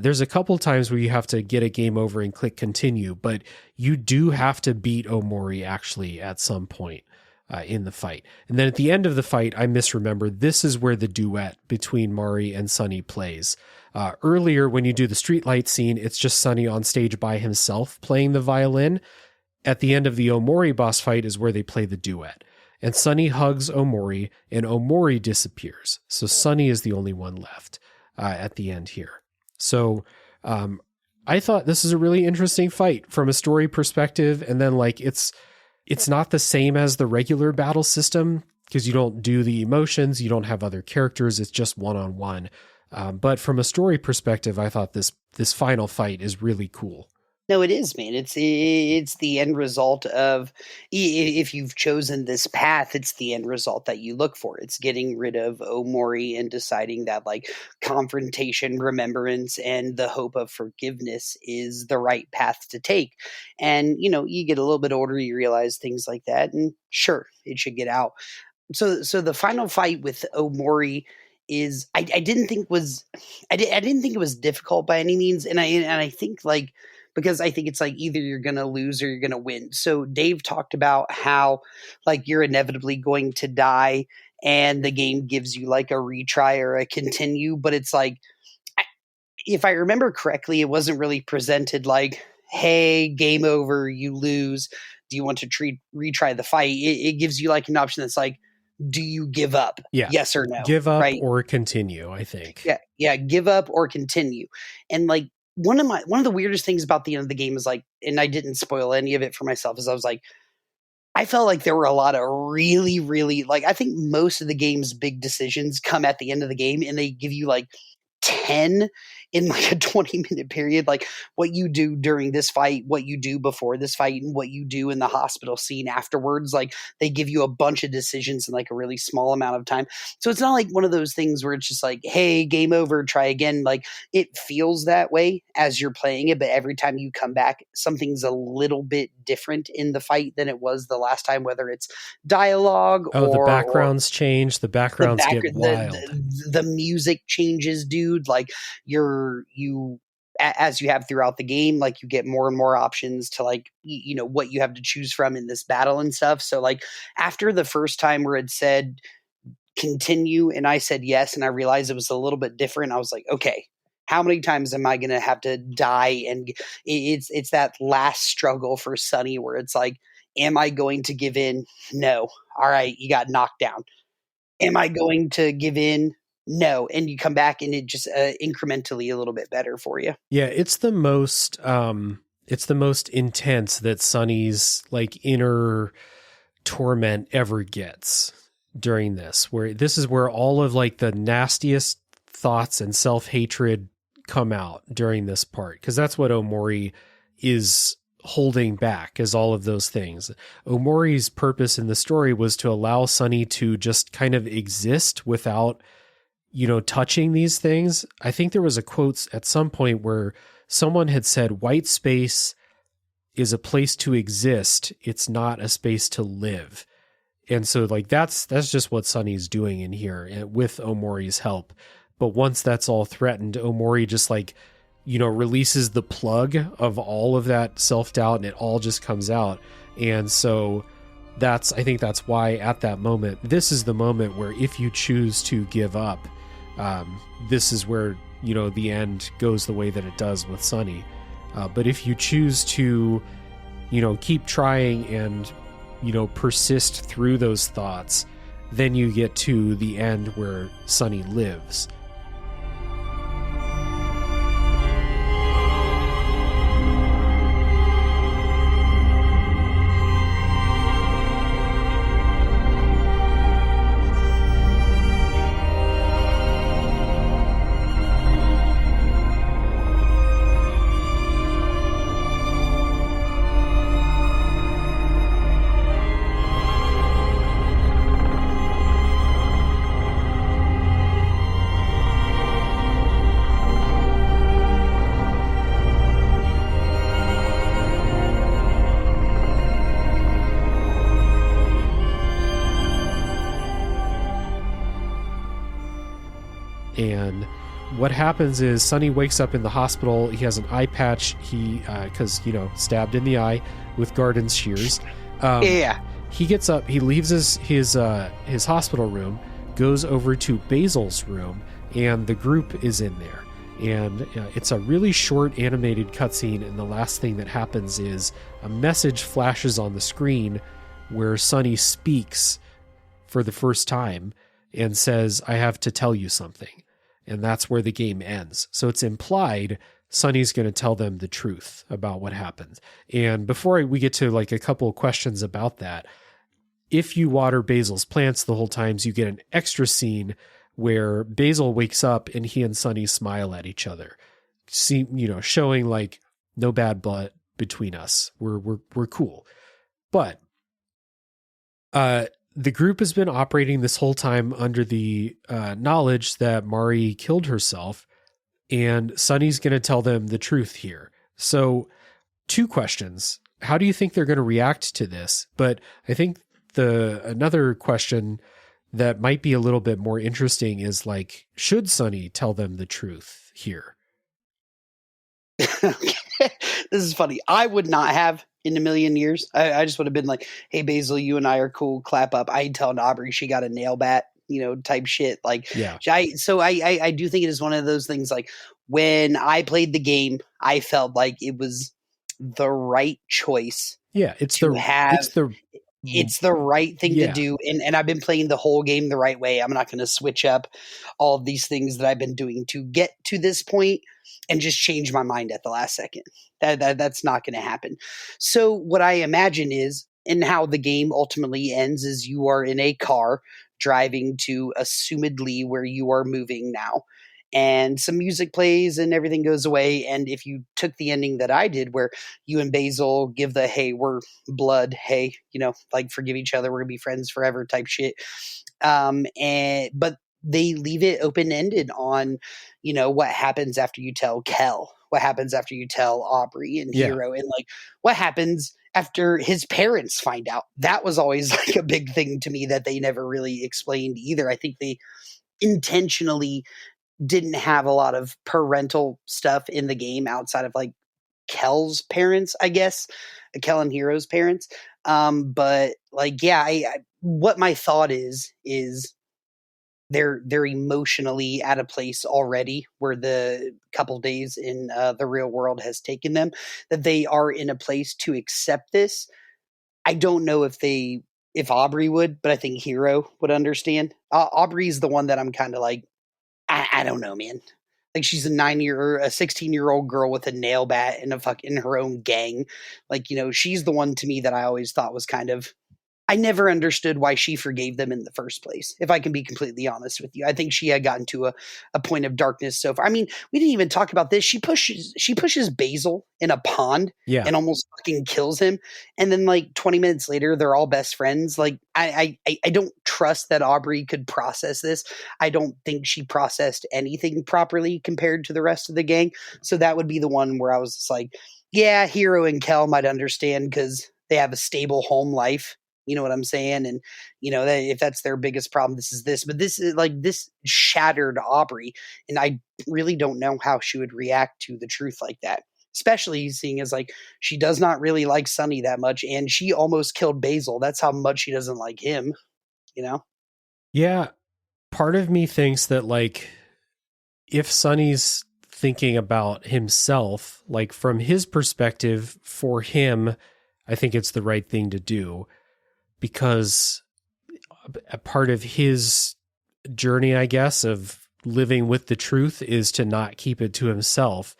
There's a couple times where you have to get a game over and click continue, but you do have to beat Omori actually at some point in the fight. And then at the end of the fight, I misremembered, this is where the duet between Mari and Sonny plays. Earlier, when you do the streetlight scene, it's just Sonny on stage by himself playing the violin. At the end of the Omori boss fight is where they play the duet. And Sonny hugs Omori, and Omori disappears. So Sonny is the only one left at the end here. So I thought this is a really interesting fight from a story perspective. And then like it's not the same as the regular battle system because you don't do the emotions, you don't have other characters, it's just one-on-one. But from a story perspective, I thought this final fight is really cool. No, it is, man. It's the end result of, if you've chosen this path, it's the end result that you look for. It's getting rid of Omori and deciding that like confrontation, remembrance, and the hope of forgiveness is the right path to take. And you get a little bit older, you realize things like that, and sure, it should get out. So the final fight with Omori is I didn't think was I didn't think it was difficult by any means, and I think like because I think it's like either you're gonna lose or you're gonna win. So Dave talked about how like you're inevitably going to die, and the game gives you like a retry or a continue, but it's like if I remember correctly, it wasn't really presented like, hey, game over, you lose. Do you want to retry the fight? It gives you like an option that's like, do you give up? Yeah. Yes or no? Give up right? or continue, I think. Yeah. Yeah. Give up or continue. And like one of the weirdest things about the end of the game is like, and I didn't spoil any of it for myself, is I was like, I felt like there were a lot of really, really like I think most of the game's big decisions come at the end of the game, and they give you like 10 in like a 20-minute period, like what you do during this fight, what you do before this fight, and what you do in the hospital scene afterwards. Like they give you a bunch of decisions in like a really small amount of time. So it's not like one of those things where it's just like, hey, game over, try again. Like it feels that way as you're playing it, but every time you come back, something's a little bit different in the fight than it was the last time, whether it's dialogue the backgrounds change. The backgrounds get wild. The music changes, dude. Like as you have throughout the game, like you get more and more options to like, you know, what you have to choose from in this battle and stuff. So like after the first time where it said continue and I said yes, and I realized it was a little bit different, I was like, okay, how many times am I going to have to die? And it's that last struggle for Sonny where it's like, am I going to give in? No. All right. You got knocked down. Am I going to give in? No. And you come back and it just incrementally a little bit better for you. Yeah. It's the most intense that Sonny's like inner torment ever gets during this, where this is where all of like the nastiest thoughts and self-hatred come out during this part. Cause that's what Omori is holding back, is all of those things. Omori's purpose in the story was to allow Sonny to just kind of exist without, you know, touching these things. I think there was a quote at some point where someone had said, white space is a place to exist. It's not a space to live. And so like, that's just what Sonny's doing in here with Omori's help. But once that's all threatened, Omori just like, you know, releases the plug of all of that self-doubt and it all just comes out. And so I think that's why at that moment, this is the moment where if you choose to give up, this is where, you know, the end goes the way that it does with Sonny. But if you choose to, you know, keep trying and, you know, persist through those thoughts, then you get to the end where Sonny lives. And what happens is Sonny wakes up in the hospital. He has an eye patch. Because, you know, stabbed in the eye with garden shears. He gets up. He leaves his hospital room, goes over to Basil's room, and the group is in there. And it's a really short animated cutscene. And the last thing that happens is a message flashes on the screen where Sonny speaks for the first time and says, I have to tell you something. And that's where the game ends. So it's implied Sonny's going to tell them the truth about what happened. And before we get to like a couple of questions about that, if you water Basil's plants the whole time, you get an extra scene where Basil wakes up and he and Sonny smile at each other. Showing like no bad blood between us. We're cool. But the group has been operating this whole time under the knowledge that Mari killed herself, and Sonny's going to tell them the truth here. So 2 questions. How do you think they're going to react to this? But I think another question that might be a little bit more interesting is like, should Sonny tell them the truth here? This is funny. I would not have in a million years. I just would have been like, hey, Basil, you and I are cool. Clap up. I ain't telling Aubrey she got a nail bat, type shit. Like, Yeah. I do think it is one of those things. Like, when I played the game, I felt like it was the right choice. Yeah. It's the right thing to do. And I've been playing the whole game the right way. I'm not going to switch up all of these things that I've been doing to get to this point and just change my mind at the last second. That's not going to happen. So what I imagine is, and how the game ultimately ends, is you are in a car driving to assumedly where you are moving now. And some music plays and everything goes away. And if you took the ending that I did, where you and Basil give the, hey, we're blood, hey, like forgive each other, we're gonna be friends forever type shit. But they leave it open-ended on, what happens after you tell Kel, what happens after you tell Aubrey and Hero, and like what happens after his parents find out. That was always like a big thing to me that they never really explained either. I think they intentionally didn't have a lot of parental stuff in the game outside of like Kel's parents, I guess, Kel and Hero's parents. But like, yeah, what my thought is they're emotionally at a place already where the couple days in the real world has taken them, that they are in a place to accept this. I don't know if Aubrey would, but I think Hero would understand. Aubrey's the one that I'm kind of like, I don't know, man. Like, she's a 16-year-old girl with a nail bat and in her own gang. Like, she's the one to me that I always thought was kind of, I never understood why she forgave them in the first place, if I can be completely honest with you. I think she had gotten to a point of darkness so far. I mean, we didn't even talk about this. She pushes Basil in a pond and almost fucking kills him. And then like 20 minutes later, they're all best friends. Like, I don't trust that Aubrey could process this. I don't think she processed anything properly compared to the rest of the gang. So that would be the one where I was just like, yeah, Hero and Kel might understand because they have a stable home life. You know what I'm saying? And, if that's their biggest problem, but this is like, this shattered Aubrey. And I really don't know how she would react to the truth like that, especially seeing as like, she does not really like Sonny that much. And she almost killed Basil. That's how much she doesn't like him, Yeah. Part of me thinks that like, if Sonny's thinking about himself, like from his perspective, for him, I think it's the right thing to do. Because a part of his journey, I guess, of living with the truth is to not keep it to himself.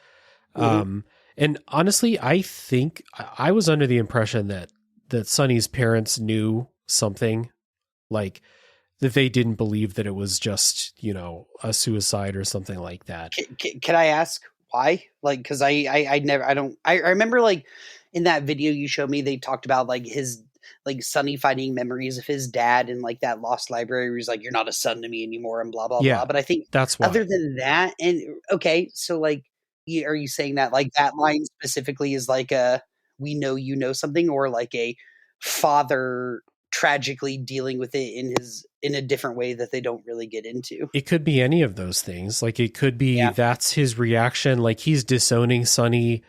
Mm-hmm. And honestly, I think I was under the impression that Sonny's parents knew something, like that they didn't believe that it was just, a suicide or something like that. Can I ask why? Like, because I remember like in that video you showed me, they talked about like Sonny finding memories of his dad in like that lost library where he's like, you're not a son to me anymore and blah, blah, blah. But I think that's why. Other than that, and okay, so like, are you saying that like that line specifically is like we know you know something, or like a father tragically dealing with it in a different way that they don't really get into? It could be any of those things. Like it could be that's his reaction. Like he's disowning Sonny.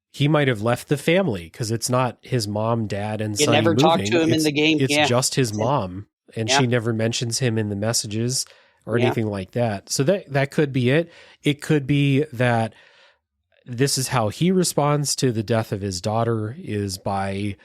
He might have left the family because it's not his mom, dad, and Sonny never moving. Talked to him in the game. It's just his mom, and she never mentions him in the messages or anything like that. So that could be it. It could be that this is how he responds to the death of his daughter, is by,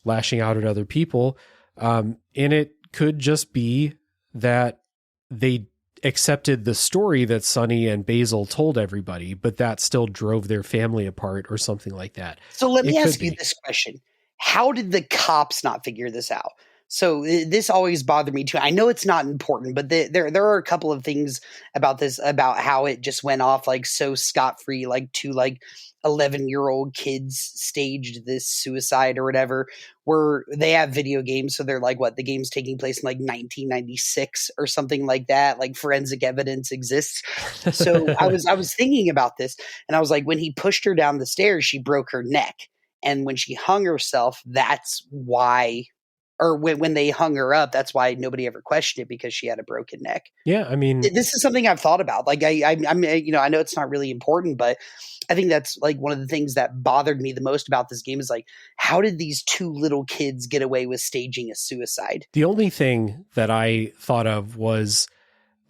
lashing out at other people. And it could just be that they accepted the story that Sonny and Basil told everybody, but that still drove their family apart or something like that. So let me ask you this question. How did the cops not figure this out? So this always bothered me too. I know it's not important, but there are a couple of things about this, about how it just went off like so scot-free, like two like 11-year-old kids staged this suicide or whatever, where they have video games. So they're like, what, the game's taking place in like 1996 or something like that. Like forensic evidence exists. So I was thinking about this, and I was like, when he pushed her down the stairs, she broke her neck. And when she hung herself, that's why or when they hung her up, that's why nobody ever questioned it, because she had a broken neck. Yeah, I mean, This is something I've thought about. Like I'm, I know it's not really important, but I think that's like one of the things that bothered me the most about this game is like, how did these two little kids get away with staging a suicide? the only thing that I thought of was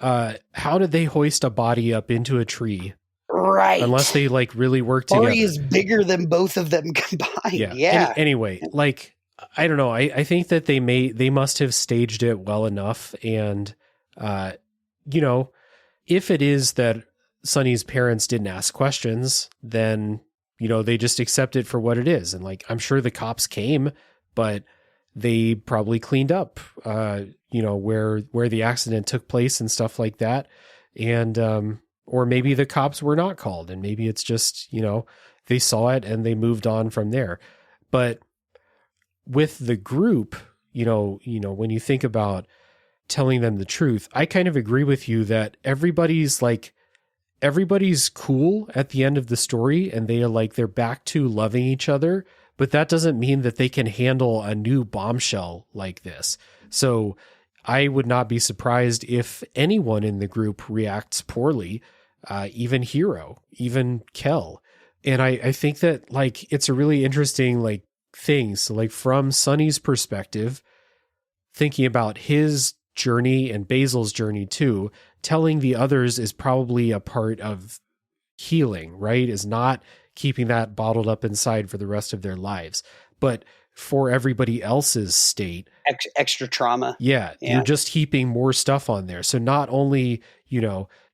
how did they hoist a body up into a tree? Right. Unless they like really work together. Omori is bigger than both of them combined. Yeah. Anyway, like, I don't know. I think that they must have staged it well enough. And, if it is that Sunny's parents didn't ask questions, then, they just accept it for what it is. And like, I'm sure the cops came, but they probably cleaned up, where the accident took place and stuff like that. And, or maybe the cops were not called, and maybe it's just, they saw it and they moved on from there. But with the group, when you think about telling them the truth, I kind of agree with you that everybody's cool at the end of the story, and they're back to loving each other, but that doesn't mean that they can handle a new bombshell like this. So I would not be surprised if anyone in the group reacts poorly, even Hiro, even Kel. And I think that like, it's a really interesting like thing. So like from Sunny's perspective, thinking about his journey and Basil's journey too, telling the others is probably a part of healing, right? Is not keeping that bottled up inside for the rest of their lives. But for everybody else's state, extra trauma. Yeah, you're just heaping more stuff on there. So not only,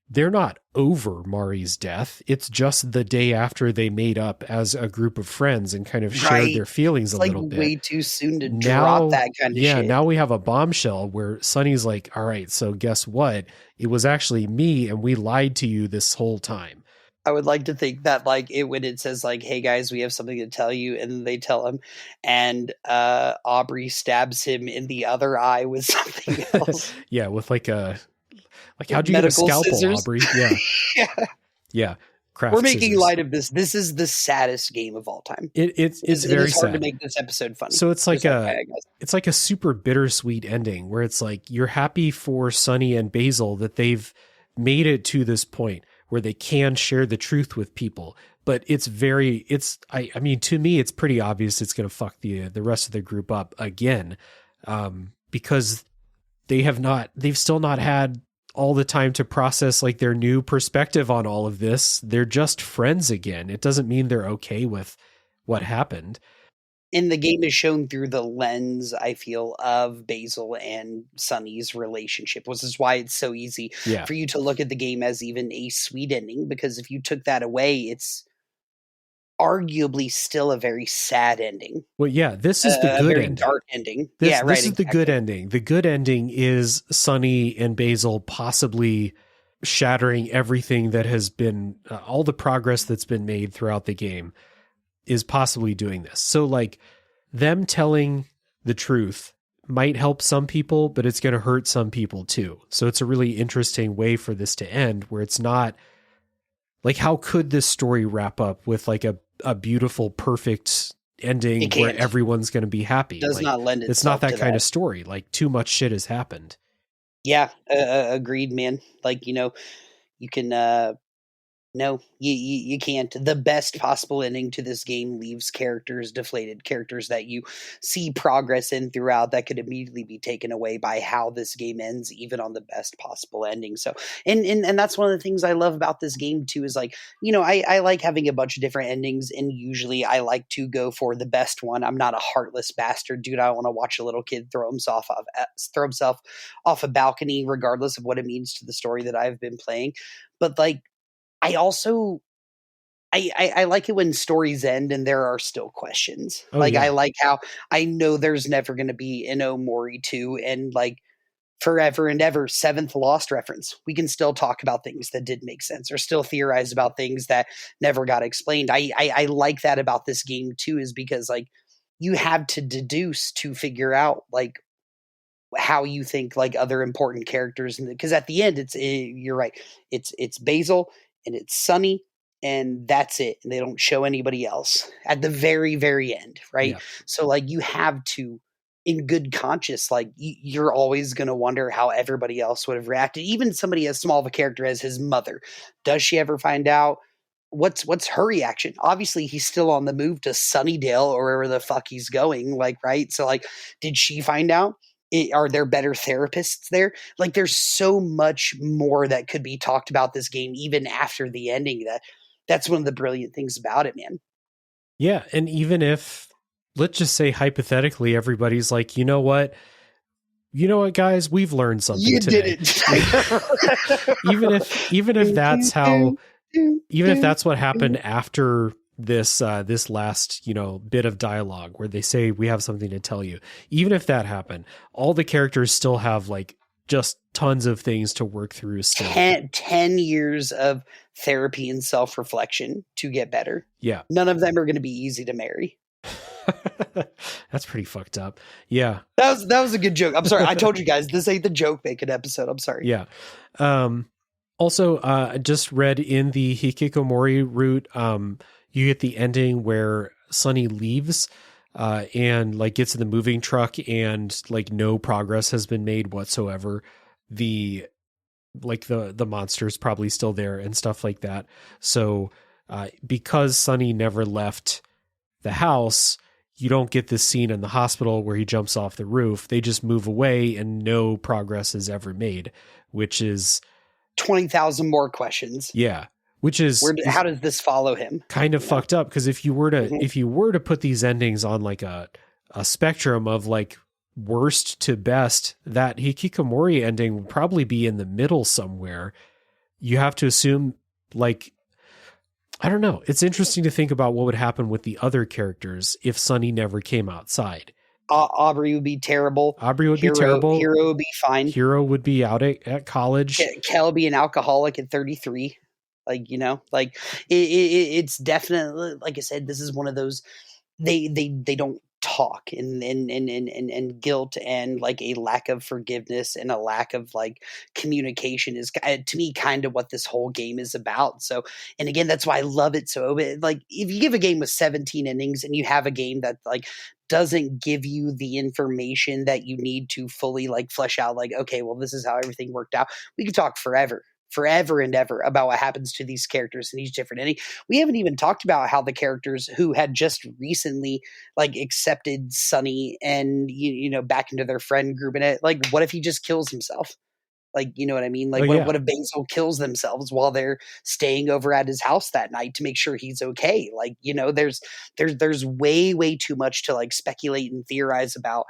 they're not over Mari's death. It's just the day after they made up as a group of friends and kind of shared their feelings a little bit. Way too soon to drop that kind of shit. Yeah, now we have a bombshell where Sunny's like, all right, so guess what? It was actually me, and we lied to you this whole time. I would like to think that like when it says like, hey guys, we have something to tell you, and then they tell him, and Aubrey stabs him in the other eye with something else. Yeah, with like how'd you get a scalpel, scissors? Aubrey? Yeah. Yeah. We're making light of this. This is the saddest game of all time. It's very hard sad to make this episode funny. So it's like it's like a super bittersweet ending where it's like, you're happy for Sunny and Basil that they've made it to this point where they can share the truth with people. But I mean, to me, it's pretty obvious it's going to fuck the rest of the group up again, because they've still not had all the time to process like their new perspective on all of this. They're just friends again. It doesn't mean they're okay with what happened. And the game is shown through the lens, I feel, of Basil and Sunny's relationship, which is why it's so easy for you to look at the game as even a sweet ending, because if you took that away, it's arguably still a very sad ending. Well, yeah, this is the good ending. Dark ending. This is the good ending. The good ending is Sunny and Basil possibly shattering everything that has been, all the progress that's been made throughout the game is possibly doing this. So like, them telling the truth might help some people, but it's going to hurt some people too. So it's a really interesting way for this to end, where it's not like, how could this story wrap up with like a beautiful, perfect ending where everyone's going to be happy? It does not lend itself. It's not that kind of story. Like, too much shit has happened. Yeah, agreed, man. Like, you can no, you can't. The best possible ending to this game leaves characters deflated, characters that you see progress in throughout that could immediately be taken away by how this game ends, even on the best possible ending. So, and that's one of the things I love about this game too, is like, I like having a bunch of different endings, and usually I like to go for the best one. I'm not a heartless bastard, dude. I want to watch a little kid throw himself off a balcony, regardless of what it means to the story that I've been playing. But like, I also I like it when stories end and there are still questions. I like how I know there's never going to be an Omori 2, and like forever and ever, seventh Lost reference. We can still talk about things that did make sense, or still theorize about things that never got explained. I like that about this game too, is because like you have to deduce to figure out like how you think like other important characters, because at the end you're right, it's Basil and it's Sunny, and that's it. And they don't show anybody else at the very, very end. Right. Yeah. So like you have to in good conscience, like you're always going to wonder how everybody else would have reacted. Even somebody as small of a character as his mother, does she ever find out? What's her reaction? Obviously, he's still on the move to Sunnydale or wherever the fuck he's going. Like, right? So, like, did she find out? Are there better therapists there? Like, there's so much more that could be talked about this game, even after the ending. That's one of the brilliant things about it, man. Yeah, and even if, let's just say hypothetically, everybody's like, you know what, guys, we've learned something You today. did it. even if that's how, even if that's what happened after this this last bit of dialogue where they say we have something to tell you, even if that happened, all the characters still have like just tons of things to work through still. 10 years of therapy and self-reflection to get better. Yeah. None of them are going to be easy to marry. That's pretty fucked up. Yeah. That was a good joke. I'm sorry. I told you guys this ain't the joke making episode. I'm sorry. Yeah. Also, I just read in the Hikikomori route, you get the ending where Sunny leaves and like gets in the moving truck and like no progress has been made whatsoever. The monster's probably still there and stuff like that. So because Sunny never left the house, you don't get this scene in the hospital where he jumps off the roof. They just move away and no progress is ever made, which is 20,000 more questions. Yeah. Which is how does this follow him? Kind of fucked up, because if you were to put these endings on like a spectrum of like worst to best, that Hikikomori ending would probably be in the middle somewhere. You have to assume, like, I don't know. It's interesting to think about what would happen with the other characters if Sunny never came outside. Aubrey would be terrible. Aubrey would be terrible. Hero would be fine. Hero would be out at college. Kel would be an alcoholic at 33. Like, it's definitely, like I said, this is one of those, they don't talk, and guilt and like a lack of forgiveness and a lack of like communication is to me kind of what this whole game is about. So, and again, that's why I love it. So like if you give a game with 17 endings and you have a game that like doesn't give you the information that you need to fully like flesh out, like, okay, well, this is how everything worked out. We could talk forever and ever about what happens to these characters in each different ending. We haven't even talked about how the characters who had just recently like accepted Sunny and back into their friend group, and like, what if he just kills himself? Like, you know what I mean? Like, what if Basil kills themselves while they're staying over at his house that night to make sure he's okay? Like, there's way too much to like speculate and theorize about.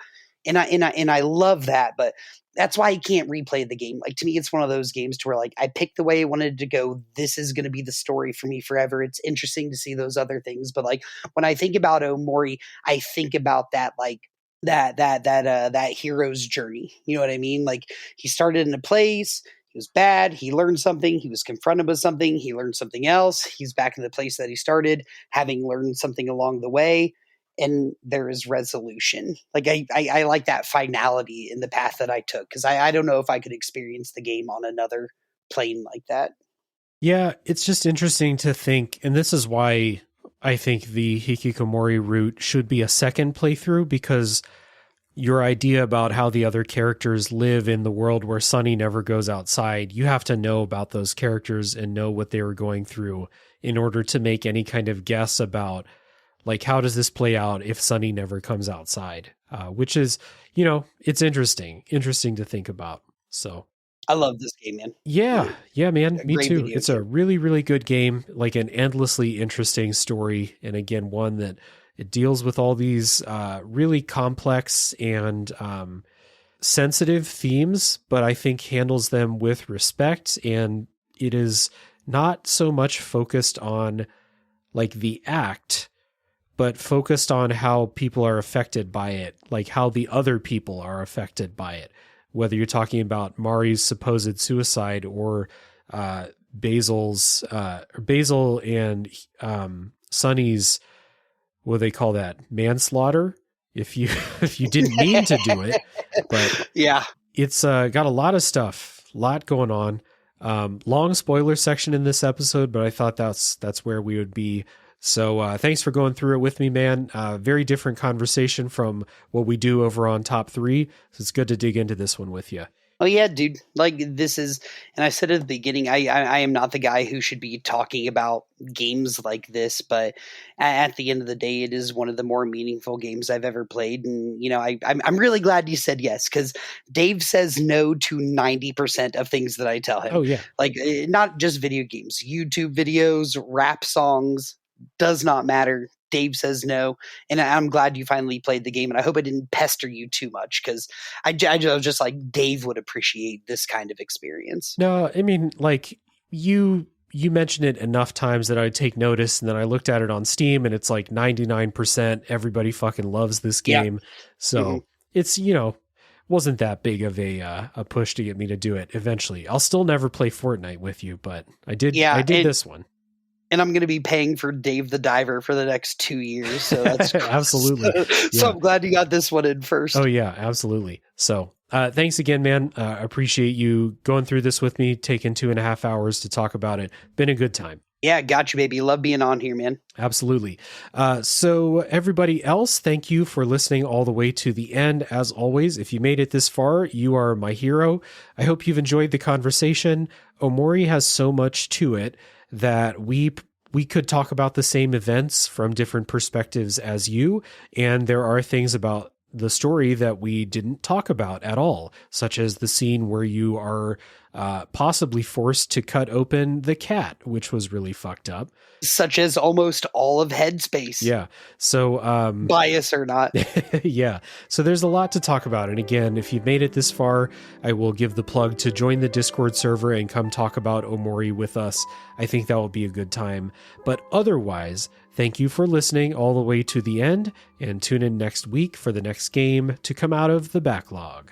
And I love that, but that's why I can't replay the game. Like, to me, it's one of those games to where like I picked the way I wanted to go. This is going to be the story for me forever. It's interesting to see those other things, but like when I think about Omori, I think about that like that hero's journey. You know what I mean? Like, he started in a place. He was bad. He learned something. He was confronted with something. He learned something else. He's back in the place that he started, having learned something along the way. And there is resolution. Like, I like that finality in the path that I took, because I don't know if I could experience the game on another plane like that. Yeah, it's just interesting to think, and this is why I think the Hikikomori route should be a second playthrough, because your idea about how the other characters live in the world where Sunny never goes outside, you have to know about those characters and know what they were going through in order to make any kind of guess about, like, how does this play out if Sunny never comes outside? Which is, it's interesting to think about. So I love this game, man. Yeah, man. Me too. It's a really, really good game, like an endlessly interesting story. And again, one that it deals with all these really complex and sensitive themes, but I think handles them with respect. And it is not so much focused on like the act, but focused on how people are affected by it, like how the other people are affected by it. Whether you're talking about Mari's supposed suicide or Basil and Sunny's, what do they call that? Manslaughter. If you didn't mean to do it, but yeah, it's got a lot of stuff, a lot going on. Long spoiler section in this episode, but I thought that's where we would be So thanks for going through it with me, man. Very different conversation from what we do over on Top 3. So it's good to dig into this one with you. Oh yeah, dude. Like this is, and I said at the beginning, I am not the guy who should be talking about games like this, but at the end of the day, it is one of the more meaningful games I've ever played, and I'm really glad you said yes, because Dave says no to 90% of things that I tell him. Oh, yeah. Like not just video games, YouTube videos, rap songs, does not matter. Dave says no, and I'm glad you finally played the game, and I hope I didn't pester you too much, because I was just like, Dave would appreciate this kind of experience. No, I mean, like, you mentioned it enough times that I take notice, and then I looked at it on Steam, and it's like 99%. Everybody fucking loves this game. Yeah. So it's, wasn't that big of a push to get me to do it eventually. I'll still never play Fortnite with you, but I did this one. And I'm going to be paying for Dave the Diver for the next 2 years. So that's absolutely. So I'm glad you got this one in first. Oh yeah, absolutely. So thanks again, man. Appreciate you going through this with me, taking 2.5 hours to talk about it. Been a good time. Yeah, got you, baby. Love being on here, man. Absolutely. So everybody else, thank you for listening all the way to the end. As always, if you made it this far, you are my hero. I hope you've enjoyed the conversation. Omori has so much to it that we could talk about the same events from different perspectives as you, and there are things about the story that we didn't talk about at all, such as the scene where you are possibly forced to cut open the cat, which was really fucked up. Such as almost all of Headspace. Yeah. So bias or not. Yeah. So there's a lot to talk about. And again, if you've made it this far, I will give the plug to join the Discord server and come talk about Omori with us. I think that will be a good time. But otherwise, thank you for listening all the way to the end, and tune in next week for the next game to come out of the backlog.